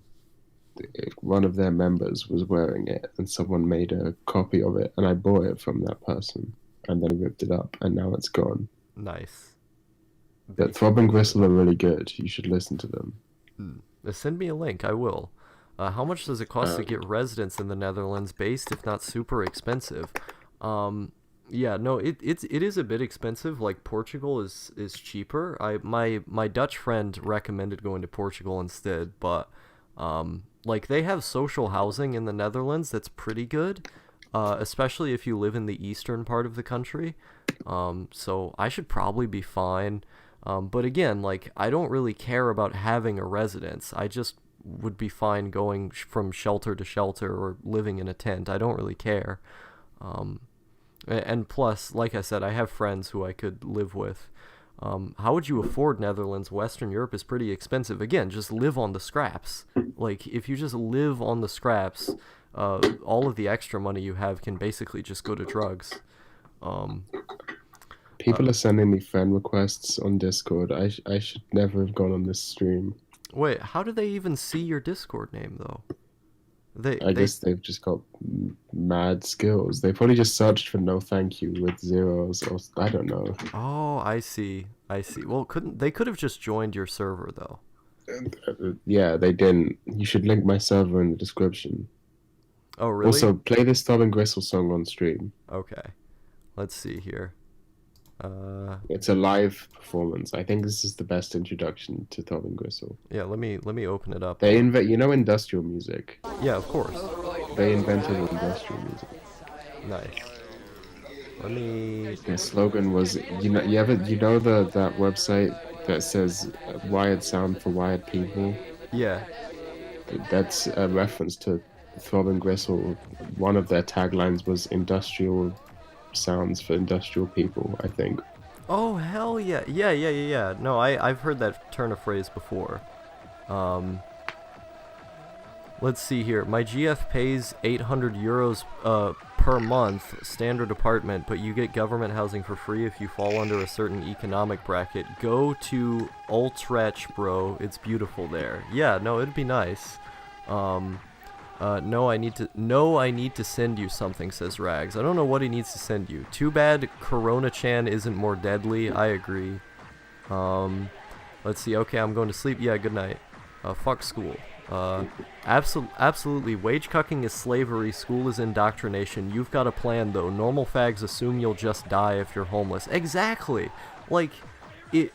One of their members was wearing it, and someone made a copy of it, and I bought it from that person, and then ripped it up, and now it's gone. Nice. But Throbbing Gristle are really good. You should listen to them. Send me a link. I will. How much does it cost Uh, to get residence in the Netherlands, based if not super expensive? Um, yeah, no, it is a bit expensive. Like Portugal is cheaper. My Dutch friend recommended going to Portugal instead, but like they have social housing in the Netherlands that's pretty good, especially if you live in the eastern part of the country. So I should probably be fine. But again, like I don't really care about having a residence. I just would be fine going from shelter to shelter or living in a tent. I don't really care. Um, and plus, like I said, I have friends who I could live with. How would you afford Netherlands? Western Europe is pretty expensive. Again, just live on the scraps. Like, if you just live on the scraps, all of the extra money you have can basically just go to drugs. Um, People are sending me friend requests on Discord. I should never have gone on this stream. Wait, how do they even see your Discord name, though? They, I they, guess they've just got mad skills. They probably just searched for no thank you with zeros, or I don't know. oh, I see. I see. Well, they could have just joined your server, though. Yeah, they didn't. You should link my server in the description. Oh, really? Also, play this Throbbing Gristle song on stream. Okay. Let's see here. It's a live performance. I think this is the best introduction to Throbbing Gristle. Yeah, let me open it up. They industrial music. Yeah, of course. They invented industrial music. Nice. Let me. Their slogan was, that website that says "Wired Sound for Wired People." Yeah. That's a reference to Throbbing Gristle. One of their taglines was "Industrial sounds for industrial people." I think. Oh, hell yeah. Yeah. No, I've heard that turn of phrase before. Um, let's see here. My GF pays 800 euros per month, standard apartment, but you get government housing for free if you fall under a certain economic bracket. Go to Utrecht, bro. It's beautiful there. Yeah, no, it'd be nice. No, I need to send you something, says Rags. I don't know what he needs to send you. Too bad Corona-chan isn't more deadly. I agree. Let's see. Okay, I'm going to sleep. Yeah, good night. Fuck school. Absolutely. Wage cucking is slavery. School is indoctrination. You've got a plan, though. Normal fags assume you'll just die if you're homeless. Exactly. Like, it...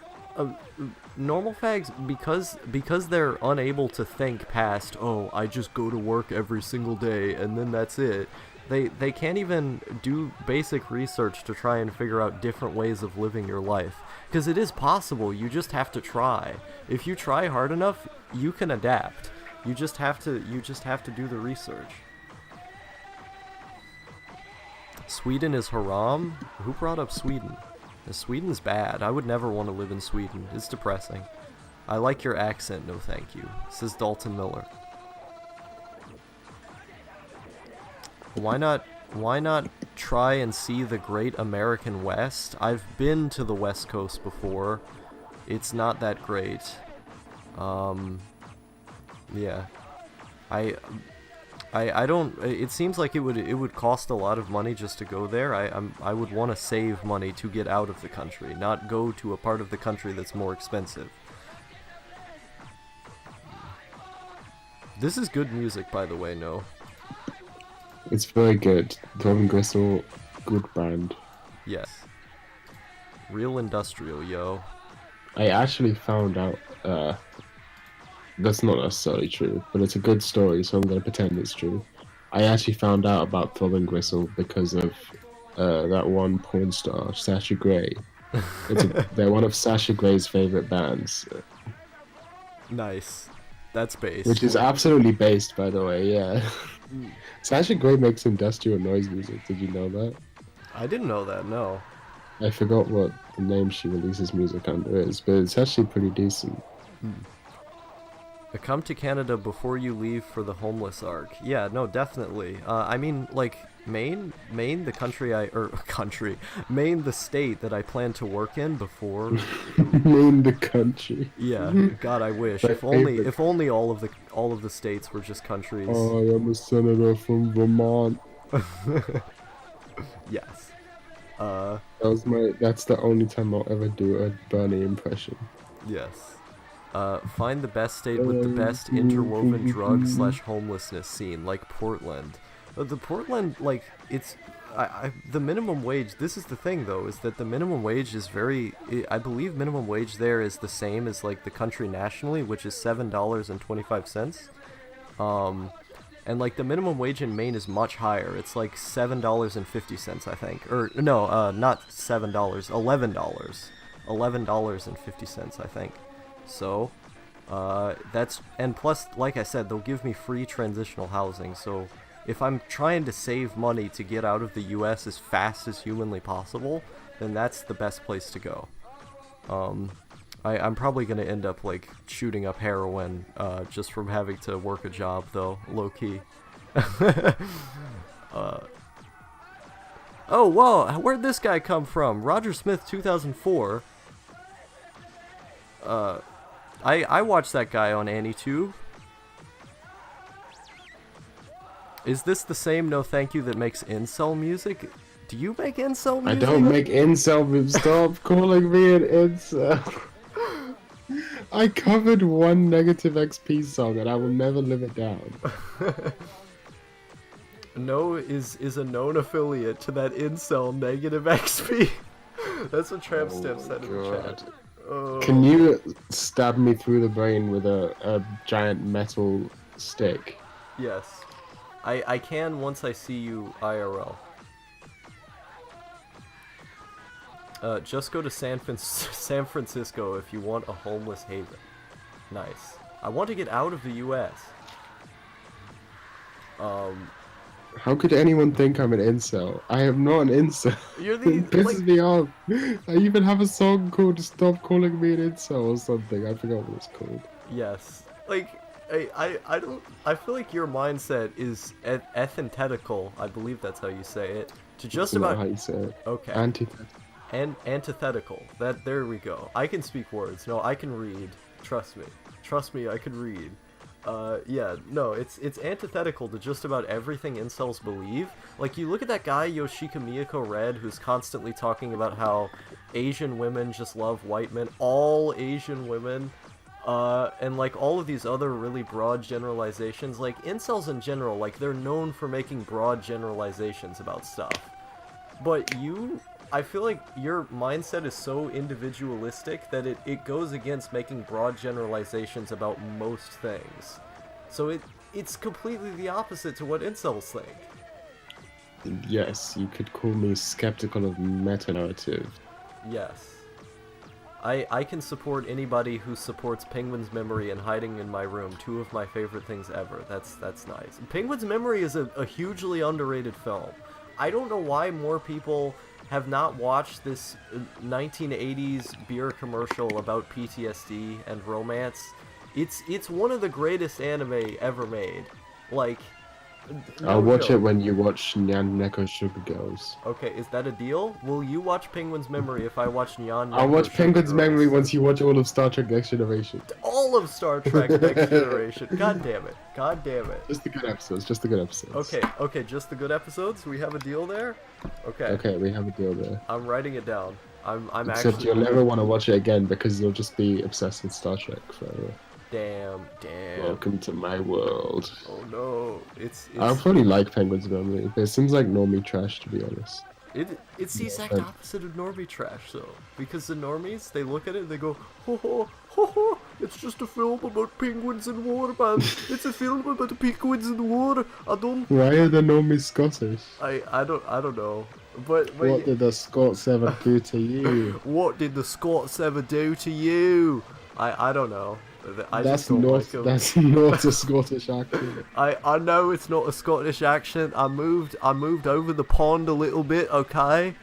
normal fags, because they're unable to think past, oh, I just go to work every single day and then that's it. They can't even do basic research to try and figure out different ways of living your life. Because it is possible, you just have to try. If you try hard enough, you can adapt. You just have to do the research. Sweden is haram? Who brought up Sweden? Sweden's bad. I would never want to live in Sweden. It's depressing. I like your accent, no thank you, says Dalton Miller. Why not try and see the great American West. I've been to the West Coast before. It's not that great. Yeah. I don't. It seems like it would cost a lot of money just to go there. I would want to save money to get out of the country, not go to a part of the country that's more expensive. This is good music, by the way. No. It's very good. Throbbing Gristle, good band. Yes. Real industrial, yo. I actually found out. That's not necessarily true, but it's a good story, so I'm going to pretend it's true. I actually found out about Throbbing Gristle because of that one porn star, Sasha Grey. They're one of Sasha Grey's favorite bands. Nice. That's based. Which is absolutely based, by the way, yeah. Sasha Grey makes industrial noise music, did you know that? I didn't know that, no. I forgot what the name she releases music under is, but it's actually pretty decent. Come to Canada before you leave for the homeless arc. Yeah, no, definitely. I mean, like, Maine, the country, Maine, the state that I plan to work in before. Maine, the country. Yeah, God, I wish. My If only, favorite. if only all of the states were just countries. I am a senator from Vermont. Yes. That's the only time I'll ever do a Bernie impression. Yes. Find the best state with the best interwoven drug/homelessness scene, like Portland. The Portland, like, it's... the minimum wage, this is the thing, though, is that the minimum wage is I believe minimum wage there is the same as, like, the country nationally, which is $7.25. And, like, the minimum wage in Maine is much higher. It's, like, $7.50, I think. Or, no, not $7, $11. $11.50, I think. So, and plus, like I said, they'll give me free transitional housing, so if I'm trying to save money to get out of the US as fast as humanly possible, then that's the best place to go. I'm probably gonna end up, like, shooting up heroin, just from having to work a job, though, low-key. Oh, whoa, where'd this guy come from? Roger Smith 2004. I watched that guy on AnyTube. Is this the same No Thank You that makes incel music? Do you make incel music? I don't make incel. Stop calling me an incel. I covered one Negative XP song and I will never live it down. No is a known affiliate to that incel Negative XP. That's what Tramp Stamp said in the chat. Can you stab me through the brain with a giant metal stick? Yes. I can once I see you IRL. Just go to San Francisco if you want a homeless haven. Nice. I want to get out of the US. How could anyone think I'm an incel? I am not an incel. You're the It pisses me off. I even have a song called "Stop Calling Me an Incel" or something. I forgot what it's called. Yes. Like, I feel like your mindset is antithetical, I believe that's how you say it, to just That's not about... how you say it. Okay. Antithetical. There we go. I can speak words. No, I can read. Trust me, I can read. Yeah, no, it's antithetical to just about everything incels believe. Like, you look at that guy, Yoshika Miyako Red, who's constantly talking about how Asian women just love white men, all Asian women, and, like, all of these other really broad generalizations. Like, incels in general, like, they're known for making broad generalizations about stuff. But I feel like your mindset is so individualistic that it goes against making broad generalizations about most things. So it's completely the opposite to what incels think. Yes, you could call me skeptical of meta-narrative. Yes. I can support anybody who supports Penguin's Memory and Hiding in My Room, two of my favorite things ever. That's nice. Penguin's Memory is a hugely underrated film. I don't know why more people have not watched this 1980s beer commercial about PTSD and romance. It's one of the greatest anime ever made. Like, I'll No watch it joke. when you watch Nyan Neko Sugar Girls. Okay, is that a deal? Will you watch Penguin's Memory if I watch Nyan I'll Neko watch Sugar Penguin's Memory Girls? once you watch all of Star Trek Next Generation. All of Star Trek Next Generation. God damn it. God damn it. Just the good episodes, just the good episodes. Okay, just the good episodes? We have a deal there? Okay. Okay, we have a deal there. I'm writing it down. I'm Except actually... you'll never want to watch it again because you'll just be obsessed with Star Trek forever. Damn. Welcome to my world. Oh no. I probably like Penguin's Memory, but it seems like normie trash, to be honest. It's the exact opposite of normie trash, though. Because the normies, they look at it and they go, ho ho, ho ho, it's just a film about penguins in water, man. It's a film about the penguins in the water. I don't... Why are the normies Scottish? I don't know. But What did the Scots ever do to you? what did the Scots ever do to you? I don't know. I That's just don't not like 'em. that's not a Scottish accent. I know it's not a Scottish accent. I moved over the pond a little bit, okay?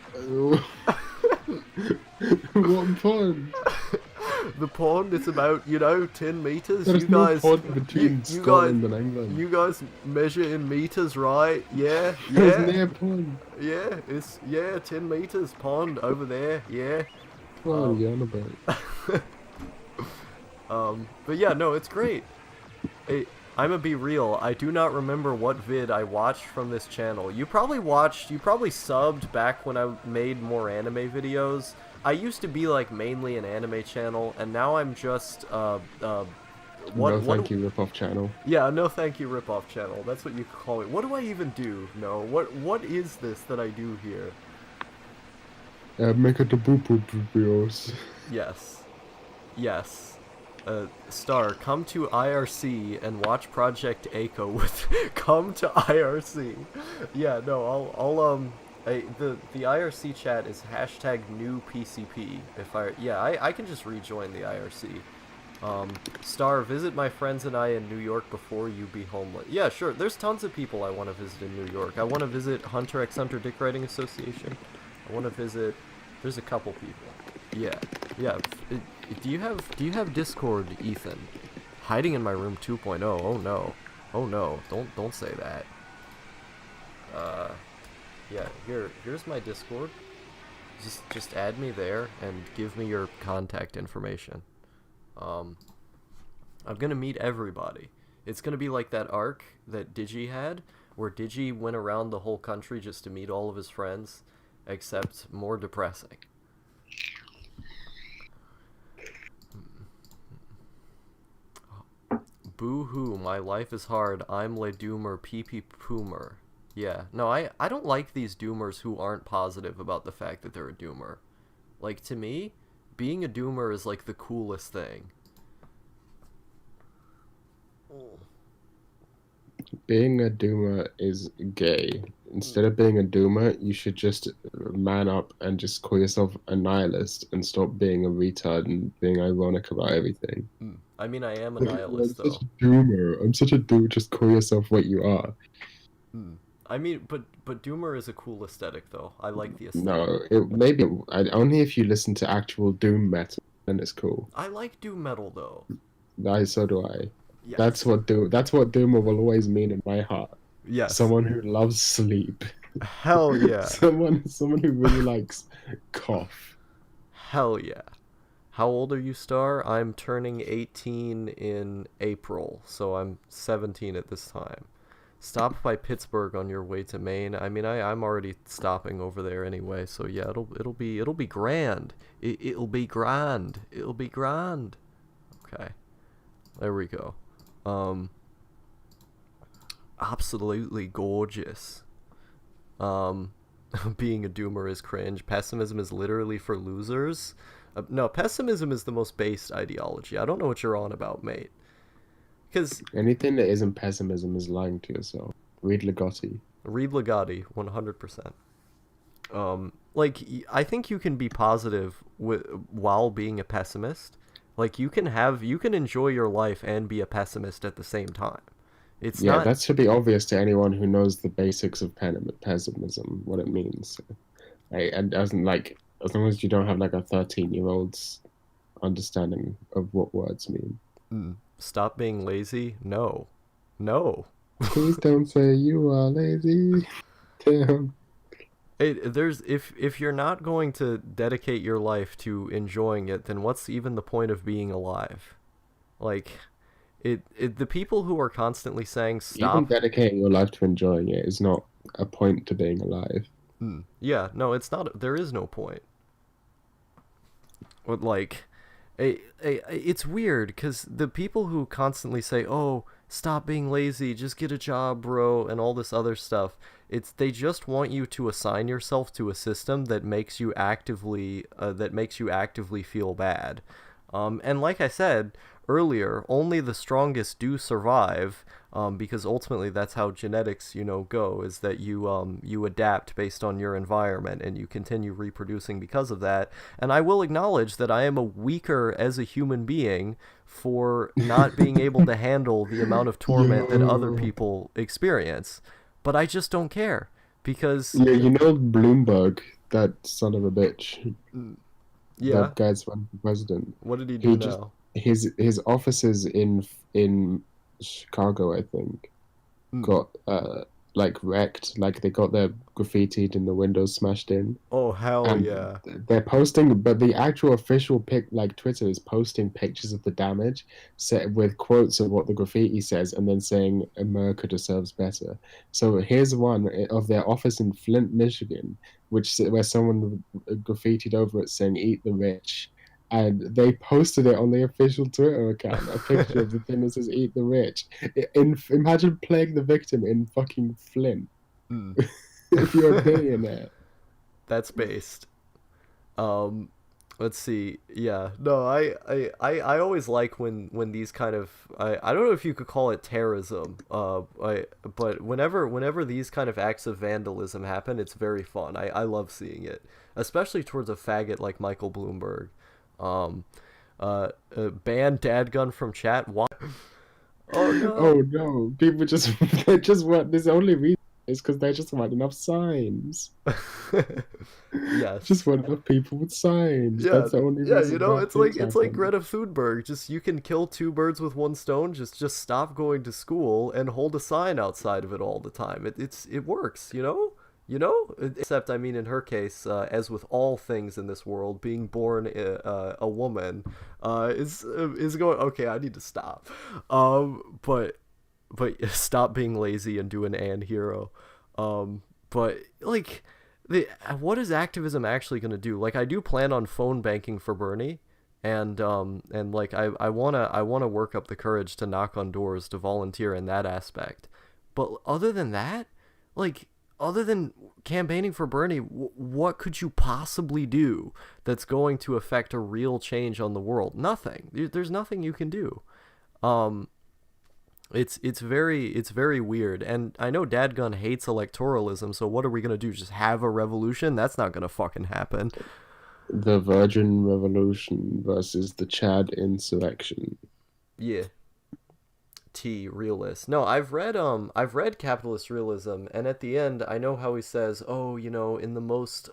What pond? The pond is about, 10 meters. There's you no guys pond between you Scotland guys, and England. You guys measure in meters, right? Yeah, There's yeah. no pond. Yeah, it's 10 meters pond over there. Yeah. What are you on about? But yeah, no, it's great. I'ma be real, I do not remember what vid I watched from this channel. You probably subbed back when I made more anime videos. I used to be like mainly an anime channel, and now I'm just No thank you ripoff channel. Yeah, no thank you ripoff channel. That's what you call it. What do I even do? No, what is this that I do here? Make it the boop boop videos. Yes. Star, come to IRC and watch Project Echo with. Come to IRC. Yeah, no, the IRC chat is #new PCP. I can just rejoin the IRC. Star, visit my friends and I in New York before you be homeless. Yeah, sure. There's tons of people I want to visit in New York. I want to visit Hunter x Hunter Dick Writing Association. I want to visit. There's a couple people. Yeah. Do you have Discord, Ethan? Hiding in my room 2.0. Oh no. Oh no. Don't say that. Yeah. Here's my Discord. Just add me there and give me your contact information. I'm gonna meet everybody. It's gonna be like that arc that Digi had, where Digi went around the whole country just to meet all of his friends, except more depressing. Boo-hoo, my life is hard. I'm le doomer, pee-pee poomer. Yeah, no, I don't like these doomers who aren't positive about the fact that they're a doomer. Like, to me, being a doomer is like the coolest thing. Being a doomer is gay. Instead of being a doomer, you should just man up and just call yourself a nihilist and stop being a retard and being ironic about everything. I mean, I am a nihilist, I'm though. such a doomer. I'm such a doomer. Just call yourself what you are. I mean, but doomer is a cool aesthetic, though. I like the aesthetic. No, only if you listen to actual doom metal, then it's cool. I like doom metal, though. So do I. Yes. That's what doomer will always mean in my heart. Yes. Someone who loves sleep. Hell yeah. someone who really likes cough. Hell yeah. How old are you, Star? I'm turning 18 in April, so I'm 17 at this time. Stop by Pittsburgh on your way to Maine. I mean, I'm already stopping over there anyway, so yeah, it'll be grand. It'll be grand. It'll be grand. Okay. There we go. Absolutely gorgeous. Being a doomer is cringe. Pessimism is literally for losers. No, pessimism is the most based ideology. I don't know what you're on about, mate. Because anything that isn't pessimism is lying to yourself. Read Ligotti. Read Ligotti, 100%. Like, I think you can be positive while being a pessimist. Like, you can enjoy your life and be a pessimist at the same time. It's not... that should be obvious to anyone who knows the basics of pessimism, what it means. It doesn't, like, as long as you don't have like a 13-year-old's understanding of what words mean. Stop being lazy? No. Please don't say you are lazy. Damn. There's if you're not going to dedicate your life to enjoying it, then what's even the point of being alive? Like the people who are constantly saying Even stop. dedicating your life to enjoying it is not a point to being alive. Yeah, no, it's not. There is no point. But like, it's weird because the people who constantly say, "Oh, stop being lazy, just get a job, bro," and all this other stuff, they just want you to assign yourself to a system that makes you actively feel bad. And like I said earlier, only the strongest do survive, because ultimately that's how genetics, go, is that you adapt based on your environment and you continue reproducing because of that. And I will acknowledge that I am a weaker as a human being for not being able to handle the amount of torment that other Yo. people experience, but I just don't care because Yeah, you know Bloomberg, that son of a bitch, yeah, that guy's running for president. what did he He do just now? his offices in Chicago, I think, Mm. got like wrecked. Like they got their graffitied and the windows smashed in. Oh hell And yeah. they're posting, but the actual official like Twitter is posting pictures of the damage, set with quotes of what the graffiti says, and then saying America deserves better. So here's one of their office in Flint, Michigan, where someone graffitied over it saying "Eat the rich." And they posted it on the official Twitter account, a picture of the thing that says "Eat the rich." Imagine playing the victim in fucking Flint Mm. if you're a billionaire. That's based. Um, let's see. Yeah, no, I always like when these kind of I don't know if you could call it terrorism. But whenever these kind of acts of vandalism happen, it's very fun. I love seeing it, especially towards a faggot like Michael Bloomberg. Um, ban dadgun from chat. Why? Oh no. Oh no, people just they just want this only reason is because they just want enough signs. Just Yes. want enough people with signs. Yeah, That's the only yeah, reason bad things it's like happen. Greta Thunberg. Just you can kill two birds with one stone. Just stop going to school and hold a sign outside of it all the time. It works, you know. You know, except I mean, in her case, as with all things in this world, being born a woman is going. Okay, I need to stop. But stop being lazy and do an and hero. But like what is activism actually going to do? Like I do plan on phone banking for Bernie, and like I wanna work up the courage to knock on doors to volunteer in that aspect. But other than that, like other than campaigning for Bernie, what could you possibly do that's going to affect a real change on the world? Nothing. There's nothing you can do. Um, it's very weird, and I know Dadgun hates electoralism. So what are we gonna do? Just have a revolution? That's not gonna fucking happen. The Virgin Revolution versus the Chad insurrection. Yeah, T realist. No, I've read Capitalist Realism, and at the end I know how he says, "Oh, in the most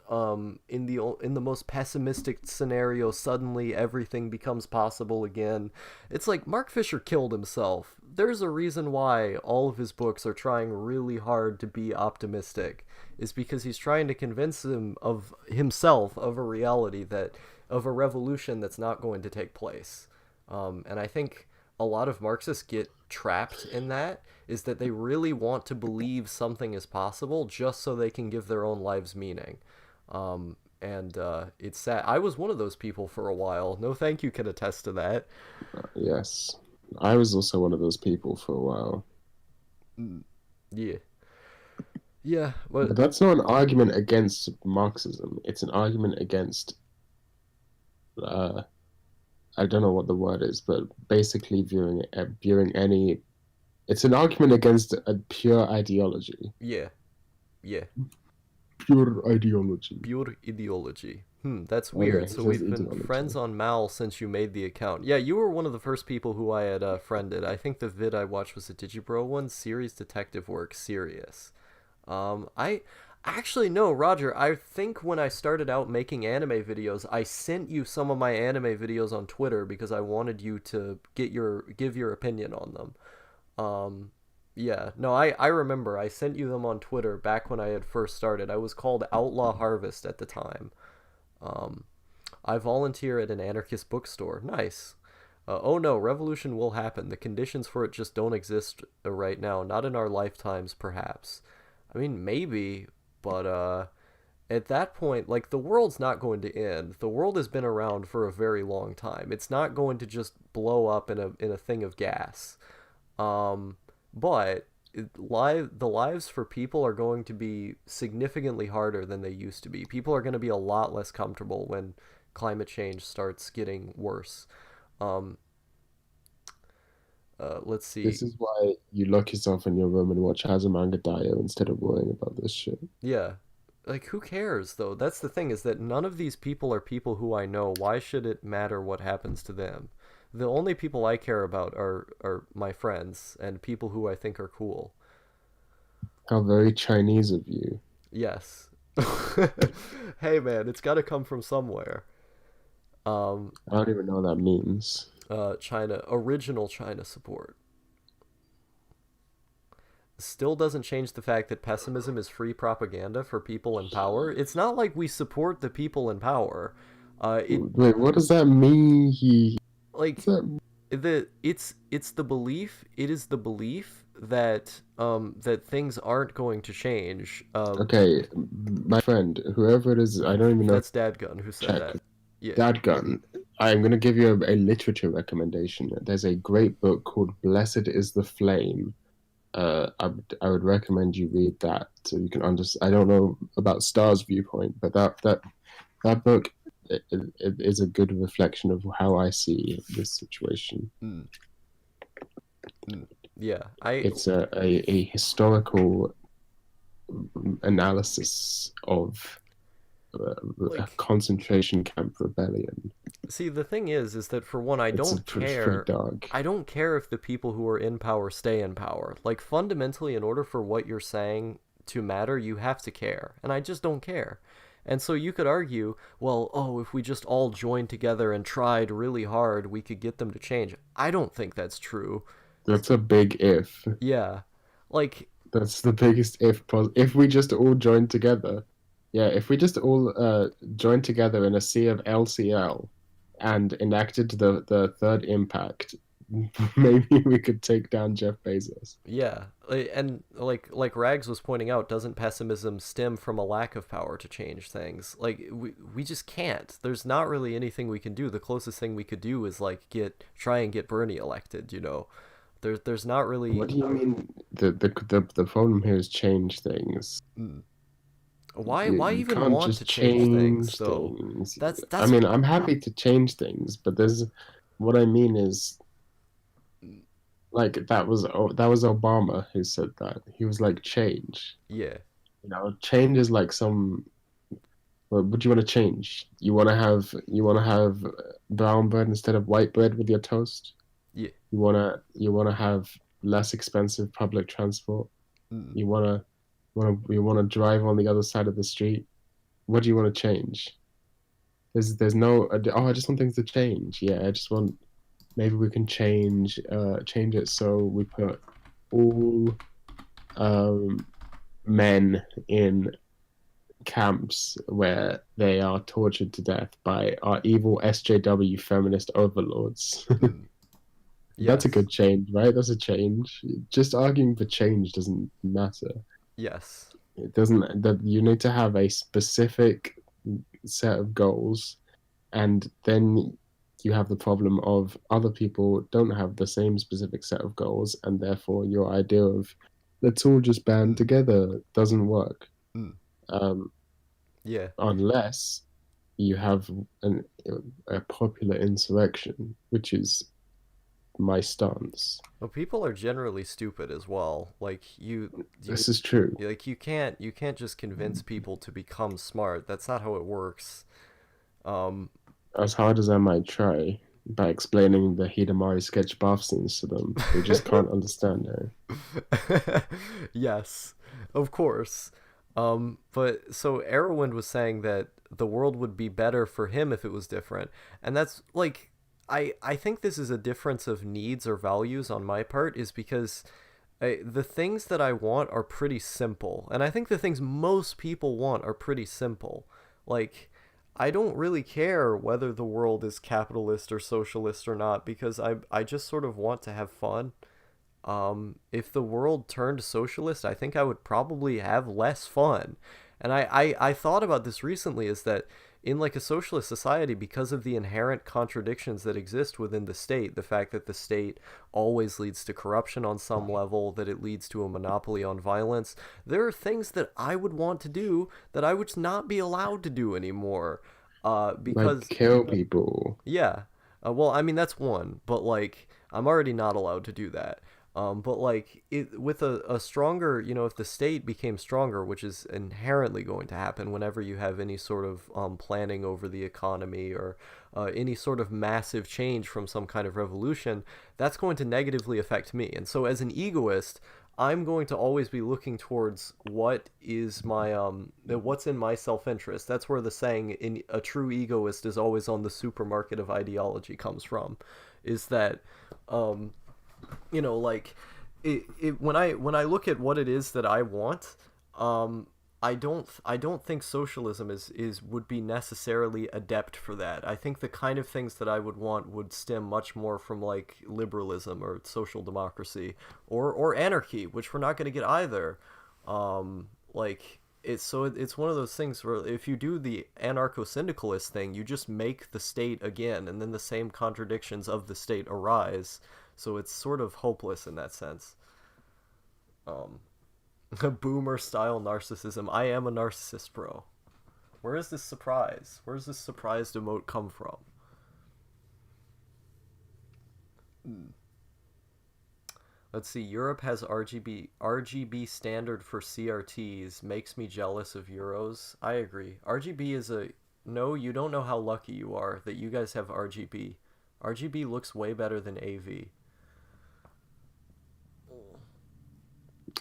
pessimistic scenario, suddenly everything becomes possible again." It's like Mark Fisher killed himself. There's a reason why all of his books are trying really hard to be optimistic. Is because he's trying to convince himself of a reality that of a revolution that's not going to take place. And I think a lot of Marxists get trapped in that, is that they really want to believe something is possible just so they can give their own lives meaning. And it's sad. I was one of those people for a while. No Thank You can attest to that. Yes. I was also one of those people for a while. Yeah. Yeah, but But that's not an argument against Marxism. It's an argument against uh I don't know what the word is, but basically viewing any it's an argument against a pure ideology. yeah, yeah. Pure ideology. Pure ideology. That's Oh yeah, weird. he So says we've been friends ideology. on Mal since you made the account. Yeah, you were one of the first people who I had friended. I think the vid I watched was the Digibro one, Series Detective Work, Serious. I actually no, Roger. I think when I started out making anime videos, I sent you some of my anime videos on Twitter because I wanted you to give your opinion on them. Um, Yeah, no, I remember. I sent you them on Twitter back when I had first started. I was called Outlaw Harvest at the time. Um, I volunteer at an anarchist bookstore. Nice. Oh no, revolution will happen. The conditions for it just don't exist right now. Not in our lifetimes, perhaps. I mean, maybe, but at that point, like the world's not going to end. The world has been around for a very long time. It's not going to just blow up in a thing of gas. Um, but the lives for people are going to be significantly harder than they used to be. People are going to be a lot less comfortable when climate change starts getting worse. Um, let's see. This is why you lock yourself in your room and watch Azumanga Daioh instead of worrying about this shit. Yeah. Like who cares though? That's the thing is that none of these people are people who I know. Why should it matter what happens to them? The only people I care about are my friends and people who I think are cool. How very Chinese of you. Yes. Hey man, it's got to come from somewhere. Um, I don't even know what that means. China, original China support. Still doesn't change the fact that pessimism is free propaganda for people in power. It's not like we support the people in power. It Wait, what does that mean? What's like that? it's the belief. It is the belief that that things aren't going to change. Okay, my friend, whoever it is, I don't even know. That's Dadgun who said Check. that. Yeah. Dadgun. I'm going to give you a literature recommendation. There's a great book called Blessed is the Flame. I would recommend you read that so you can understand. I don't know about Star's viewpoint, but that book it is a good reflection of how I see this situation. Mm, mm. Yeah. I It's a historical analysis of a like concentration camp rebellion. see the thing is that for one I It's don't pretty care. dark. I don't care if the people who are in power stay in power. Like fundamentally in order for what you're saying to matter, you have to care. And I just don't care. And so you could argue, well, oh, if we just all joined together and tried really hard, we could get them to change. I don't think that's true. That's a big if. Yeah. Like, That's the biggest if. If we just all join together, yeah. If we just all join together in a sea of LCL and enacted the third impact, maybe we could take down Jeff Bezos. yeah. And like Rags was pointing out, doesn't pessimism stem from a lack of power to change things? Like we just can't. There's not really anything we can do. The closest thing we could do is like try and get Bernie elected, you know. There's not really What do you mean? The problem here is change things. mm. You, Why you even can't want to just change things change though? things. I That's mean, I'm happy to change things, but there's what I mean is like that was Obama who said that. He was like change. yeah. You know, change is like some. What do you want to change? You want to have brown bread instead of white bread with your toast. Yeah. You wanna have less expensive public transport. Mm. You wanna drive on the other side of the street. What do you want to change? There's no oh I just want things to change. Yeah, I just want maybe we can change it so we put all um men in camps where they are tortured to death by our evil SJW feminist overlords. Mm. That's a Yes. good change, right? That's a change. Just arguing for change doesn't matter. Yes. It doesn't that you need to have a specific set of goals, and then you have the problem of other people don't have the same specific set of goals, and therefore your idea of let's all just band Mm. together doesn't work. Mm. Um, Yeah. unless you have a popular insurrection, which is my stance. Well, people are generally stupid as well. Like you This is true. like you can't just convince people to become smart. That's not how it works. Um, As hard as I might try by explaining the Hidamari sketch bath scenes to them, they just can't understand it. yes, of course. But so Arrowwind was saying that the world would be better for him if it was different, and that's like I think this is a difference of needs or values on my part, is because The things that I want are pretty simple, and I think the things most people want are pretty simple. Like, I don't really care whether the world is capitalist or socialist or not because I just sort of want to have fun. If the world turned socialist, I think I would probably have less fun. And I thought about this recently is that in like a socialist society, because of the inherent contradictions that exist within the state, the fact that the state always leads to corruption on some level, that it leads to a monopoly on violence, there are things that I would want to do that I would not be allowed to do anymore. Like Because kill people. yeah. Well, I mean that's one, but like I'm already not allowed to do that. But like it with a stronger, if the state became stronger, which is inherently going to happen whenever you have any sort of planning over the economy or any sort of massive change from some kind of revolution, that's going to negatively affect me. And so as an egoist, I'm going to always be looking towards what's in my self-interest. That's where the saying in a true egoist is always on the supermarket of ideology comes from, is that um like when I look at what it is that I want, um I don't think socialism is would be necessarily adept for that. I think the kind of things that I would want would stem much more from like liberalism or social democracy or anarchy, which we're not going to get either. Like it's one of those things where if you do the anarcho-syndicalist thing, you just make the state again, and then the same contradictions of the state arise. So it's sort of hopeless in that sense. Um, Boomer style narcissism. I am a narcissist, bro. Where is this surprise? Where's this surprised emote come from? Let's see. Europe has RGB standard for CRTs. Makes me jealous of Euros. I agree. RGB is a no. You don't know how lucky you are that you guys have RGB. RGB looks way better than AV.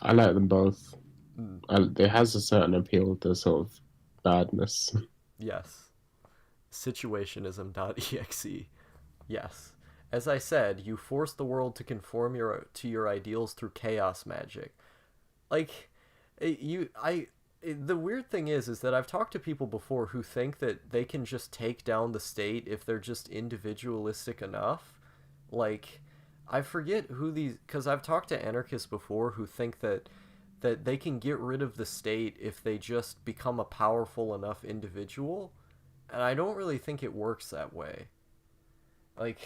I like them both. Mm. It has a certain appeal to sort of badness. Yes. Situationism.exe. Yes. As I said, you force the world to conform to your ideals through chaos magic. Like you I the weird thing is that I've talked to people before who think that they can just take down the state if they're just individualistic enough. Like I forget who these cuz I've talked to anarchists before who think that they can get rid of the state if they just become a powerful enough individual, and I don't really think it works that way. Like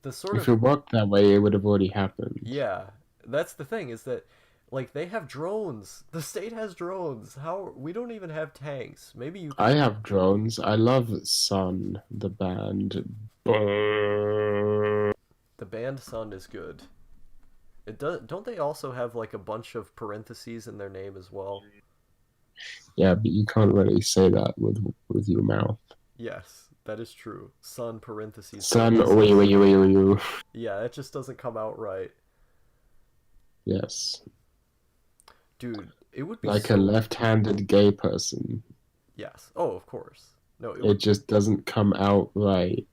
the sort If of it worked that way, it would have already happened. yeah, that's the thing is that like they have drones. The state has drones. How we don't even have tanks. Maybe you I could have drones. I love Sun, the band. Brrr. the band Sun is good. It does don't they also have like a bunch of parentheses in their name as well? Yeah, but you can't really say that with your mouth. Yes, that is true. Sun parentheses Sun, wait, parentheses. wait, wait, wait, wait. Yeah, it just doesn't come out right. Yes, Dude, it would be like a so left-handed gay person. yes. Oh, of course. No, it It would just doesn't come out right.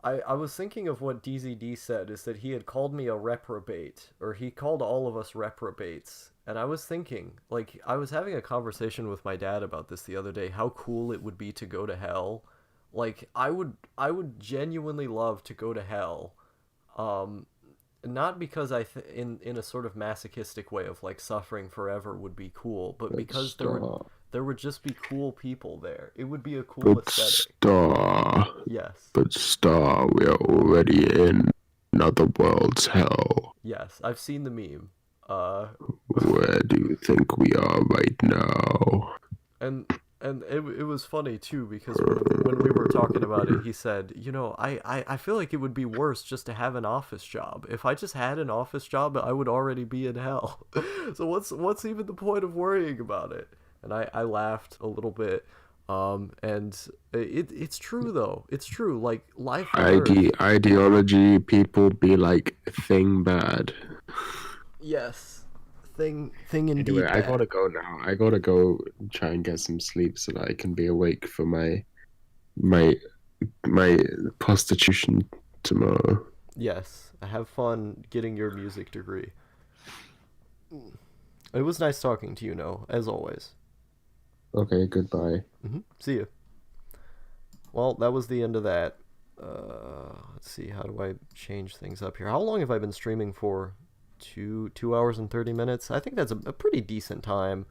I was thinking of what DZD said is that he had called me a reprobate, or he called all of us reprobates. And I was thinking, like, I was having a conversation with my dad about this the other day, how cool it would be to go to hell. Like, I would genuinely love to go to hell. Um, Not because in a sort of masochistic way of like suffering forever would be cool, but But because stop. there would just be cool people there. It would be a cool But aesthetic. star. Yes. But star, we are already in another world's hell. Yes, I've seen the meme. Uh, Where do you think we are right now? and it was funny too because when we were talking about it, he said, I feel like it would be worse just to have an office job. If I just had an office job, I would already be in hell. So what's even the point of worrying about it? And I laughed a little bit. And it's true though. It's true. Like life on Earth. Ideology, people be like, thing bad. Yes. Thing Anyway, indeed I bad. gotta go now. I gotta go try and get some sleep so that I can be awake for my my prostitution tomorrow. Yes. Have fun getting your music degree. It was nice talking to you, No, as always. Okay, goodbye. See you. Well, that was the end of that. Let's see. How do I change things up here? How long have I been streaming for? 2 hours and 30 minutes. I think that's a pretty decent time.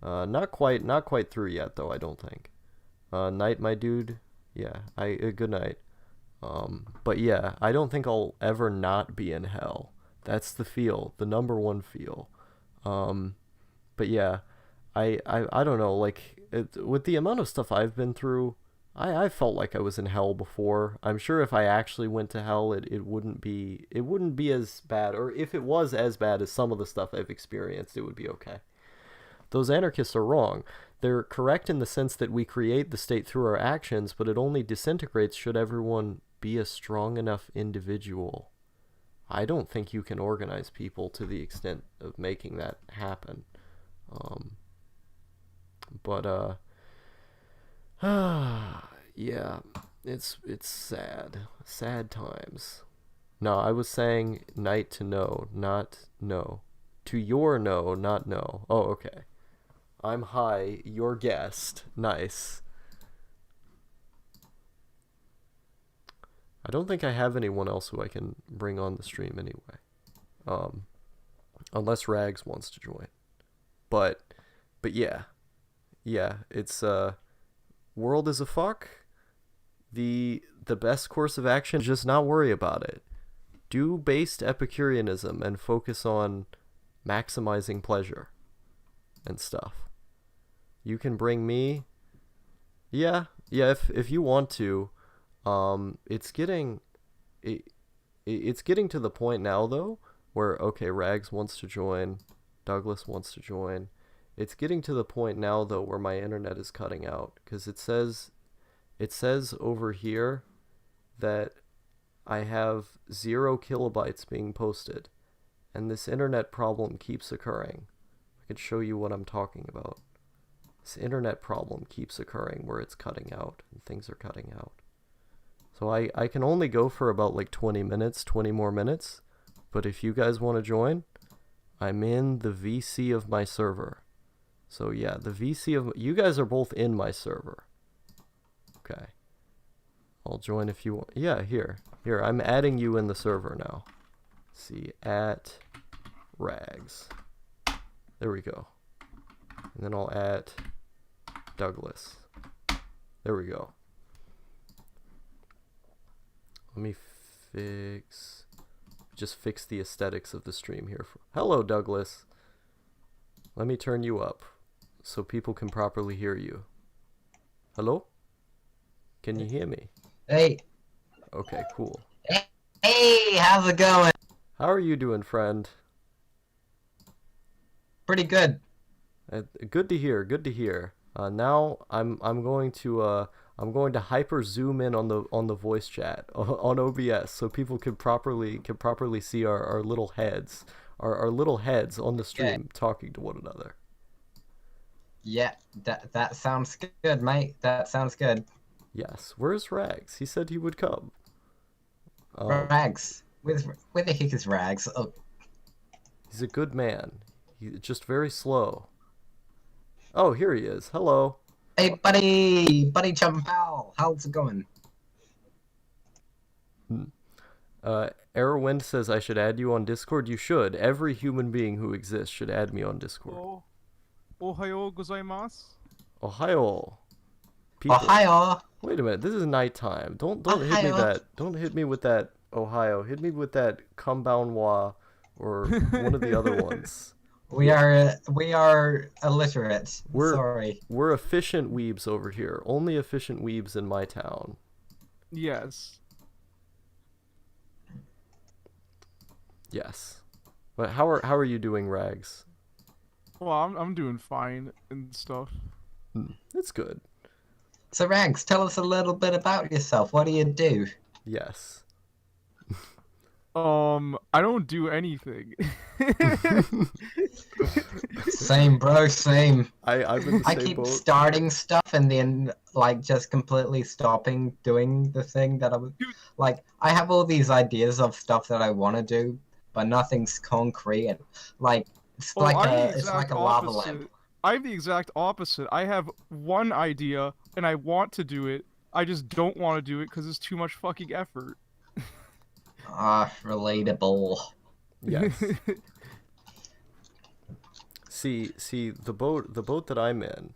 Not quite through yet though. I don't think. Night, my dude. Yeah. Good night. But yeah, I don't think I'll ever not be in hell. That's the feel, the number one feel. But yeah, I don't know. Like with the amount of stuff I've been through, I felt like I was in hell before. I'm sure if I actually went to hell, it wouldn't be as bad, or if it was as bad as some of the stuff I've experienced, it would be okay. Those anarchists are wrong. They're correct in the sense that we create the state through our actions, but it only disintegrates should everyone be a strong enough individual. I don't think you can organize people to the extent of making that happen. Um, but yeah, it's sad times. No, I was saying night to no, not no. To your no, not no. Oh, okay. I'm high, your guest. Nice. I don't think I have anyone else who I can bring on the stream anyway. Um, unless Rags wants to join. But yeah. Yeah, it's world is a fuck. The best course of action is just not worry about it. Do based Epicureanism and focus on maximizing pleasure and stuff. You can bring me. Yeah, if you want to. It's getting it's getting to the point now though where okay, Rags wants to join, Douglas wants to join. It's getting to the point now though where my internet is cutting out because it says over here that I have 0 kilobytes being posted, and this internet problem keeps occurring. I could show you what I'm talking about. This internet problem keeps occurring where it's cutting out and things are cutting out. So I can only go for about like 20 minutes, 20 more minutes. But if you guys want to join, I'm in the VC of my server. So yeah, the VC of... You guys are both in my server. Okay. I'll join if you want. Yeah, here. Here, I'm adding you in the server now. Let's see, at Rags. There we go. And then I'll add Douglas. There we go. Let me just fix the aesthetics of the stream here. Hello, Douglas. Let me turn you up so people can properly hear you. Hello? Can you hear me? Hey. Okay, cool. Hey, how's it going? How are you doing, friend? Pretty good. Good to hear. Good to hear. Now I'm going to hyper zoom in on the voice chat on OBS so people can properly see our little heads, our little heads on the stream talking to one another. Yeah, that sounds good, mate. That sounds good. Yes. Where's Rags? He said he would come. Rags. Where the heck is Rags? Oh. He's a good man. He's just very slow. Oh, here he is. Hello. Hey, buddy Chumpal. How's it going? Arrowwind says I should add you on Discord. You should. Every human being who exists should add me on Discord. Ohayo gozaimasu. Ohio. People. Ohio. Wait a minute. This is nighttime. Don't hit me that. Don't hit me with that Ohio. Hit me with that Kumbaunwa or one of the other ones. We are illiterate. Sorry. We're efficient weebs over here. Only efficient weebs in my town. Yes. Yes. But how are you doing, Rags? Well, I'm doing fine and stuff. It's good. So Rags, tell us a little bit about yourself. What do you do? Yes. I don't do anything. Same, bro. Same. I'm in the same keep boat. starting stuff and then like just completely stopping doing the thing that I was like. I have all these ideas of stuff that I want to do, but nothing's concrete. And like It's Oh, like I'm the it's like exact a lava opposite. lamp. I'm the exact opposite. I have one idea and I want to do it. I just don't want to do it because it's too much fucking effort. Ah, relatable. Yes. See, the boat that I'm in,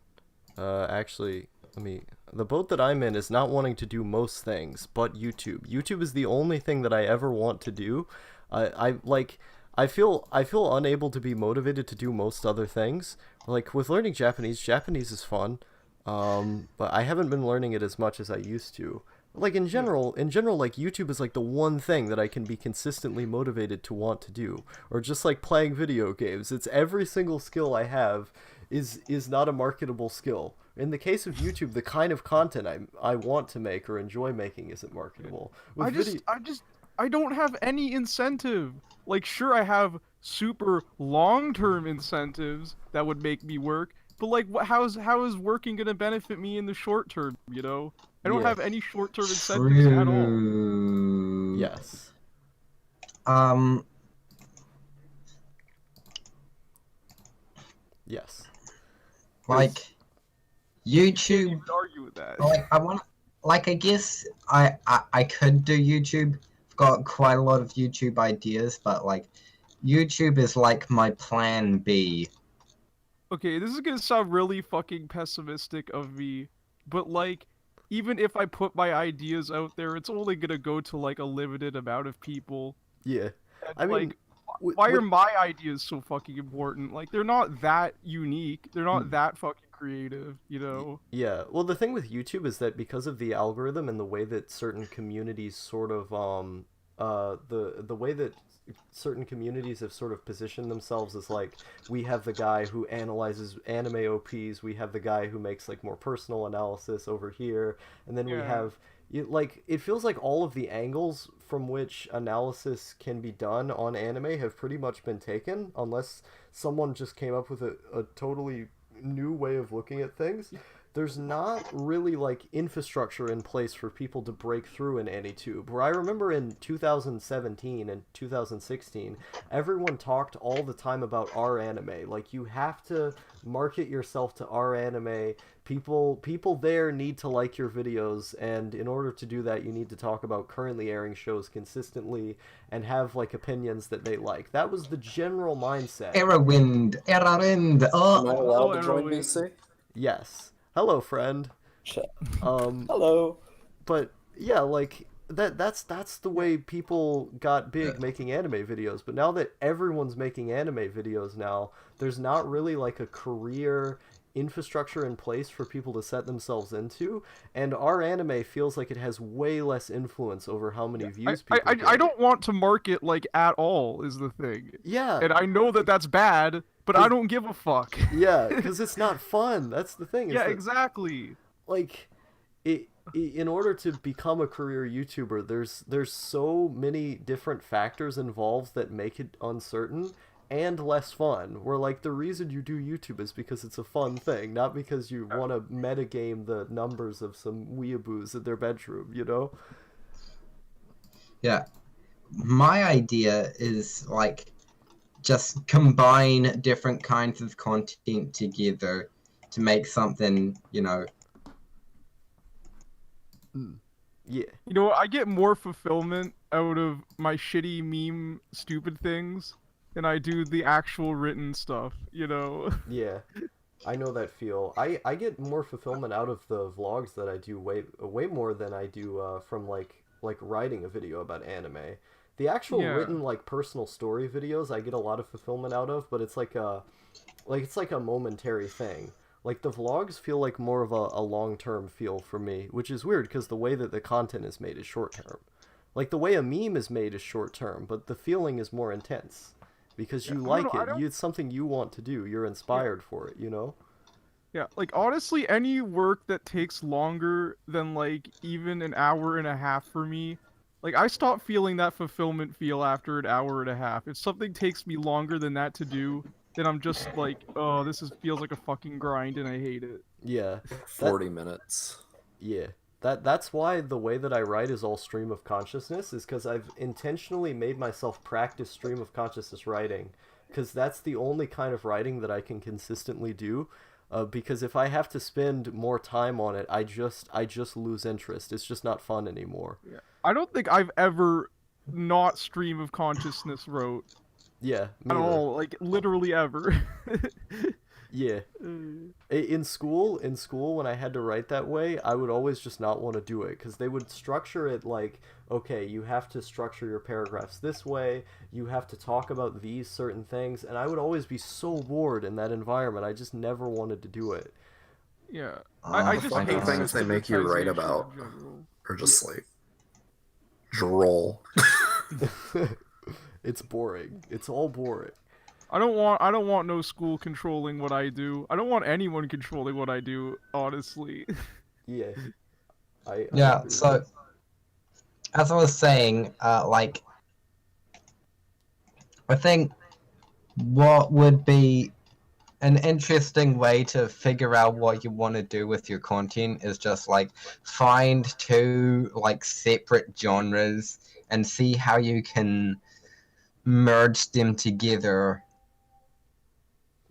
actually, the boat that I'm in is not wanting to do most things, but YouTube. YouTube is the only thing that I ever want to do. I feel unable to be motivated to do most other things. Like with learning Japanese, Japanese is fun, but I haven't been learning it as much as I used to. Like in general, like YouTube is like the one thing that I can be consistently motivated to want to do, or just like playing video games. It's every single skill I have is not a marketable skill. In the case of YouTube, the kind of content I want to make or enjoy making isn't marketable. With I don't have any incentive. Like, sure, I have super long-term incentives that would make me work, but like, how is working gonna benefit me in the short term? You know, I don't Yeah. have any short-term incentives at all. True. Yes. Um, Yes. like You YouTube. can argue with that. Like I want. Like I guess I could do YouTube. I've got quite a lot of YouTube ideas, but like YouTube is like my plan B. Okay, this is gonna sound really fucking pessimistic of me, but like, even if I put my ideas out there, it's only gonna go to like a limited amount of people. Yeah. And, I mean, like, with- why are with- my ideas so fucking important? Like, they're not that unique. They're Hmm. not that fucking creative, you know? Yeah, well, the thing with YouTube is that because of the algorithm and the way that certain communities sort of the way that certain communities have sort of positioned themselves as like, we have the guy who analyzes anime OPs, we have the guy who makes like more personal analysis over here, and then we Yeah. have like, it feels like all of the angles from which analysis can be done on anime have pretty much been taken, unless someone just came up with a totally new way of looking at things. There's not really like infrastructure in place for people to break through in AnyTube. Where I remember in 2017 and 2016, everyone talked all the time about our anime. Like, you have to market yourself to our anime. People there need to like your videos, and in order to do that, you need to talk about currently airing shows consistently and have like opinions that they like. That was the general mindset. Errorwind. Am Oh, I allowed to join Arrowhead. BC? Yes. Hello, friend. Shit. Um, Hello. but yeah, like that's the way people got big making anime videos. But now that everyone's making anime videos now, there's not really like a career infrastructure in place for people to set themselves into, and our anime feels like it has way less influence over how many views people I get. don't want to market like at all is the thing. Yeah. And I know that that's bad, but I don't give a fuck. Yeah, because it's not fun. That's the thing. Is Yeah, that, exactly. like, in order to become a career YouTuber, there's so many different factors involved that make it uncertain and less fun. Where like, the reason you do YouTube is because it's a fun thing, not because you want to metagame the numbers of some weeaboos in their bedroom, you know? yeah. My idea is like just combine different kinds of content together to make something, you know. Yeah. You know, I get more fulfillment out of my shitty meme stupid things than I do the actual written stuff, you know? Yeah, I know that feel. I get more fulfillment out of the vlogs that I do way more than I do from like writing a video about anime. The actual Yeah. written like personal story videos I get a lot of fulfillment out of, but it's like a momentary thing. Like, the vlogs feel like more of a long-term feel for me, which is weird because the way that the content is made is short-term. Like, the way a meme is made is short-term, but the feeling is more intense. Because you Yeah, I like don't know, I it. don't- It's something you want to do. You're inspired for it, you know? Yeah, like honestly, any work that takes longer than like even an hour and a half for me, like I stop feeling that fulfillment feel after an hour and a half. If something takes me longer than that to do, then I'm just like, oh, feels like a fucking grind and I hate it. Yeah. 40 minutes. Yeah. That's why the way that I write is all stream of consciousness, is because I've intentionally made myself practice stream of consciousness writing because that's the only kind of writing that I can consistently do. Because if I have to spend more time on it, I just lose interest. It's just not fun anymore. I don't think I've ever not stream of consciousness wrote Yeah, me at either. all, like literally ever. Yeah. In school, when I had to write that way, I would always just not want to do it because they would structure it like, okay, you have to structure your paragraphs this way, you have to talk about these certain things, and I would always be so bored in that environment. I just never wanted to do it. Yeah, Oh, I just funny hate things they make you write systematization about. in general. Or just like droll. It's boring. It's all boring. I don't want no school controlling what I do. I don't want anyone controlling what I do, honestly. Yeah. I Yeah, agree with so that. as I was saying, like, I think what would be an interesting way to figure out what you want to do with your content is just like find two like separate genres and see how you can merge them together.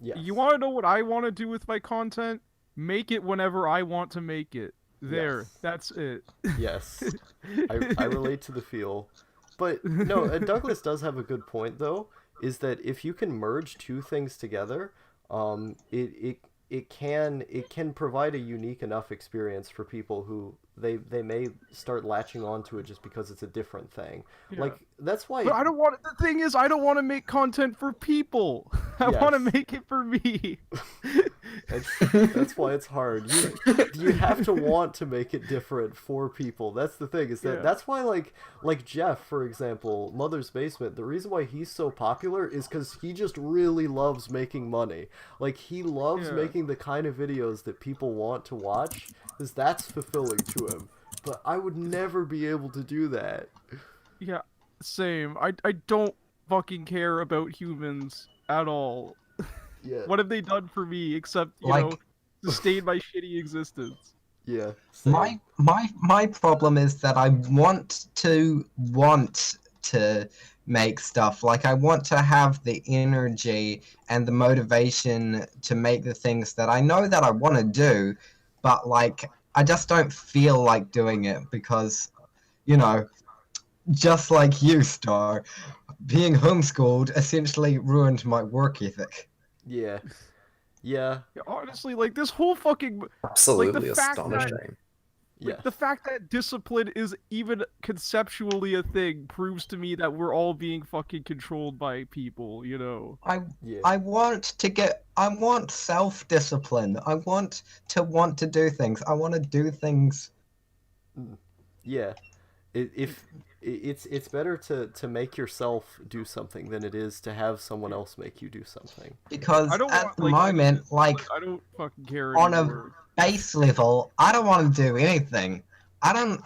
Yes. You want to know what I want to do with my content? Make it whenever I want to make it. There, Yes. that's it. Yes. I relate to the feel. But no, Douglas does have a good point though, is that if you can merge two things together, it can provide a unique enough experience for people who they may start latching onto it just because it's a different thing. Yeah. Like that's why But I don't want. The thing is, I don't want to make content for people. I want to Yes. make it for me. that's why it's hard. You have to want to make it different for people. That's the thing. Is that Yeah. that's why like Jeff, for example, Mother's Basement. The reason why he's so popular is because he just really loves making money. Like he loves Yeah. making the kind of videos that people want to watch, because that's fulfilling to him. But I would never be able to do that. Yeah, same. I don't fucking care about humans at all. Yeah. What have they done for me except, you Like- know, sustain my shitty existence? Yeah. Same. My problem is that I want to make stuff. Like I want to have the energy and the motivation to make the things that I know that I want to do, but like I just don't feel like doing it because, you know, just like you, Star, being homeschooled essentially ruined my work ethic. Yeah. Yeah. Yeah, honestly, like this whole fucking Absolutely fact that- astonishing. Yeah. the fact that discipline is even conceptually a thing proves to me that we're all being fucking controlled by people, you know. Yeah. I want self-discipline. I want to do things. I want to do things. Yeah, it's better to make yourself do something than it is to have someone else make you do something. Because I don't at want, the like, moment, like I don't fucking care on a anymore. base level, I don't want to do anything. I don't